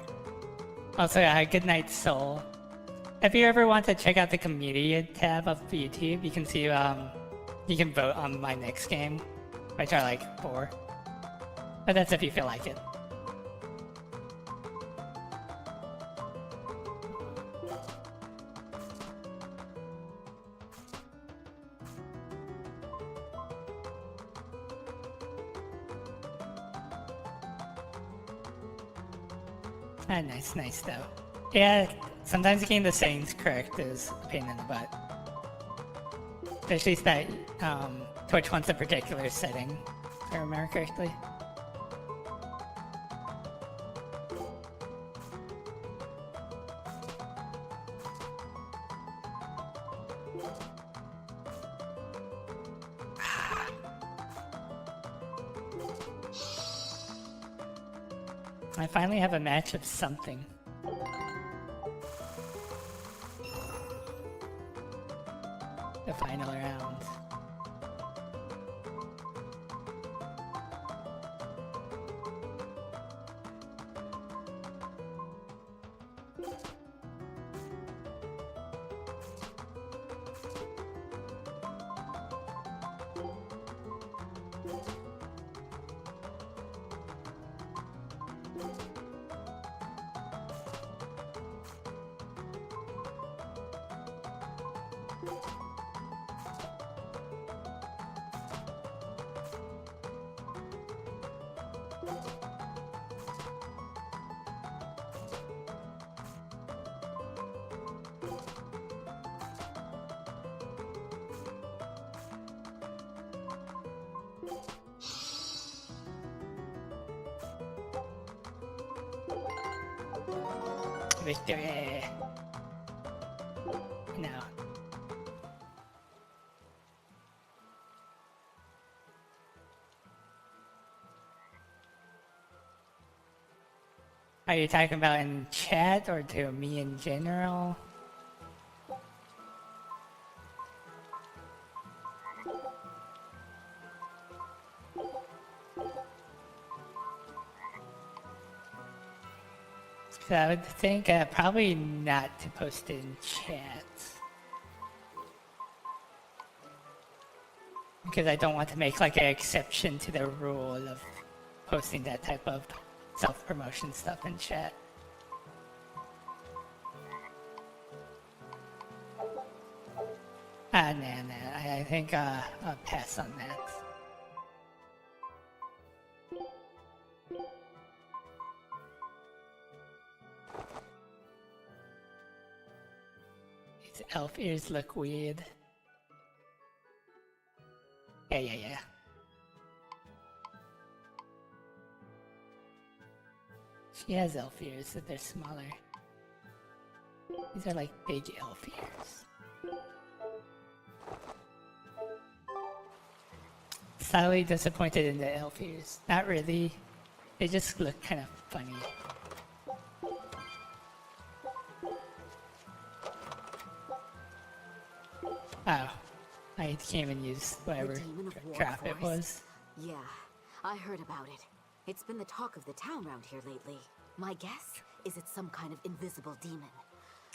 Also, Good Night Soul. If you ever want to check out the community tab of YouTube, you can see, you can vote on my next game, which are like 4. But that's if you feel like it. Ah, nice though. Yeah, sometimes getting the sayings correct is a pain in the butt. Especially if that Twitch wants a particular setting, if I remember correctly. I finally have a match of something. The final round. Victory! No. Are you talking about in chat or to me in general? So I would think probably not to post it in chat. Because I don't want to make like an exception to the rule of posting that type of self-promotion stuff in chat. Nah, I think I'll pass on that. These elf ears look weird. Yeah. She has elf ears, so they're smaller. These are like big elf ears. Slightly disappointed in the elf ears. Not really. They just look kind of funny. Oh. I came and used whatever crap it was. Yeah, I heard about it. It's been the talk of the town around here lately. My guess is it's some kind of invisible demon.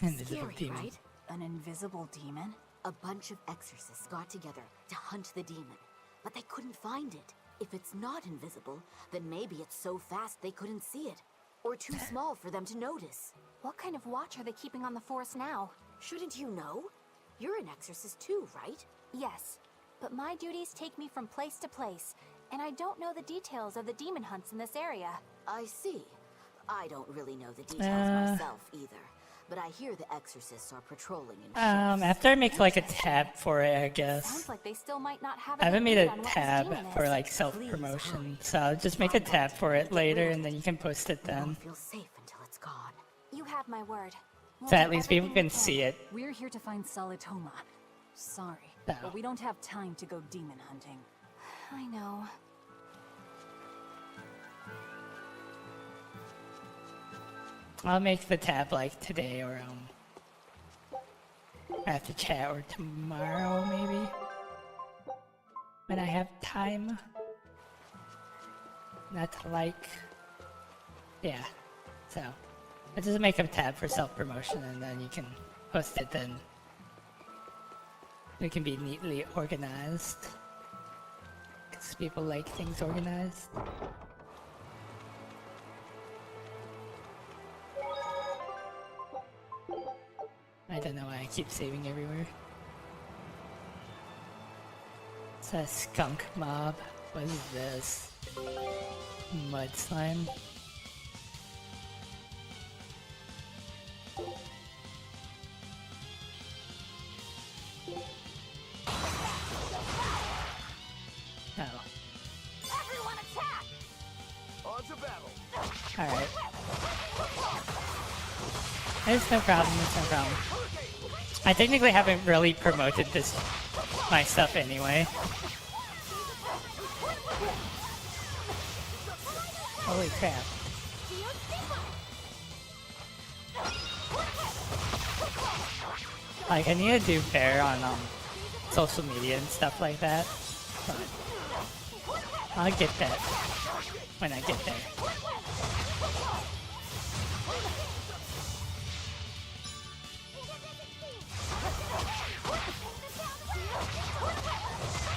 Invisible demon. Right? An invisible demon? A bunch of exorcists got together to hunt the demon, but they couldn't find it. If it's not invisible, then maybe it's so fast they couldn't see it, or too small for them to notice. What kind of watch are they keeping on the forest now? Shouldn't you know? You're an exorcist too, right? Yes, but my duties take me from place to place, and I don't know the details of the demon hunts in this area. I see. I don't really know the details myself either, but I hear the exorcists are patrolling in shifts. After I make like a tab for it, I guess. Sounds like they still might not have I haven't made lead a on what this tab demon for is. like self-promotion, so I'll just make a tab for it later and then you can post it then. Don't feel safe until it's gone. You have my word. We'll So do at least people everything we can see it. We're here to find Salitoma. Sorry, No. but we don't have time to go demon hunting. I know. I'll make the tab like today or after chat or tomorrow maybe. When I have time. Not to like. Yeah. So I just make a tab for self-promotion and then you can post it then. It can be neatly organized. Because people like things organized. I don't know why I keep saving everywhere. It's a skunk mob. What is this? Mud slime. Oh. Everyone attack! On to battle. Alright. There's no problem, there's no problem. I technically haven't really promoted this my stuff anyway. Holy crap. Like, I need to do better on social media and stuff like that. But I'll get that when I get there.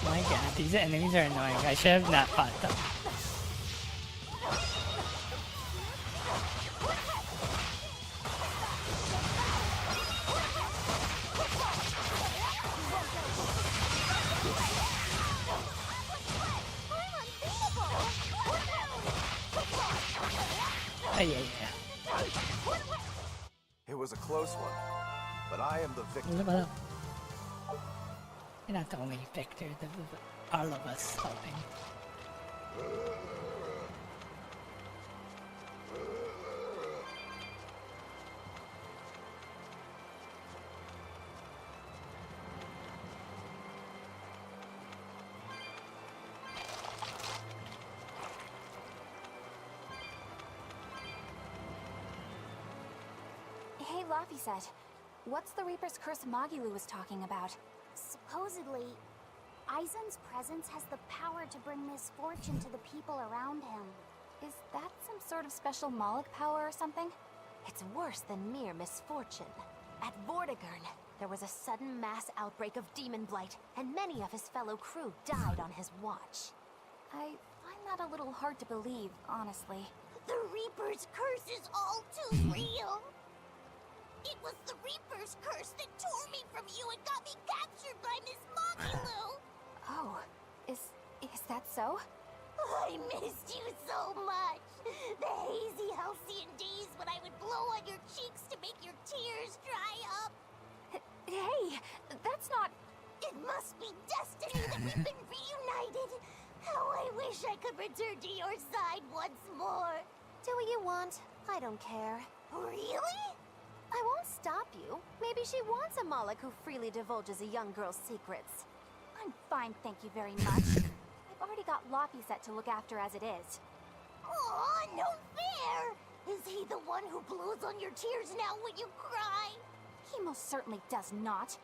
My god, these enemies are annoying. I should have not fought them. Oh, yeah. It was a close one, but I am the victor. You're not the only victor, all of us helping. Laphicet. What's the Reaper's Curse Magilu was talking about? Supposedly, Aizen's presence has the power to bring misfortune to the people around him. Is that some sort of special Moloch power or something? It's worse than mere misfortune. At Vortigern, there was a sudden mass outbreak of demon blight, and many of his fellow crew died on his watch. I find that a little hard to believe, honestly. The Reaper's curse is all too real. It was the Reaper's curse that tore me from you and got me captured by Miss Magilu. Oh, is that so? I missed you so much. The hazy, halcyon days when I would blow on your cheeks to make your tears dry up. Hey, that's not... It must be destiny that we've been reunited. How I wish I could return to your side once more. Do what you want. I don't care. Really? I won't stop you. Maybe she wants a Moloch who freely divulges a young girl's secrets. I'm fine, thank you very much. I've already got Laphicet to look after as it is. Aw, no fair! Is he the one who blows on your tears now when you cry? He most certainly does not.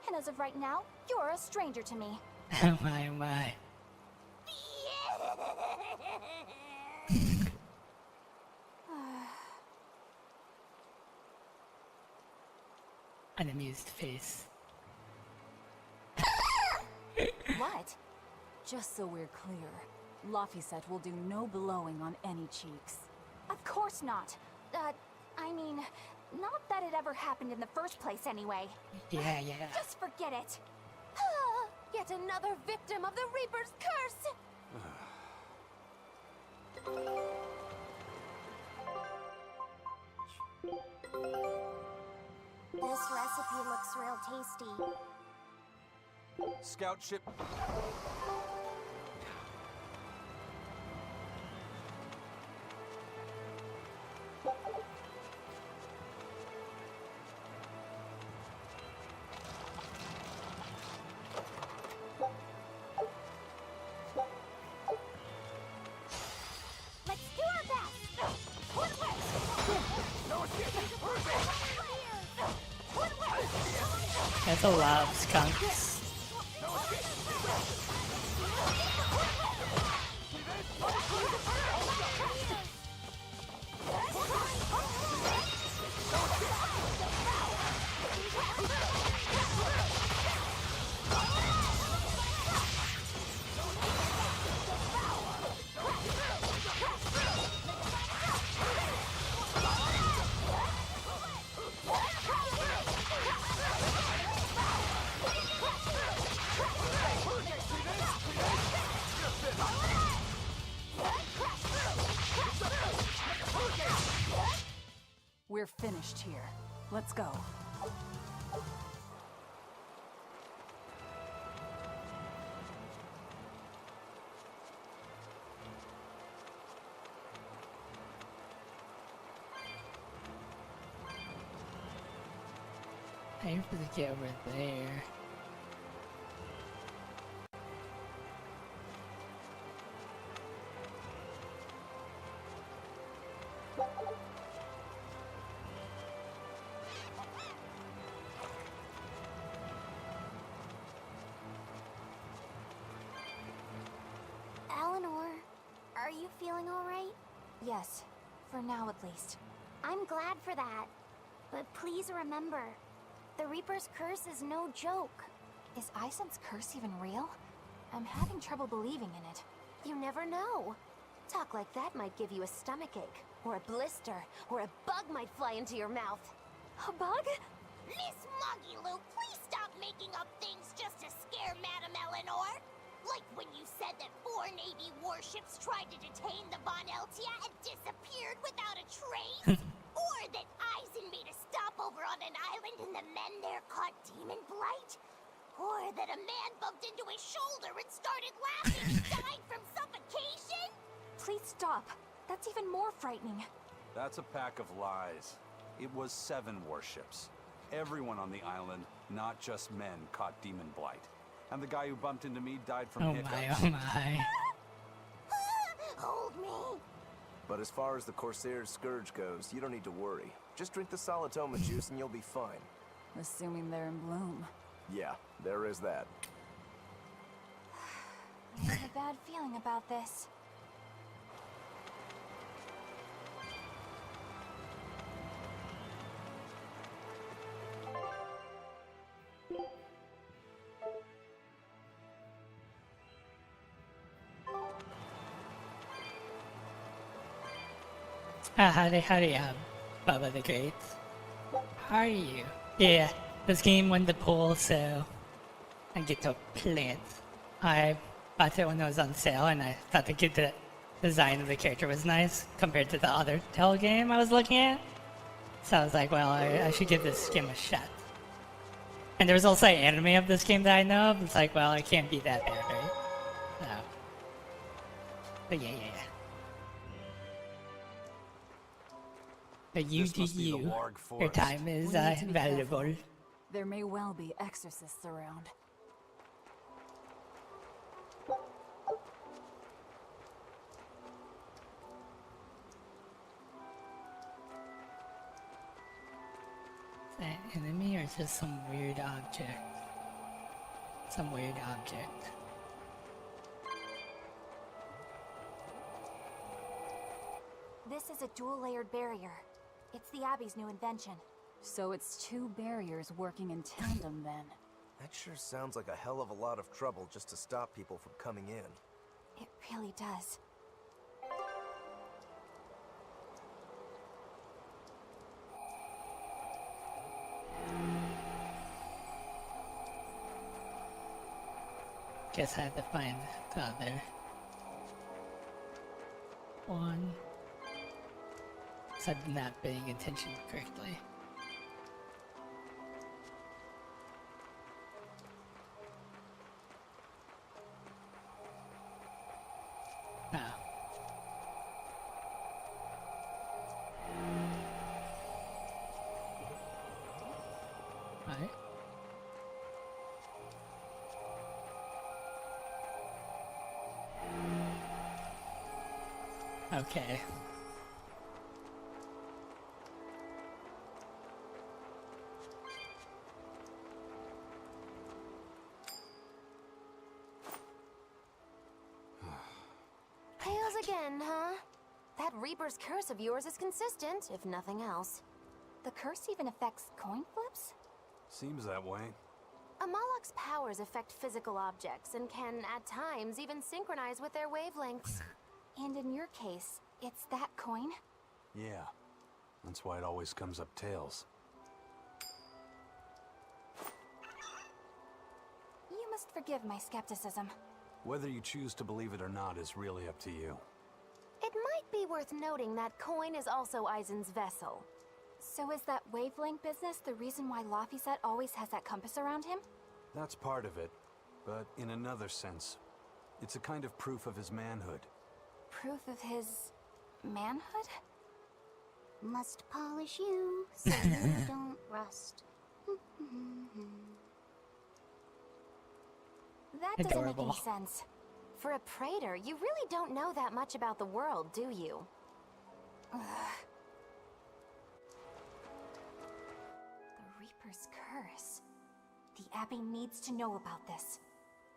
And as of right now, you're a stranger to me. Oh my. An amused face. What? Just so we're clear, Laphicet will do no blowing on any cheeks. Of course not. I mean, not that it ever happened in the first place anyway. Yeah. Just forget it. Yet another victim of the Reaper's curse! This recipe looks real tasty. Scout ship. Let's do our best! That's a lot of skunks. We're finished here. Let's go. I have to get over there. Eleanor, are you feeling alright? Yes, for now at least. I'm glad for that. But please remember, the Reaper's curse is no joke. Is Aizen's curse even real? I'm having trouble believing in it. You never know. Talk like that might give you a stomachache, or a blister, or a bug might fly into your mouth. A bug? Miss Magilu, please stop making up things just to scare Madame Eleanor. Like when you said that 4 Navy warships tried to detain the Von Eltia and disappeared without a trace. Or that Aizen made a stopover on an island and the men there caught demon blight. Or that a man bumped into his shoulder and started laughing and died from suffocation. Please stop. That's even more frightening. That's a pack of lies. It was 7 warships. Everyone on the island, not just men, caught demon blight. And the guy who bumped into me died from hiccups. Oh my. Hold me. But as far as the Corsair's Scourge goes, you don't need to worry. Just drink the Solitoma juice and you'll be fine. Assuming they're in bloom. Yeah, there is that. I have a bad feeling about this. Howdy, Bubba the Great. How are you? Yeah, this game won the poll, so I get to play it. I bought it when it was on sale, and I thought the design of the character was nice compared to the other Tell game I was looking at. So I was like, well, I should give this game a shot. And there was also an anime of this game that I know of. It's like, well, it can't be that bad, right? So, but yeah. But you do you. Your time is valuable. There may well be exorcists around. Is that enemy or just some weird object? Some weird object. This is a dual-layered barrier. It's the Abbey's new invention. So it's two barriers working in tandem then. That sure sounds like a hell of a lot of trouble just to stop people from coming in. It really does. Guess I had to find the other one. So I'm not paying attention correctly. Oh. Right. Okay. Tales again, huh? That Reaper's curse of yours is consistent, if nothing else. The curse even affects coin flips? Seems that way. Amalok's powers affect physical objects and can, at times, even synchronize with their wavelengths. And in your case, it's that coin? Yeah. That's why it always comes up tails. You must forgive my skepticism. Whether you choose to believe it or not is really up to you. It might be worth noting that coin is also Eisen's vessel. So is that wavelength business the reason why Laphicet always has that compass around him? That's part of it, but in another sense, it's a kind of proof of his manhood. Proof of his manhood? Must polish you so you don't rust. That doesn't make Adorable. any sense. For a praetor, you really don't know that much about the world, do you? Ugh. The Reaper's curse. The Abbey needs to know about this.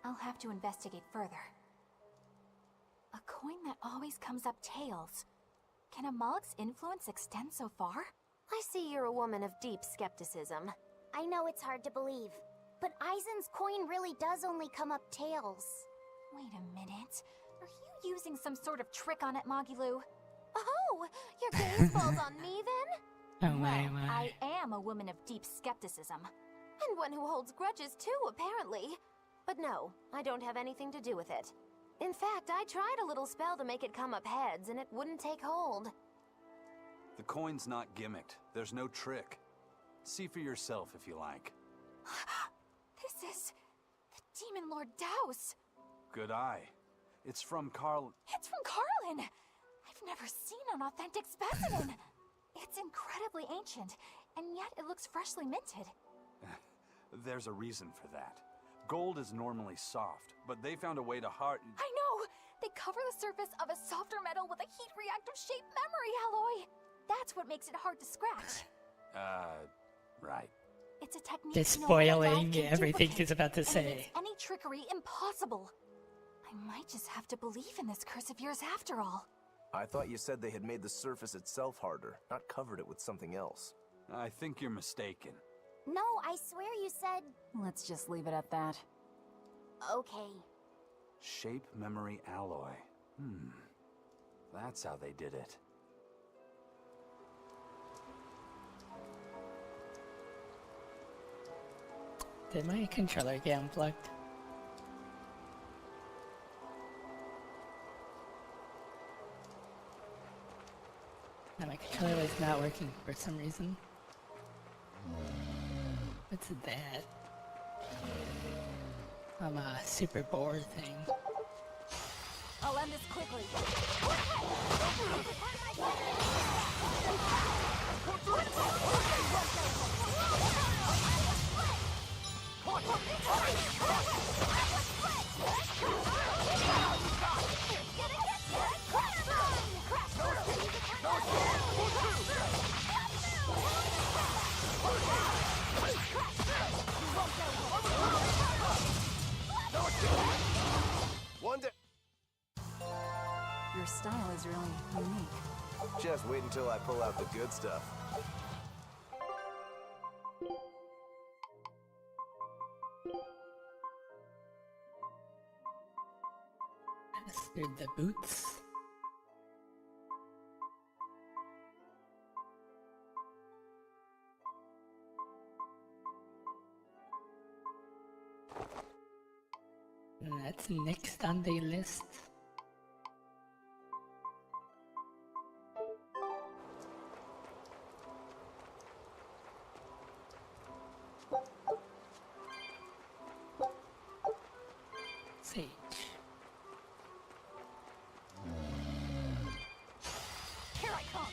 I'll have to investigate further. A coin that always comes up tails. Can Amalek's influence extend so far? I see you're a woman of deep skepticism. I know it's hard to believe, but Eisen's coin really does only come up tails. Wait a minute. Are you using some sort of trick on it, Magilu? Oh, your gaze falls on me then? Oh my. I am a woman of deep skepticism. And one who holds grudges too, apparently. But no, I don't have anything to do with it. In fact, I tried a little spell to make it come up heads, and it wouldn't take hold. The coin's not gimmicked. There's no trick. See for yourself if you like. This is the Demon Lord Daus. Good eye. It's from Carl. It's from Carlin. I've never seen an authentic specimen. It's incredibly ancient, and yet it looks freshly minted. There's a reason for that. Gold is normally soft, but they found a way to harden. I know! They cover the surface of a softer metal with a heat reactive shaped memory alloy. That's what makes it hard to scratch. Right. It's a technique Just no real life spoiling can everything duplicate, he's about to and it say. makes any trickery impossible. I might just have to believe in this curse of yours after all. I thought you said they had made the surface itself harder, not covered it with something else. I think you're mistaken. No, I swear you said... Let's just leave it at that. Okay. Shape memory alloy. That's how they did it. Did my controller get unplugged? No, my controller was not working for some reason. What's that? A super bored thing. I'll end this quickly. One day. Your style is really unique. Just wait until I pull out the good stuff. Mastered the boots. And that's next on the list. Sage. Here I come.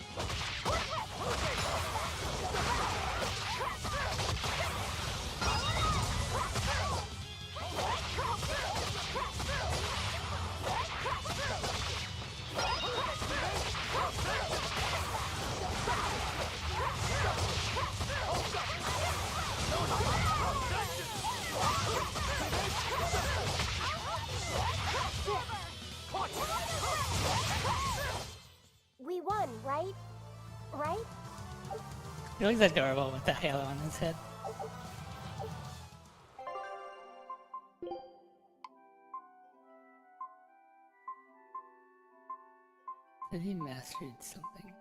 We won, right? Right? He looks adorable with the halo on his head. Said he mastered something.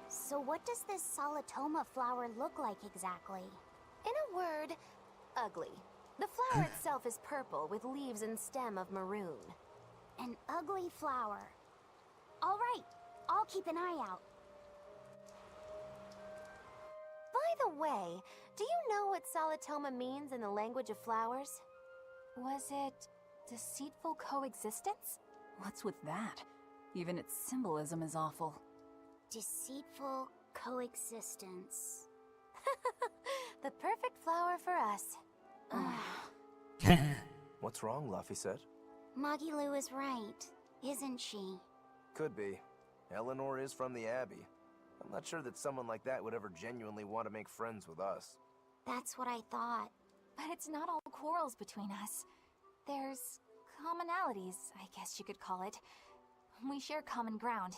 So what does this Solitoma flower look like exactly? In a word, ugly. The flower itself is purple with leaves and stem of maroon. An ugly flower. All right, I'll keep an eye out. By the way, do you know what Solitoma means in the language of flowers? Was it deceitful coexistence? What's with that? Even its symbolism is awful. Deceitful coexistence. The perfect flower for us. What's wrong, Luffy said? Magilu is right, isn't she? Could be. Eleanor is from the Abbey. I'm not sure that someone like that would ever genuinely want to make friends with us. That's what I thought. But it's not all quarrels between us. There's commonalities, I guess you could call it. We share common ground.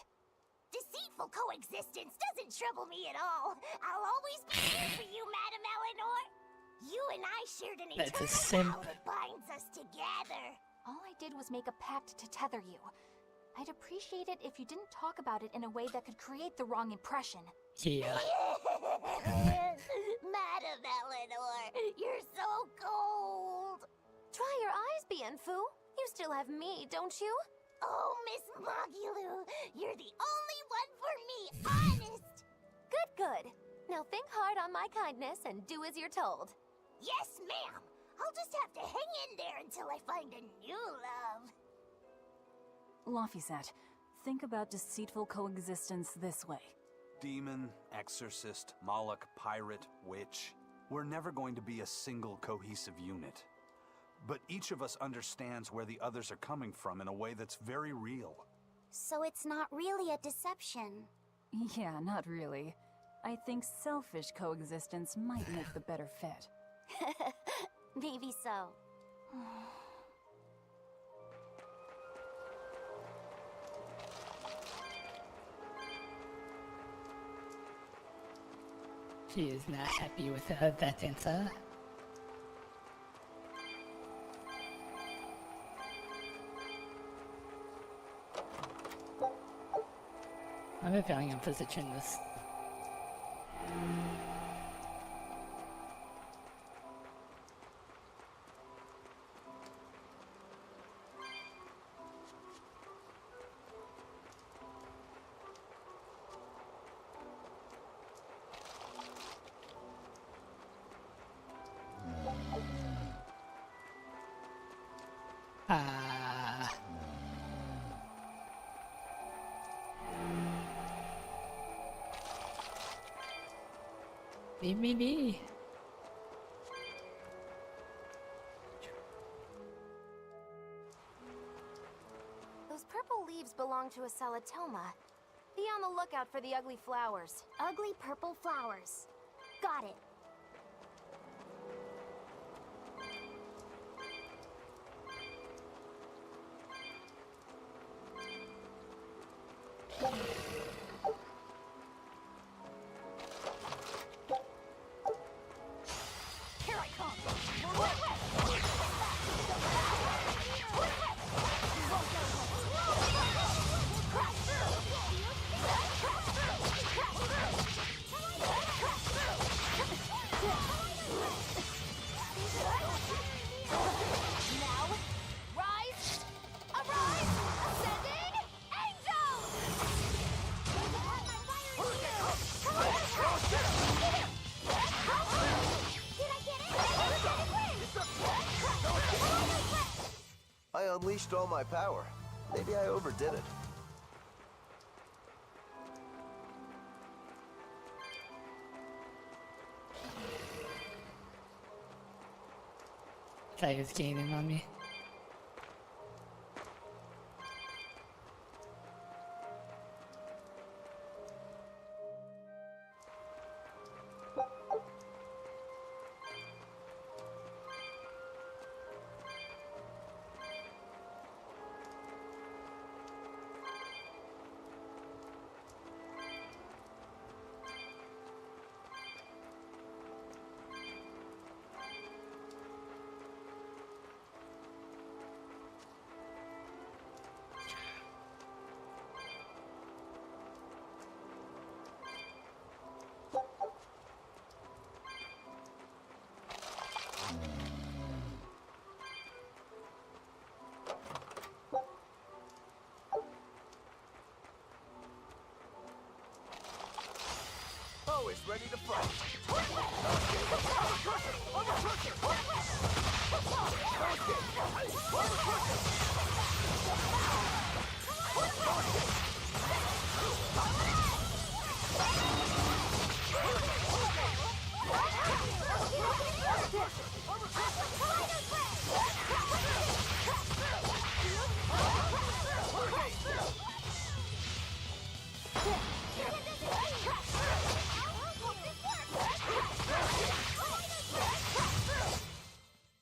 Deceitful coexistence doesn't trouble me at all. I'll always be here for you, Madam Eleanor. You and I shared an That's a eternal simp. vow that binds us together. All I did was make a pact to tether you. I'd appreciate it if you didn't talk about it in a way that could create the wrong impression. Yeah. Madam Eleanor, you're so cold. Dry your eyes, Bienfu. You still have me, don't you? Oh, Miss Magilou, you're the only one for me, honest. Good, good. Now think hard on my kindness and do as you're told. Yes, ma'am. I'll just have to hang in there until I find a new love. Laphicet, think about deceitful coexistence this way. Demon, exorcist, Moloch, pirate, witch. We're never going to be a single cohesive unit. But each of us understands where the others are coming from in a way that's very real. So it's not really a deception. Yeah, not really. I think selfish coexistence might make the better fit. Maybe so. She is not happy with that answer. I have a feeling I'm positioning this. Me. Those purple leaves belong to a salatoma. Be on the lookout for the ugly flowers. Ugly purple flowers. Got it. I unleashed all my power. Maybe I overdid it. Thought he was gaining on me. Always ready to fight.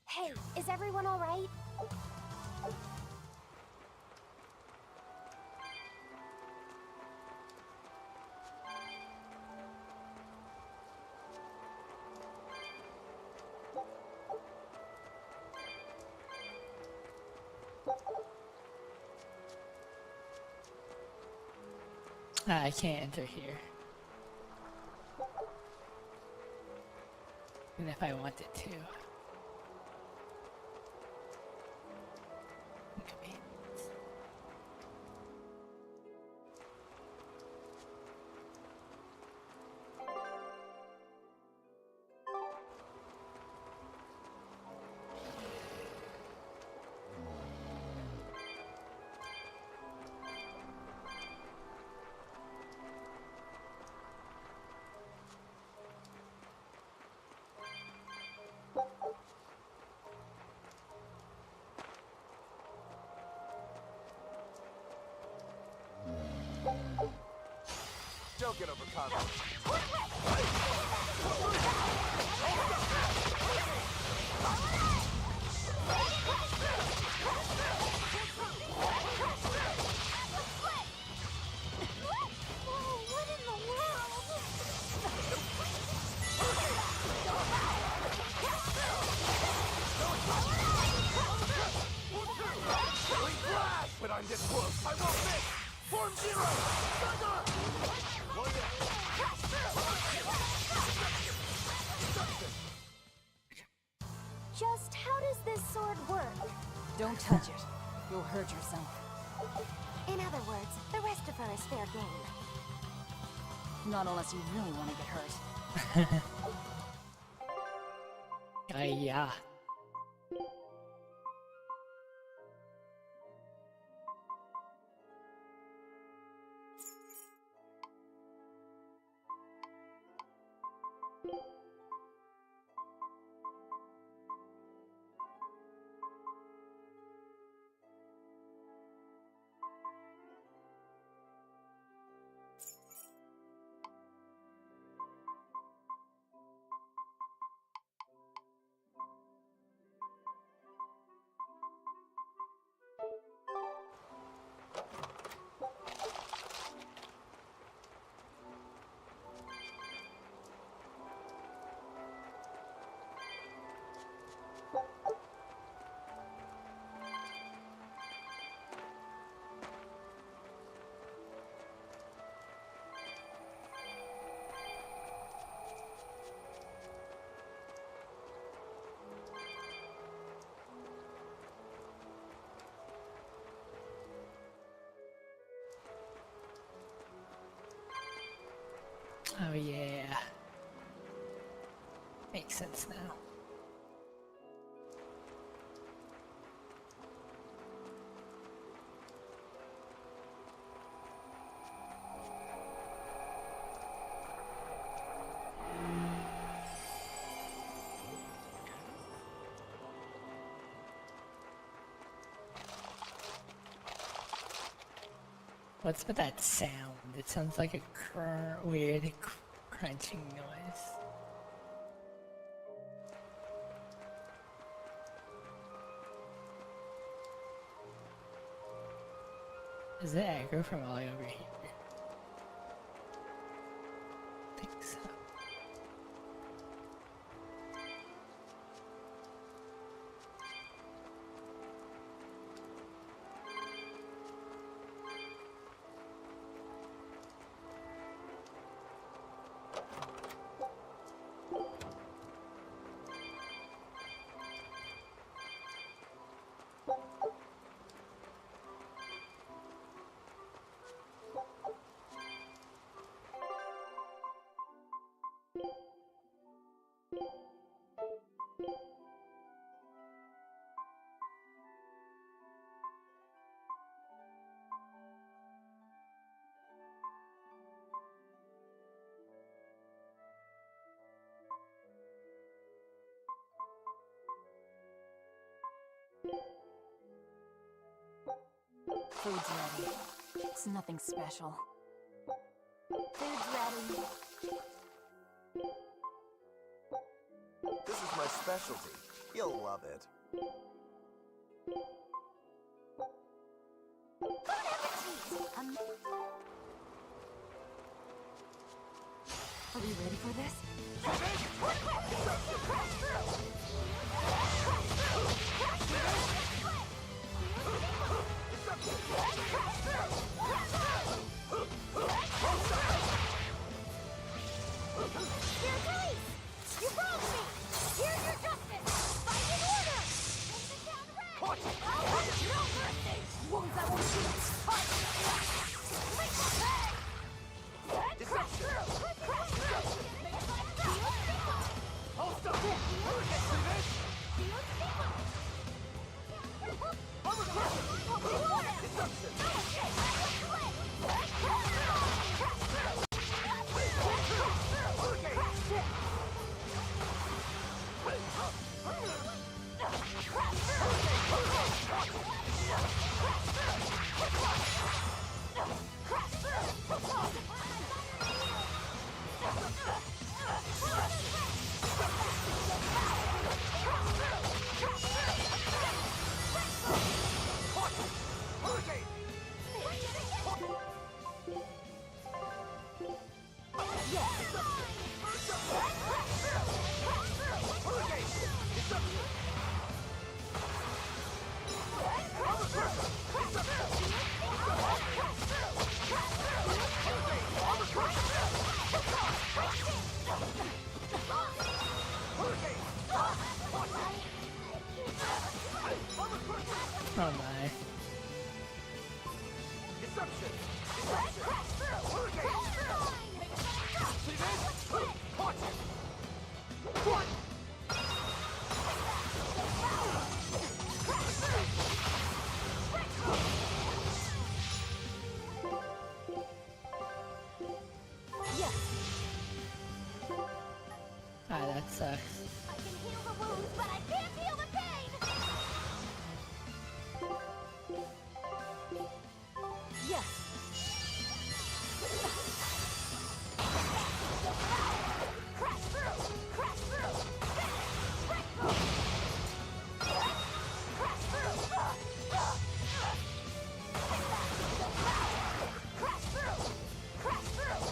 Hey, is everyone all right? I can't enter here. Even if I wanted to. Okay. Don't get overconfident. But I'm this close. I won't miss. Form zero. Just how does this sword work? Don't touch it. You'll hurt yourself. In other words, the rest of her is fair game. Not unless you really want to get hurt. Yeah. Oh yeah. Makes sense now. What's with that sound? It sounds like a weird crunching noise. Is it echo from all the way over here? I think so. Food's ready. It's nothing special. Food's ready. This is my specialty. You'll love it. Are we ready for this? Here's release! You wronged me! Here's your justice! Fight in order! Take the town red! I'll have no mercy! Wounds that won't heal! Fight! Make the pay! Crash through! Crash through! Make it like that! Hold up! Hurricane, see this? Armor crush! Destruction! Oh my. Deception! See this? Watch it! What? Ah, that sucks. I can heal the wounds, but I can't heal the pain! Yes. Crash through! Crash through! Crash through! Crash through! Crash through! Crash through!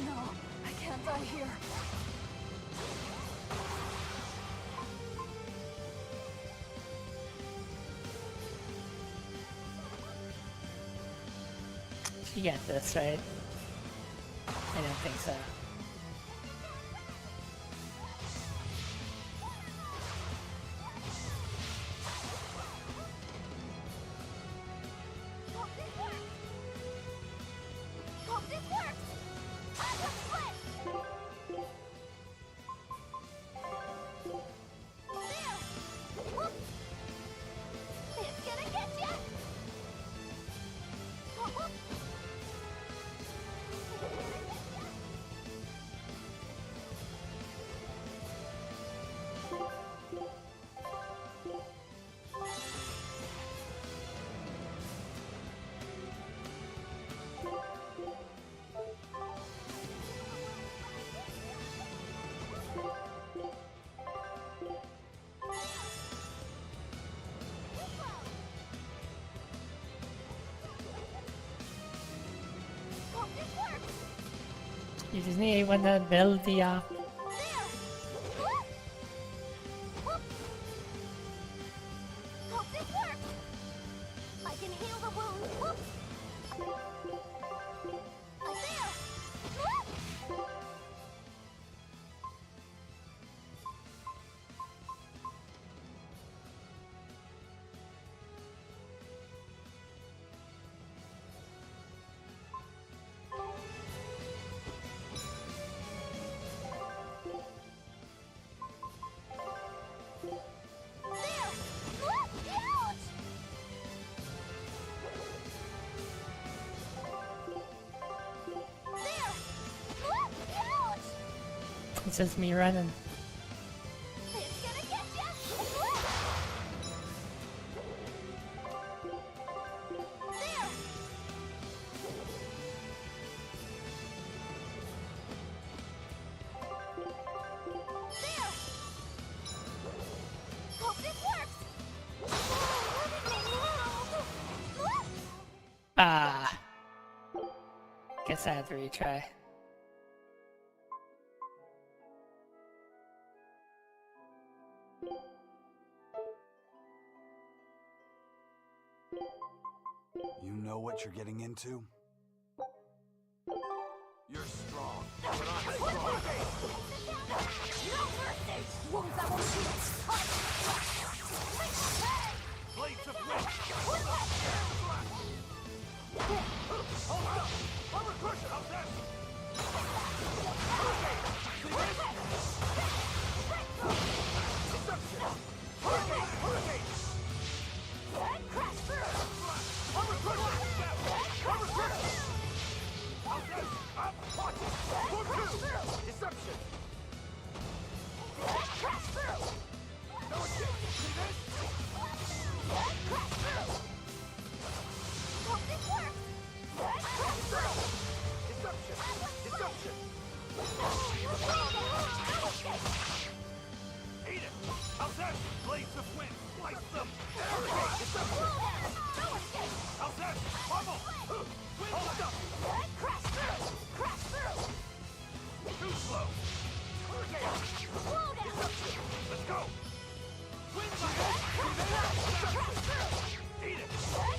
No, I can't die here. You get this, right? I don't think so. Hope this works! I'm a split! There! Whoop! It's gonna get ya! Whoop, whoop. Hope this works! You just need one to build the Hope this works! I can heal the wound. Whoop! There! Whoop! There! Whoop! Ouch! There! Whoop! Ouch! It's just me running. It's gonna get ya! Whoop! There! Ah. Guess I have to retry. You know what you're getting into? You're strong, but I'm strong. No mercy! Wounds that will shield! Blades of wind! Hold up! Armor crusher! How's that? Deception! Hurricane! Hurricane! Crash through! Armor crusher! Armor crusher! How's that? Up! Watch it! Form two! Deception! Crash through! No escape! See this? Crash through! Hope this works! Crash through! Deception! Deception! Eat it! How's that? Blades of wind! Slice them! Hurricane! Deception! How's that? Bubble! Hold up! Crash through! Crash through! Too slow! Hurricane! Deception! Let's go! Wind by Eat it!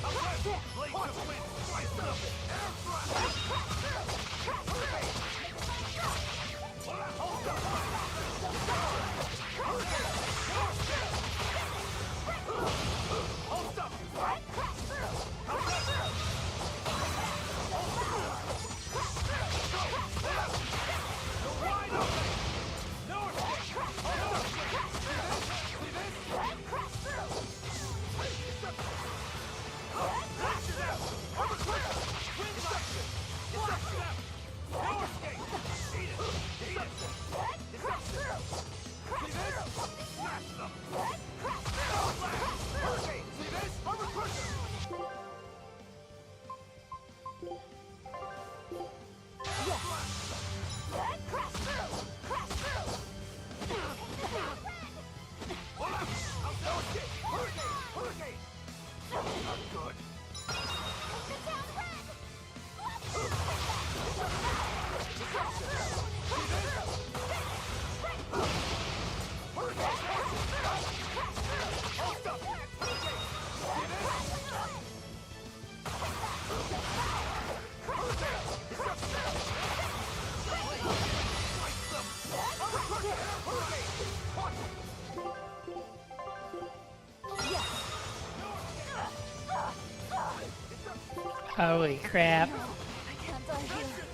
How's that? Blades of wind! Slice them! Air thrust! Hurricane! Hold up! Hurricane! Hold up! Crash through! How's that? Go wide open! No escape! Hold up! See this? Crash through! Lash it out! Armor crusher! Wind deception! Deception! No escape! Eat it! Eat it! Deception! See this? Smash them! Hurricane! See this? Armor crusher! Crash through! Crash through! No escape! Hurricane! Hurricane! Not good. Holy crap. I can't die here.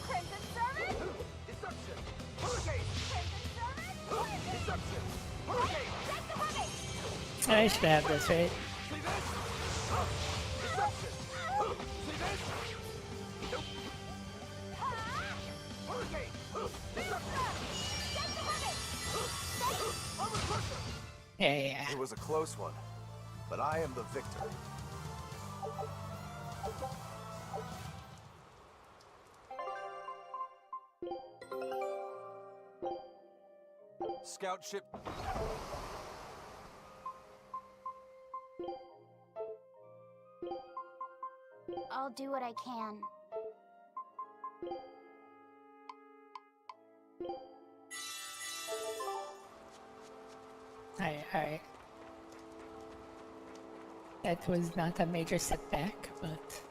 Crimson Servant? Deception! Hurricane! Crimson Servant? Deception! Hurricane! Take the hurricane! I should have this, right? See this? Deception! See this? Nope. Hurricane! Deception! Take the hurricane! Armor crusher! Yeah. It was a close one, but I am the victor. Scout ship. I'll do what I can. Alright. That was not a major setback, but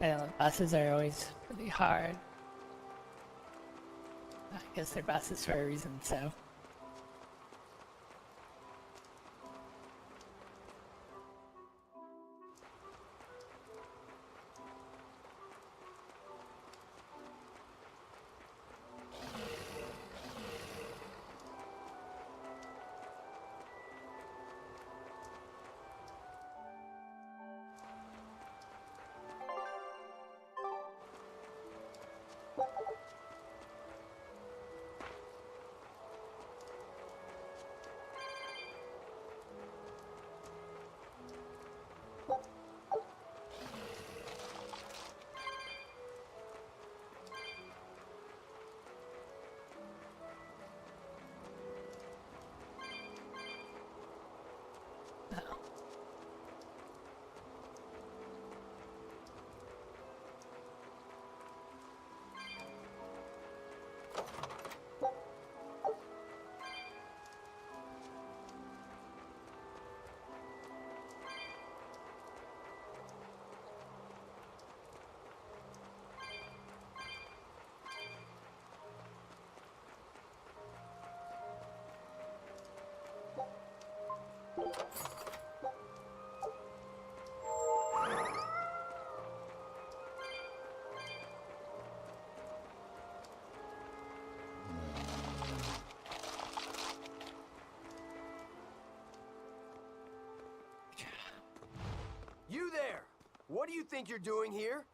I don't know, bosses are always really hard. I guess they're bosses for a reason, so. You there! What do you think you're doing here?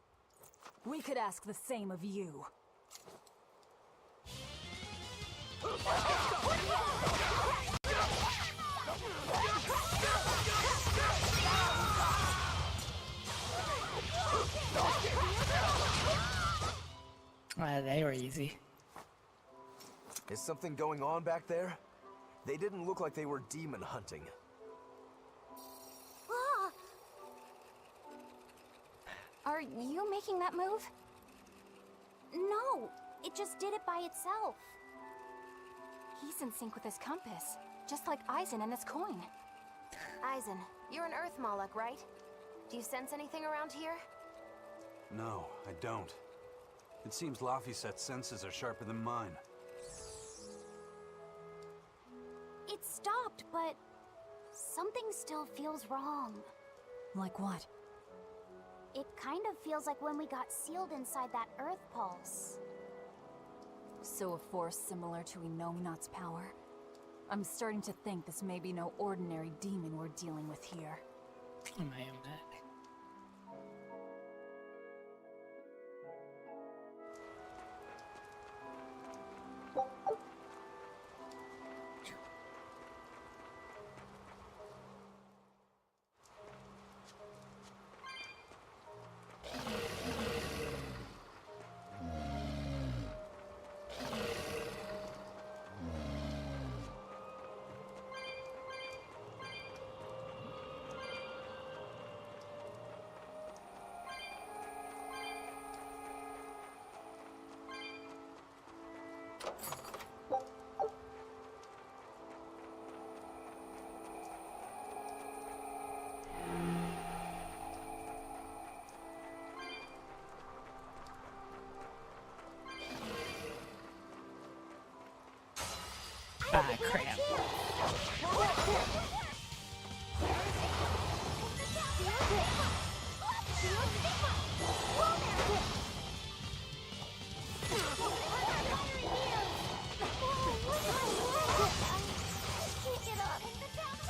We could ask the same of you. They were easy. Is something going on back there? They didn't look like they were demon hunting. Are you making that move? No, it just did it by itself. He's in sync with his compass, just like Eisen and this coin. Eisen, you're an Earth Moloch, right? Do you sense anything around here? No, I don't. It seems Laphicet's senses are sharper than mine. It stopped, but something still feels wrong. Like what? It kind of feels like when we got sealed inside that Earth Pulse. So a force similar to Inominat's power? I'm starting to think this may be no ordinary demon we're dealing with here. I am that. Ah, crap.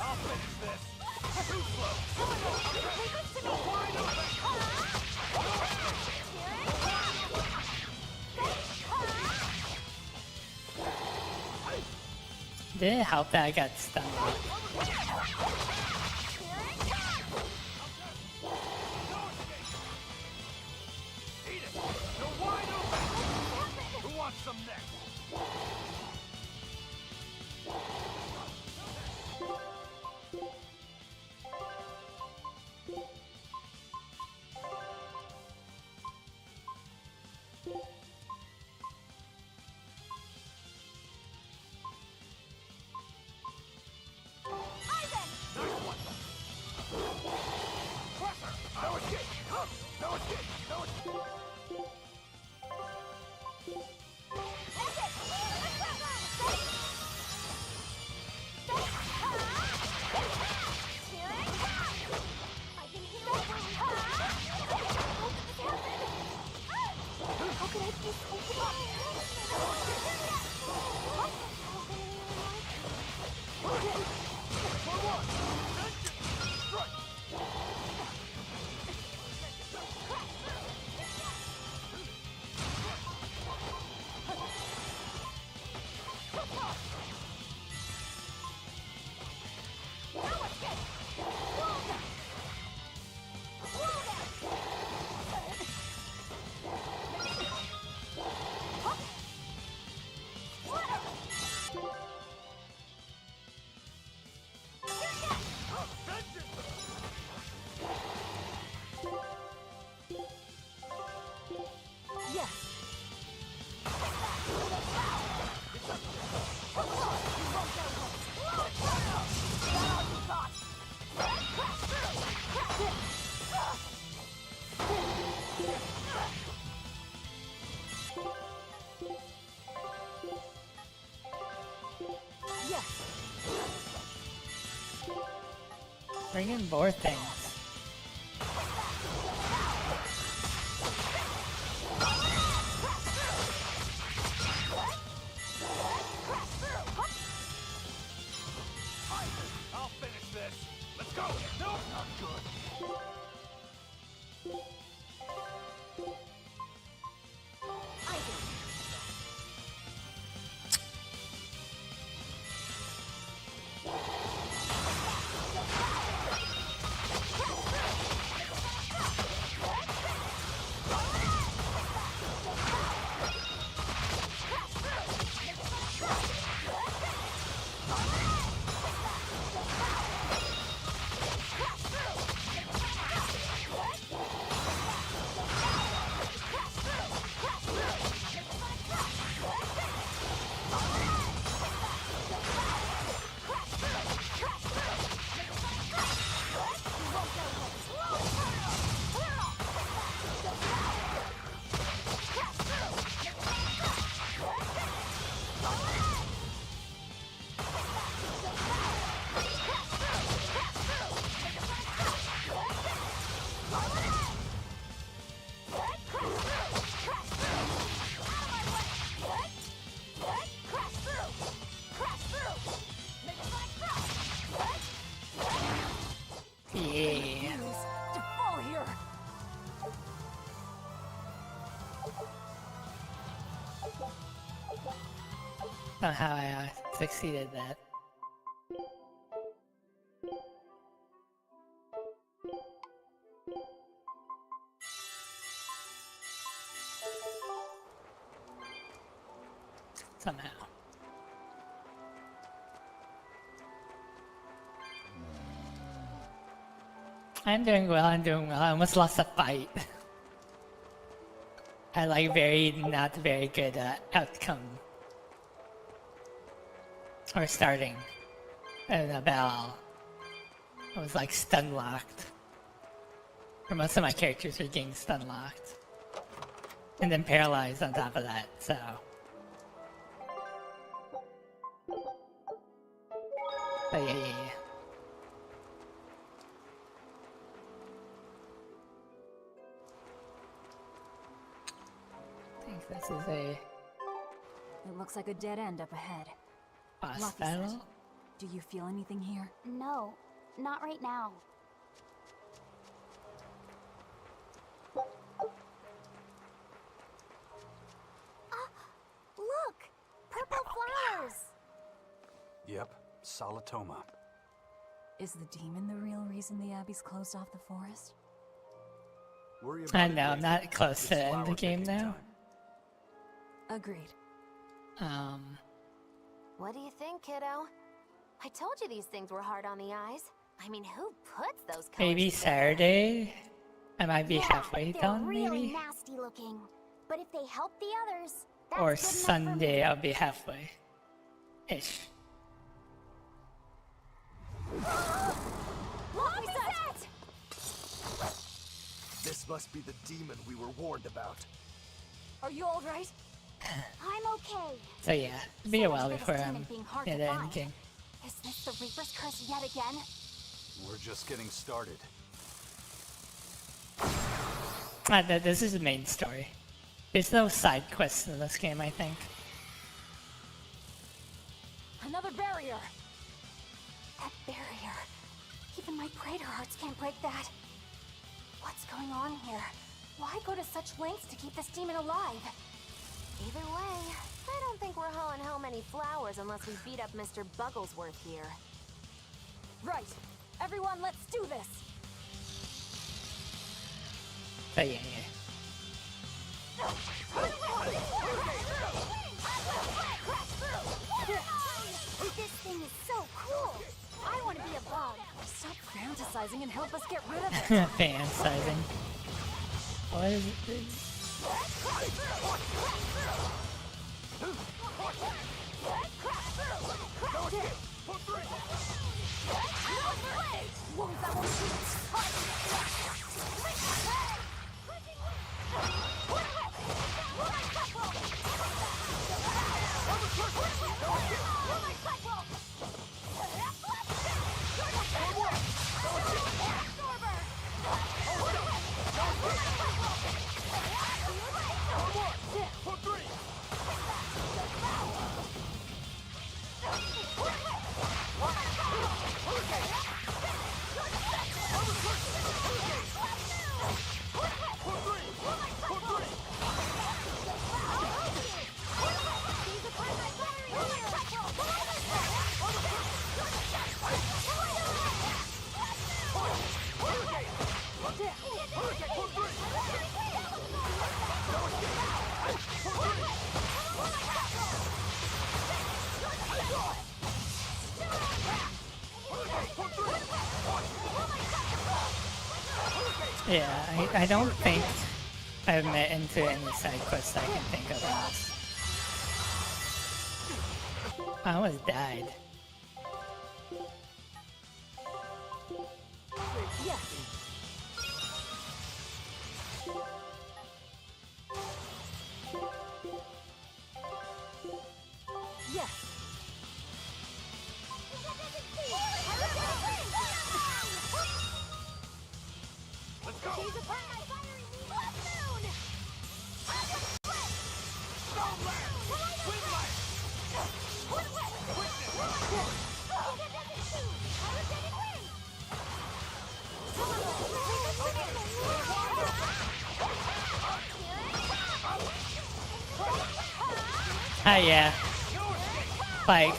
I'll finish this! Too slow! Wide Did it help that I got stunned? Eat it! You're wide open! Who wants some next? Eisen! Bring in more things. I'll finish this. Let's go. No, not good. Yeah. To fall here. Somehow I succeeded that. Somehow. I'm doing well, I almost lost a fight. I like not very good outcome. Or starting in a battle. I was like stun locked. Or most of my characters are getting stun locked. And then paralyzed on top of that, so. But yeah. I think this is a It looks like a dead end up ahead. boss Lucky battle. set. Do you feel anything here? No, not right now. Look! Purple flowers! Yep, Salatoma. Is the demon the real reason the Abbey's closed off the forest? Worry about I it know, I'm later. not close It's to the end of the flower game picking now. time. Agreed. What do you think, kiddo? I told you these things were hard on the eyes. I mean, who puts those colors Maybe together? Saturday? I might be halfway They're done, really maybe? nasty looking. But if they help the others, that's Or good enough for Sunday, me. I'll be halfway. Ish. What was that? This must be the demon we were warned about. Are you all right? I'm okay. So yeah, it'll be a while Sounds before like this I'm demon being hard at to the find. end game. Is this the Reaper's curse yet again? We're just getting started. This is the main story. There's no side quests in this game, I think. Another barrier. That barrier. Even my praetor hearts can't break that. What's going on here? Why go to such lengths to keep this demon alive? Either way, I don't think we're hauling home any flowers unless we beat up Mr. Bugglesworth here. Right. Everyone, let's do this. But yeah. This thing is so cool. I want to be a bug. Stop fantasizing and help us get rid of it. Fantasizing. What is it? Yeah, I don't think I've met into any side quests I can think of else. I almost died. Yeah. Like,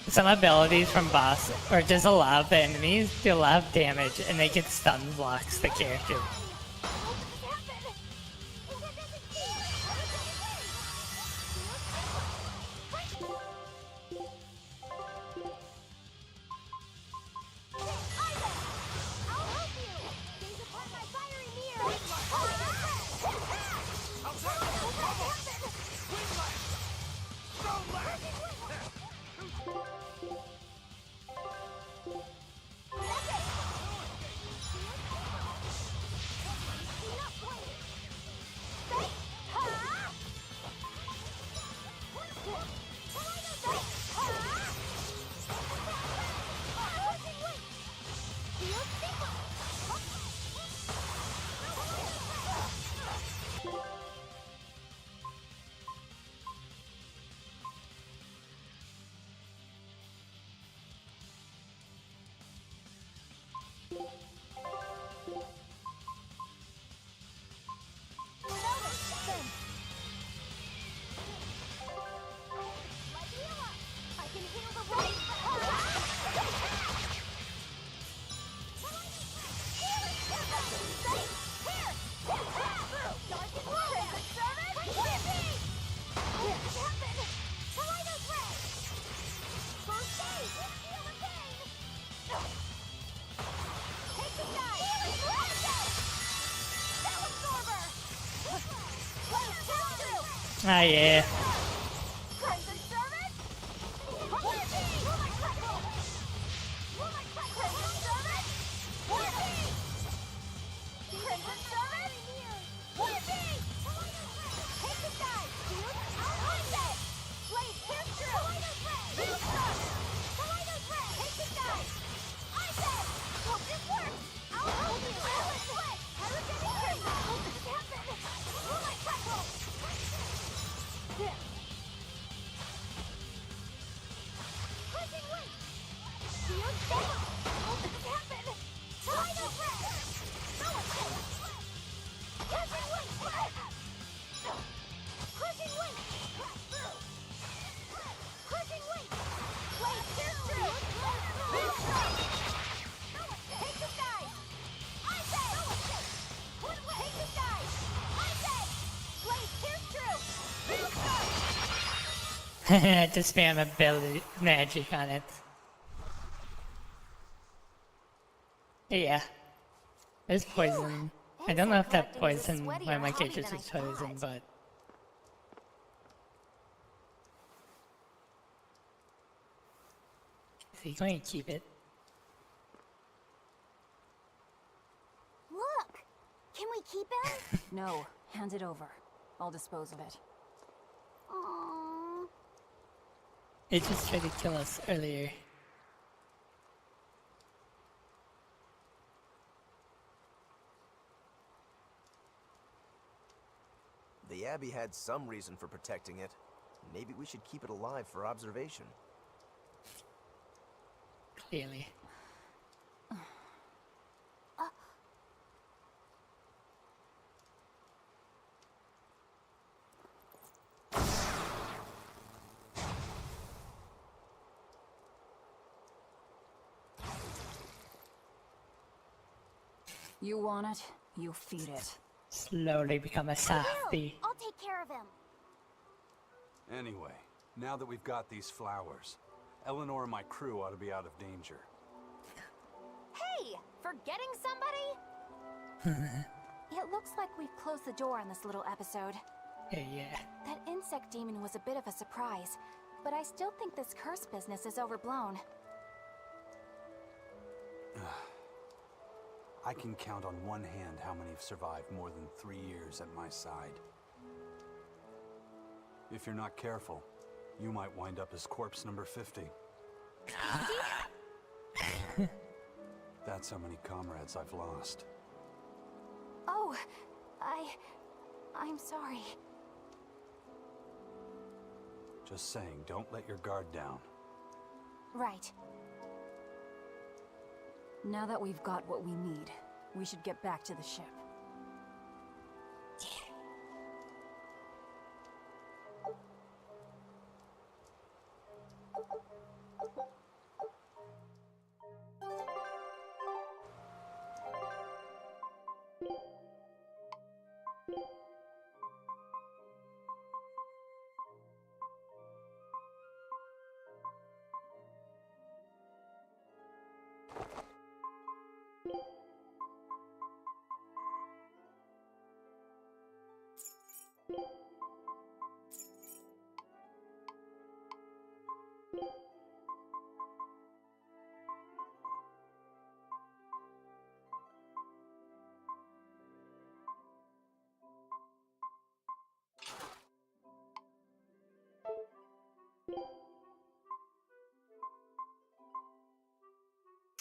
some abilities from boss, or just a lot of the enemies do a lot of damage, and they get stun blocks the character. Ah, yeah. Just spam ability magic on it. Yeah. There's poison. I don't know if that poison, one of my characters is poison, but... Is he going to keep it? Look! Can we keep him? No, hand it over. I'll dispose of it. Aww. It just tried to kill us earlier. The Abbey had some reason for protecting it. Maybe we should keep it alive for observation. Clearly. You want it, you feed it. Slowly become a softie. I'll take care of him. Anyway, now that we've got these flowers, Eleanor and my crew ought to be out of danger. Hey! Forgetting somebody? It looks like we've closed the door on this little episode. Yeah. That insect demon was a bit of a surprise, but I still think this curse business is overblown. I can count on one hand how many have survived more than 3 years at my side. If you're not careful, you might wind up as corpse number 50. That's how many comrades I've lost. Oh, I'm sorry. Just saying, don't let your guard down. Right. Now that we've got what we need, we should get back to the ship.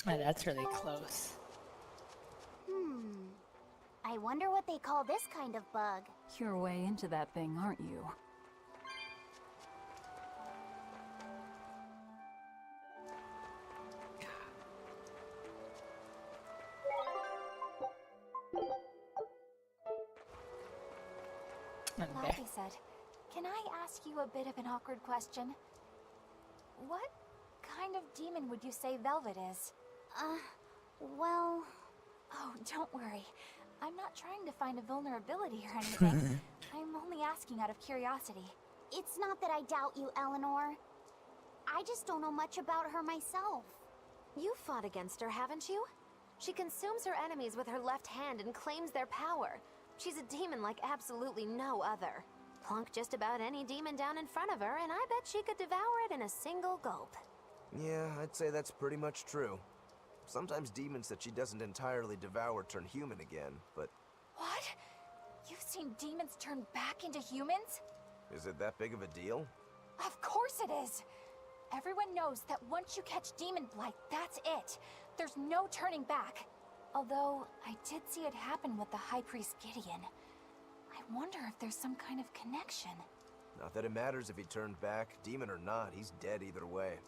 Oh, that's really close. I wonder what they call this kind of bug. You're way into that thing, aren't you? Lappy said, "Can I ask you a bit of an awkward question? What kind of demon would you say Velvet is?" Well... Oh, don't worry. I'm not trying to find a vulnerability or anything. I'm only asking out of curiosity. It's not that I doubt you, Eleanor. I just don't know much about her myself. You've fought against her, haven't you? She consumes her enemies with her left hand and claims their power. She's a demon like absolutely no other. Plunk just about any demon down in front of her, and I bet she could devour it in a single gulp. Yeah, I'd say that's pretty much true. Sometimes demons that she doesn't entirely devour turn human again, but... What? You've seen demons turn back into humans? Is it that big of a deal? Of course it is! Everyone knows that once you catch demon blight, that's it. There's no turning back. Although, I did see it happen with the High Priest Gideon. I wonder if there's some kind of connection. Not that it matters if he turned back, demon or not, he's dead either way.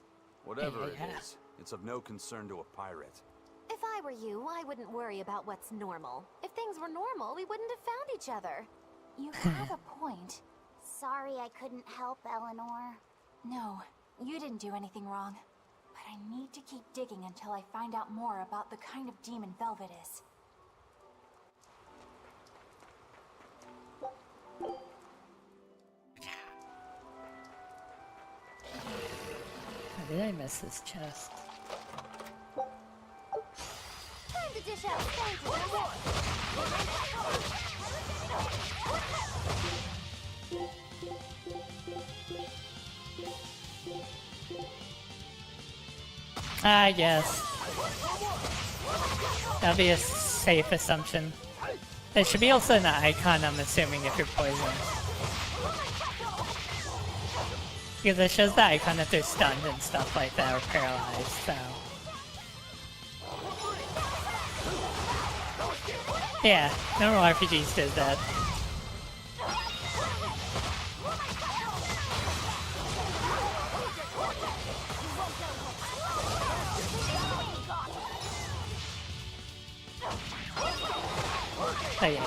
Whatever it is, it's of no concern to a pirate. If I were you, I wouldn't worry about what's normal. If things were normal, we wouldn't have found each other. You have a point. Sorry I couldn't help, Eleanor. No, you didn't do anything wrong. But I need to keep digging until I find out more about the kind of demon Velvet is. How did I miss this chest? Time to dish out thank I guess. That'll be a safe assumption. There should be also an icon, I'm assuming, if you're poisoned. Because it shows the icon if they're stunned and stuff like that, or paralyzed, so... Yeah, normal RPGs does that. Oh yeah.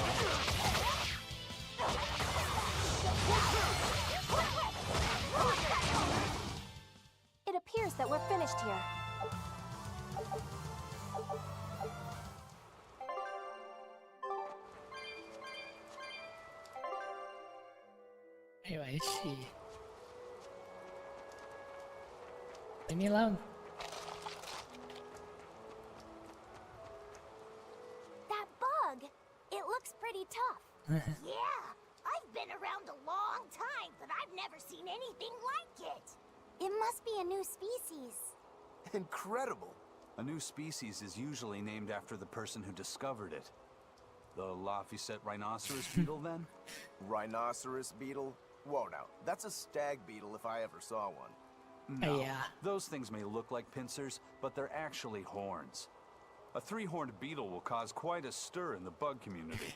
It appears that we're finished here. Anyway, she... Leave me alone. That bug! It looks pretty pretty tough. Yeah, I've been around a long time, but I've never seen anything like it. It must be a new species. Incredible. A new species is usually named after the person who discovered it. The Laphicet rhinoceros beetle, then? Rhinoceros beetle? Whoa, now, that's a stag beetle if I ever saw one. No, yeah. those things may look like pincers, but they're actually horns. A three-horned beetle will cause quite a stir in the bug community.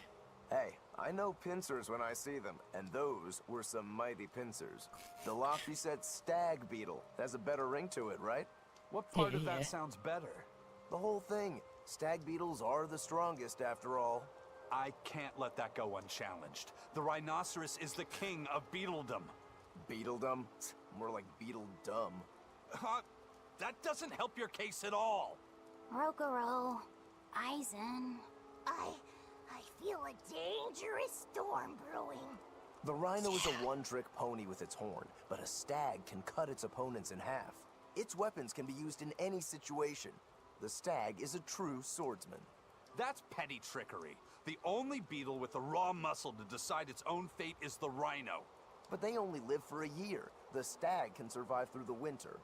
Hey, I know pincers when I see them, and those were some mighty pincers. The Laphicet stag beetle has a better ring to it, right? What part of that sounds better? The whole thing. Stag beetles are the strongest, after all. I can't let that go unchallenged. The rhinoceros is the king of beetledom. Beetledom? More like beetle dumb. That doesn't help your case at all. Rokuro, Aizen. I feel a dangerous storm brewing. The rhino is a one-trick pony with its horn, but a stag can cut its opponents in half. Its weapons can be used in any situation. The stag is a true swordsman. That's petty trickery. The only beetle with the raw muscle to decide its own fate is the rhino. But they only live for a year. The stag can survive through the winter.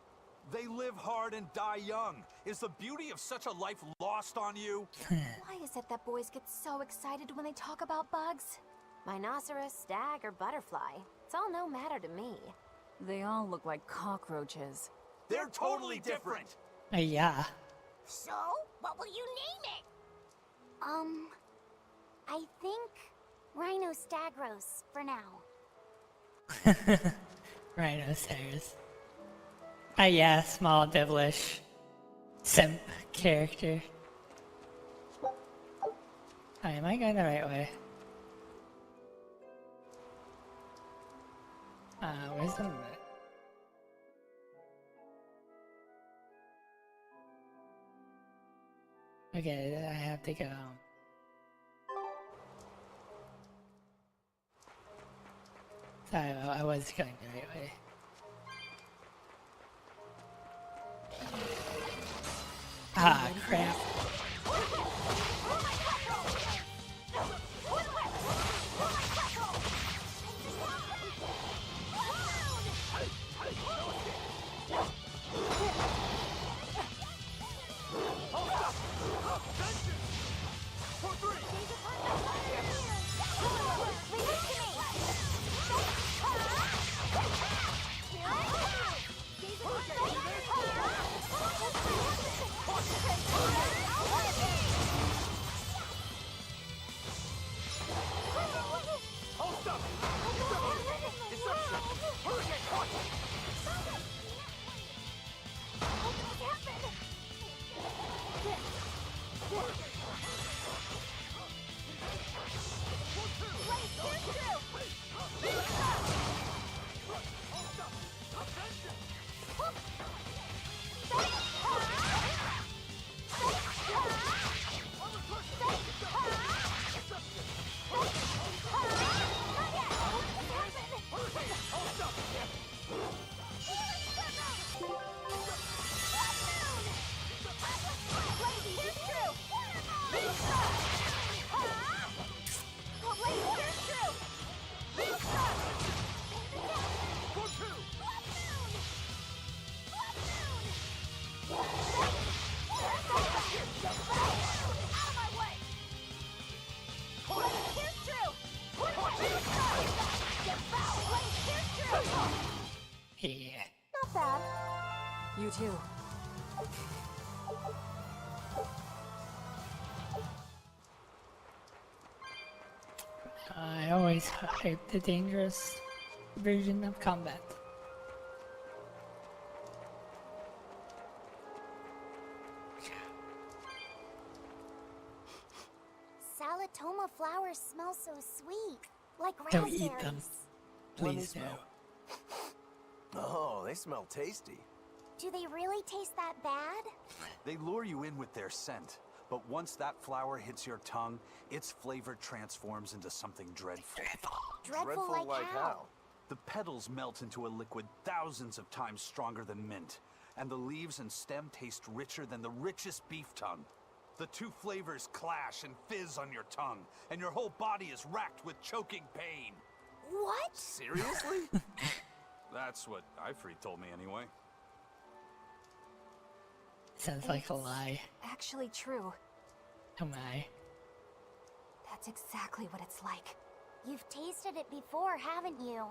They live hard and die young. Is the beauty of such a life lost on you? Why is it that boys get so excited when they talk about bugs? Rhinoceros, stag, or butterfly. It's all no matter to me. They all look like cockroaches. They're totally different! Yeah. So, what will you name it? I think Rhinostagros for now. Rhinoceros. Yeah, small, devilish, simp character. Am I going the right way? Where's the... Okay, I have to go. Sorry, I was going the right way. Ah, crap. Yeah. Not bad. You too. I always hype the dangerous version of combat. Salatoma flowers smell so sweet, like Don't raspberries. eat them. Please no. Oh, they smell tasty. Do they really taste that bad? They lure you in with their scent, but once that flower hits your tongue, its flavor transforms into something dreadful. Dreadful like how? The petals melt into a liquid thousands of times stronger than mint, and the leaves and stem taste richer than the richest beef tongue. The two flavors clash and fizz on your tongue, and your whole body is racked with choking pain. What? Seriously? That's what Ifrit told me anyway. Sounds like a lie. Actually true. Oh my. That's exactly what it's like. You've tasted it before, haven't you?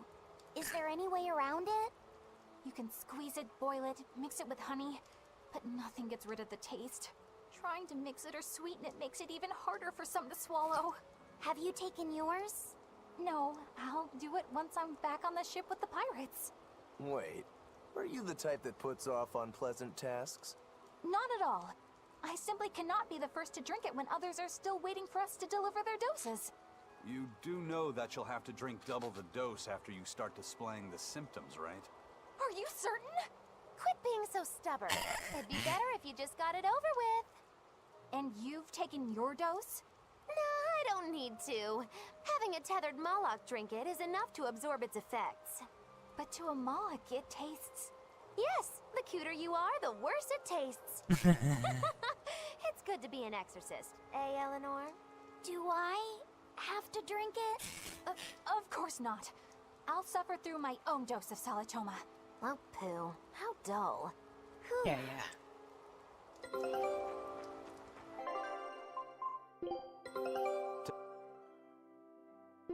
Is there any way around it? You can squeeze it, boil it, mix it with honey, but nothing gets rid of the taste. Trying to mix it or sweeten it makes it even harder for some to swallow. Have you taken yours? No, I'll do it once I'm back on the ship with the pirates. Wait, are you the type that puts off unpleasant tasks? Not at all. I simply cannot be the first to drink it when others are still waiting for us to deliver their doses. You do know that you'll have to drink double the dose after you start displaying the symptoms, right? Are you certain? Quit being so stubborn. It'd be better if you just got it over with. And you've taken your dose? No, I don't need to. Having a tethered Moloch drink it is enough to absorb its effects. But to a Moloch, it tastes... Yes, the cuter you are, the worse it tastes. It's good to be an exorcist, eh, Eleanor? Do I have to drink it? Of course not. I'll suffer through my own dose of Salatoma. Oh, poo. How dull. Yeah.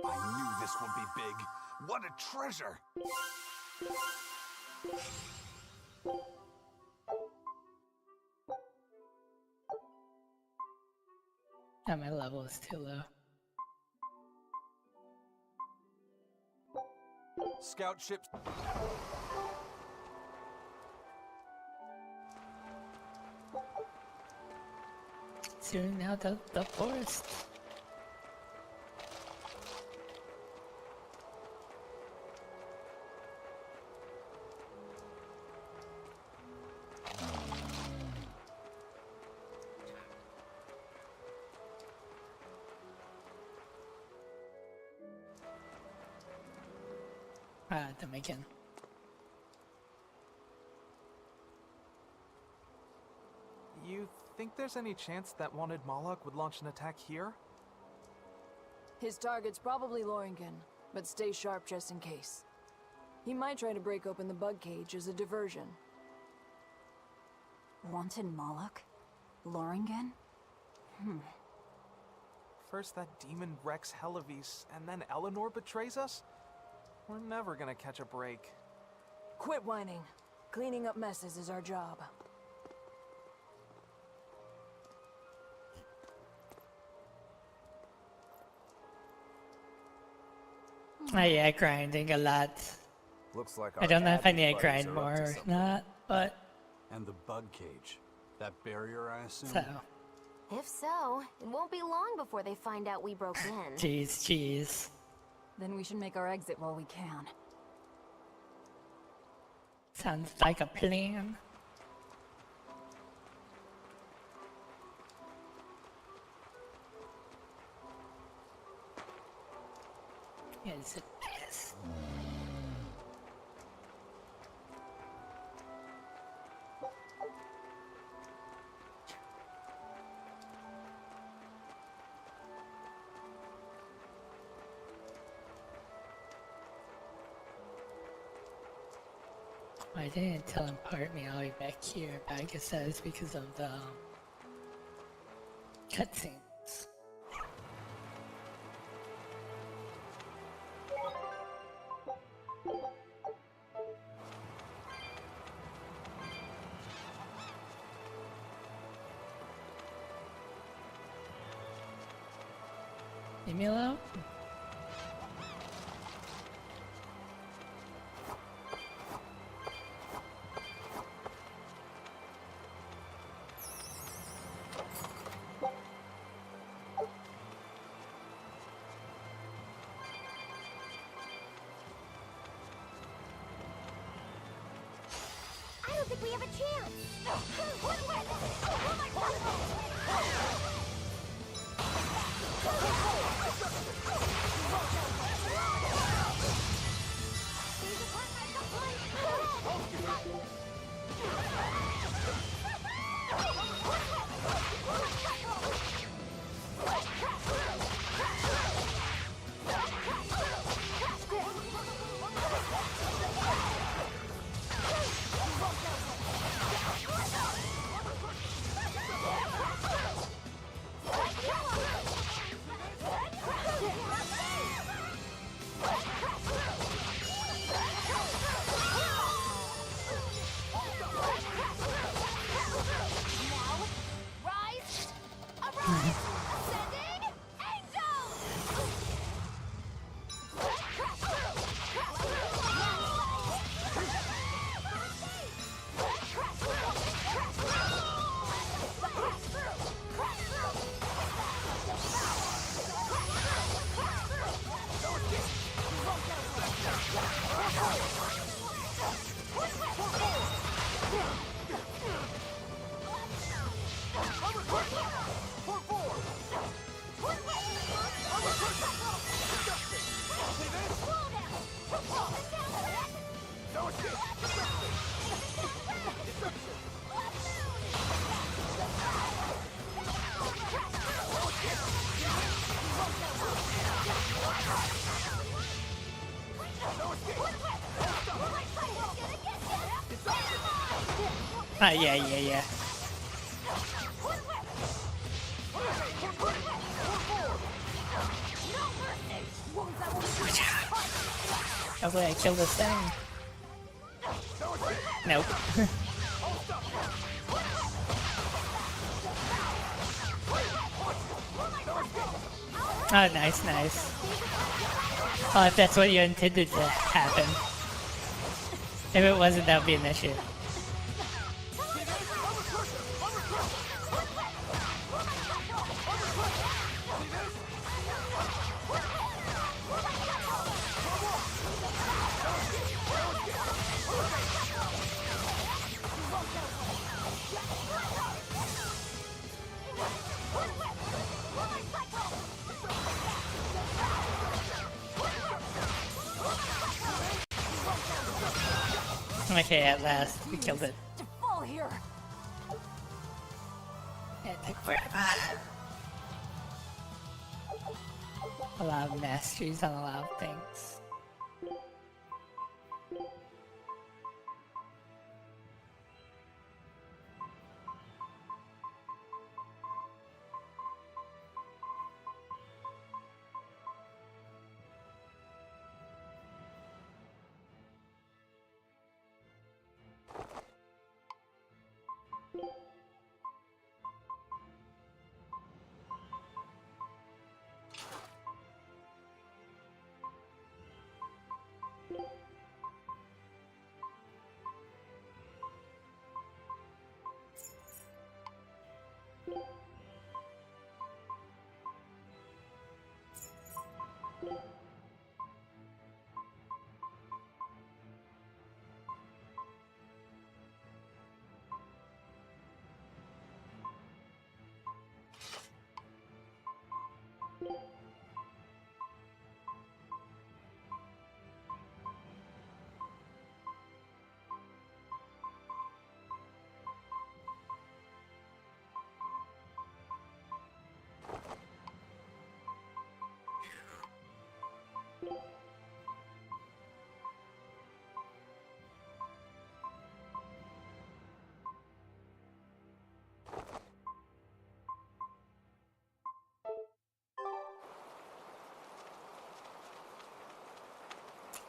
I knew this would be big. What a treasure! Oh, my level is too low. Scout ships. Soon out of the forest. Them again. You think there's any chance that wanted Moloch would launch an attack here? His target's probably Loringen, but stay sharp just in case. He might try to break open the bug cage as a diversion. Wanted Moloch? Loringen? First that demon Rex Helavis, and then Eleanor betrays us? We're never gonna catch a break. Quit whining. Cleaning up messes is our job. Oh yeah, grinding a lot. Looks like I don't know if I need to grind more or not, but... And the bug cage. That barrier, I assume? So... If so, it won't be long before they find out we broke in. Jeez. Then we should make our exit while we can. Sounds like a plan. Yes, it is. I didn't teleport me all the way back here, but I guess that is because of the cutscenes. Leave me alone? I don't think we have a chance. Oh my God! Yeah. Hopefully I kill this thing. Nope. Oh, nice. Oh, if that's what you intended to happen. If it wasn't, that would be an issue. Okay, at last, we killed it. To fall here. It took forever. A lot of masteries on a lot of things.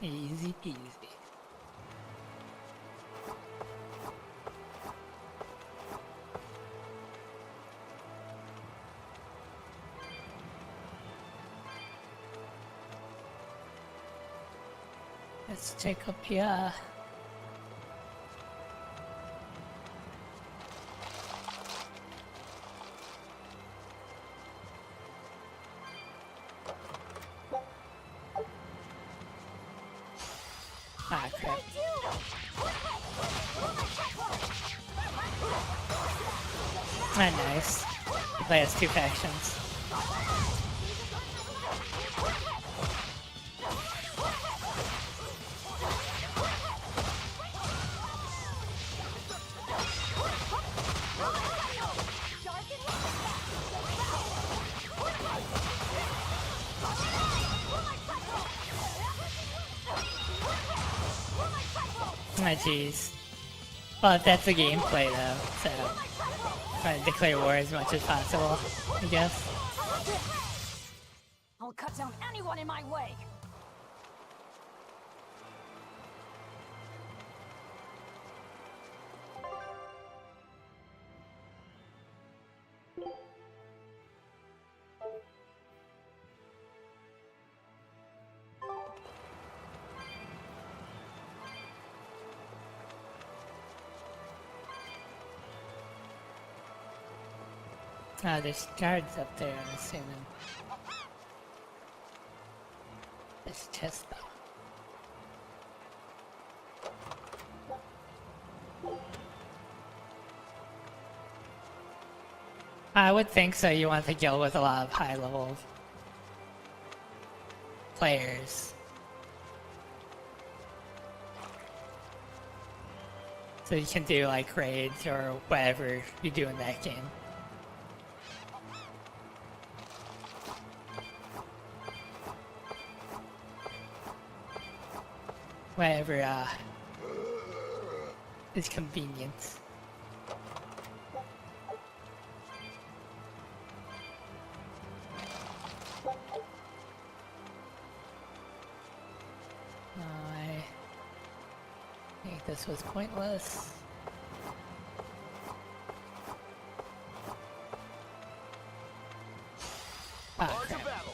Easy peasy. Let's check up here. Ah, crap. Ah, nice. The play has two factions. Oh, jeez. Well, that's the gameplay, though, so try to declare war as much as possible, I guess. I'll cut down anyone in my way. Ah, there's guards up there, I'm assuming. This chest, though. I would think so. You want to guild with a lot of high-level players. So you can do, like, raids or whatever you do in that game. Whatever, is convenient. this was pointless. Ah, crap.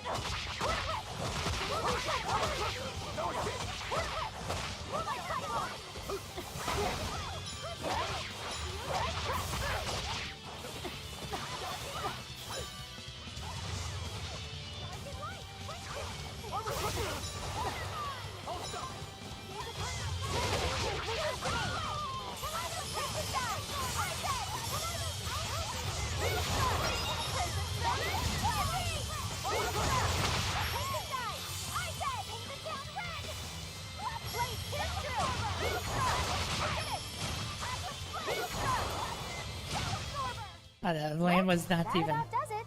Oh, the land was not even. That does it.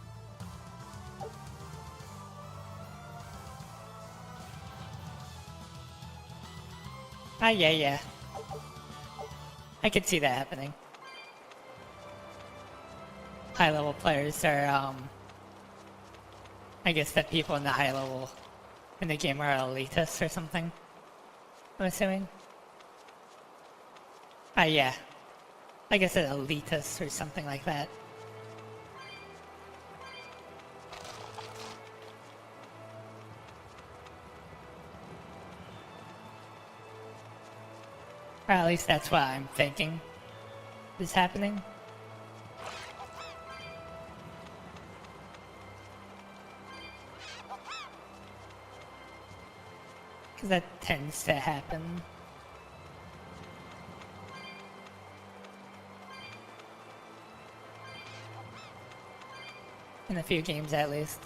Ah, yeah. I could see that happening. High level players are, I guess that people in the high level in the game are elitists or something. I'm assuming. Ah, yeah. I guess an elitist or something like that. Or at least that's what I'm thinking is happening. Because that tends to happen. In a few games at least.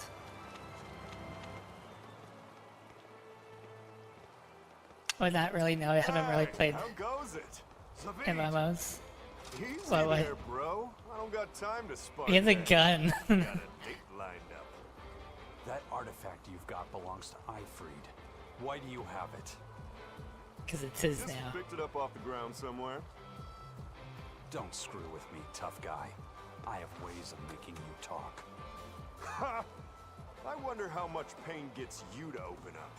Would not really know, I haven't really played How goes it? MMOs. Easy What? there, bro. I don't got time to spark. He has a that. gun. Got a date lined up. That artifact you've got belongs to Ifried. Why do you have it? Because it's his Just now. picked it up off the ground somewhere. Don't screw with me, tough guy. I have ways of making you talk. Ha! I wonder how much pain gets you to open up.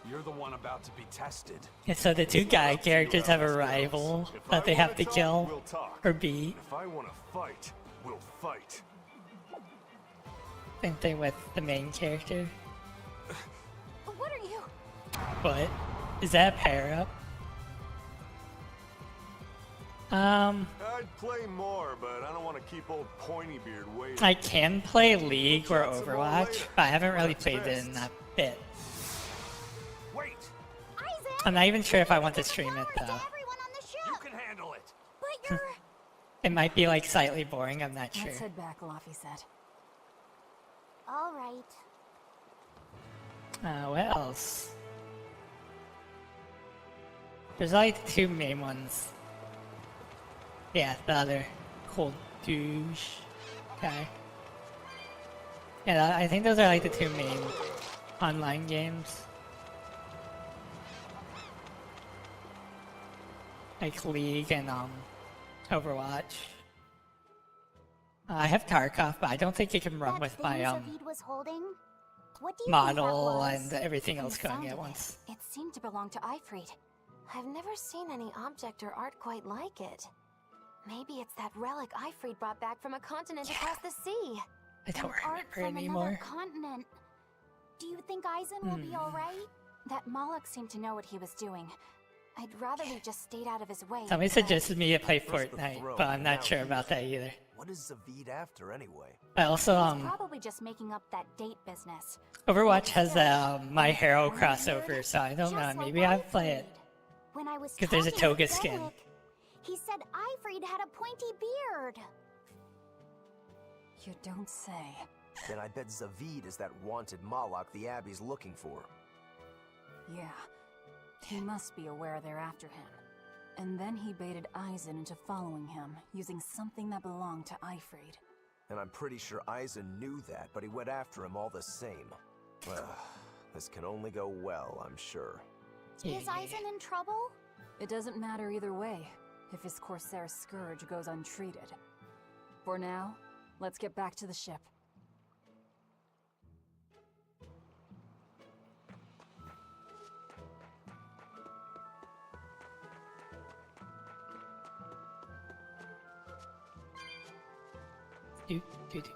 You're the one about to be tested. And so the two guy characters have a rival that they have to kill we'll talk. or beat. If I want to fight, we'll fight. Same thing with the main character. What are you? What? Is that a pair up? I'd play more, but I don't want to keep old Pointy Beard waiting. I can play League or Overwatch, but I haven't really played it in that bit. Wait! I'm not even sure if I want to stream it though. You can handle it. But you're... It might be like slightly boring, I'm not sure. Let's head back, Laffy said. All right. What else? There's like the two main ones. Yeah, the other cold douche guy. Yeah, I think those are like the two main online games. Like League and Overwatch. I have Tarkov, but I don't think it can run with my Zavid was holding? What do you model think that was? and everything else From the going sound at of once. It seemed to belong to Ifried. I've never seen any object or art quite like it. Maybe it's that relic Ifried brought back from a continent across the sea. I don't Art remember from anymore. another continent. Do you think Eisen will be all right? That Moloch seemed to know what he was doing. I'd rather he just stayed out of his way. Somebody but- suggested me to play First the Fortnite, throne, but I'm now not sure you. about that either. What is Zavid after anyway? I also He's probably just making up that date business. Overwatch has a My Hero crossover, so I don't know. Just like Maybe I'll play it. When I was Because there's a talking toga with skin. Fenwick, he said Ifried had a pointy beard. You don't say. Then I bet Zavid is that wanted Moloch the Abbey's looking for. Yeah. He must be aware they're after him. And then he baited Eisen into following him, using something that belonged to Ifried. And I'm pretty sure Eisen knew that, but he went after him all the same. This can only go well, I'm sure. Is Eisen in trouble? It doesn't matter either way, if his Corsair scourge goes untreated. For now, let's get back to the ship. do, do, do.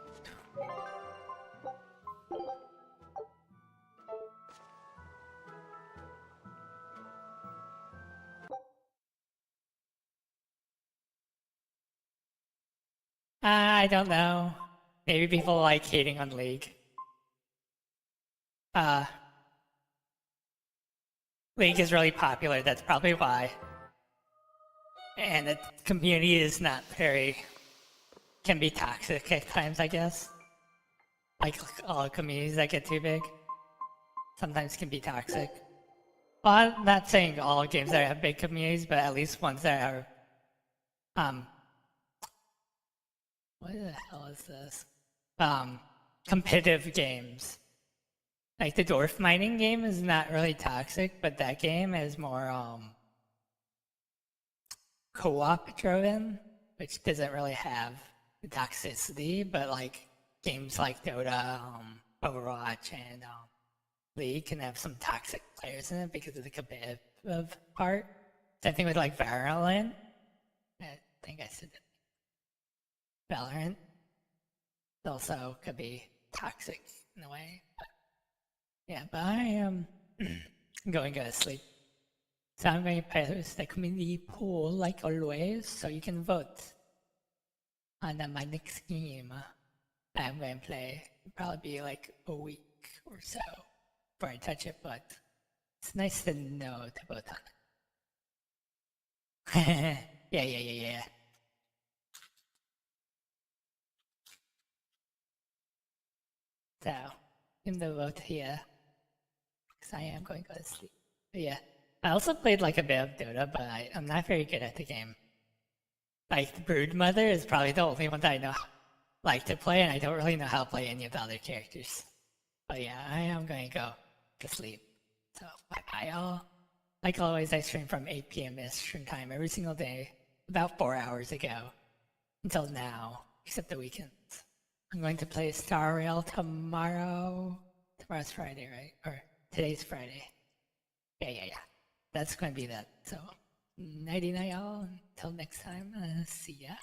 I don't know. Maybe people like hating on League. League is really popular, that's probably why. And the community is not very... can be toxic at times, I guess. Like all communities that get too big. Sometimes can be toxic. Well, I'm not saying all games that have big communities, but at least ones that are... what the hell is this? Competitive games. Like the dwarf mining game is not really toxic, but that game is more co-op driven, which doesn't really have the toxicity, but like games like Dota, Overwatch, and League can have some toxic players in it because of the competitive part. Same thing with like Valorant. I think I said that. Valorant also could be toxic in a way. But yeah, but I am going to go to sleep. So I'm going to post the community poll like always, so you can vote on my next game I'm going to play. It'll probably be like a week or so before I touch it, but it's nice to know to vote on it. Yeah. So, in the vote here, because I am going to go to sleep. But yeah, I also played like a bit of Dota, but I'm not very good at the game. Like, Broodmother is probably the only one that I know like to play, and I don't really know how to play any of the other characters. But yeah, I am going to go to sleep. So, bye-bye all. Like always, I stream from 8 p.m. Eastern Time every single day, about 4 hours ago, until now, except the weekends. I'm going to play Star Rail tomorrow. Tomorrow's Friday, right? Or today's Friday. Yeah. That's going to be that. So, nighty-night all. Until next time, see ya.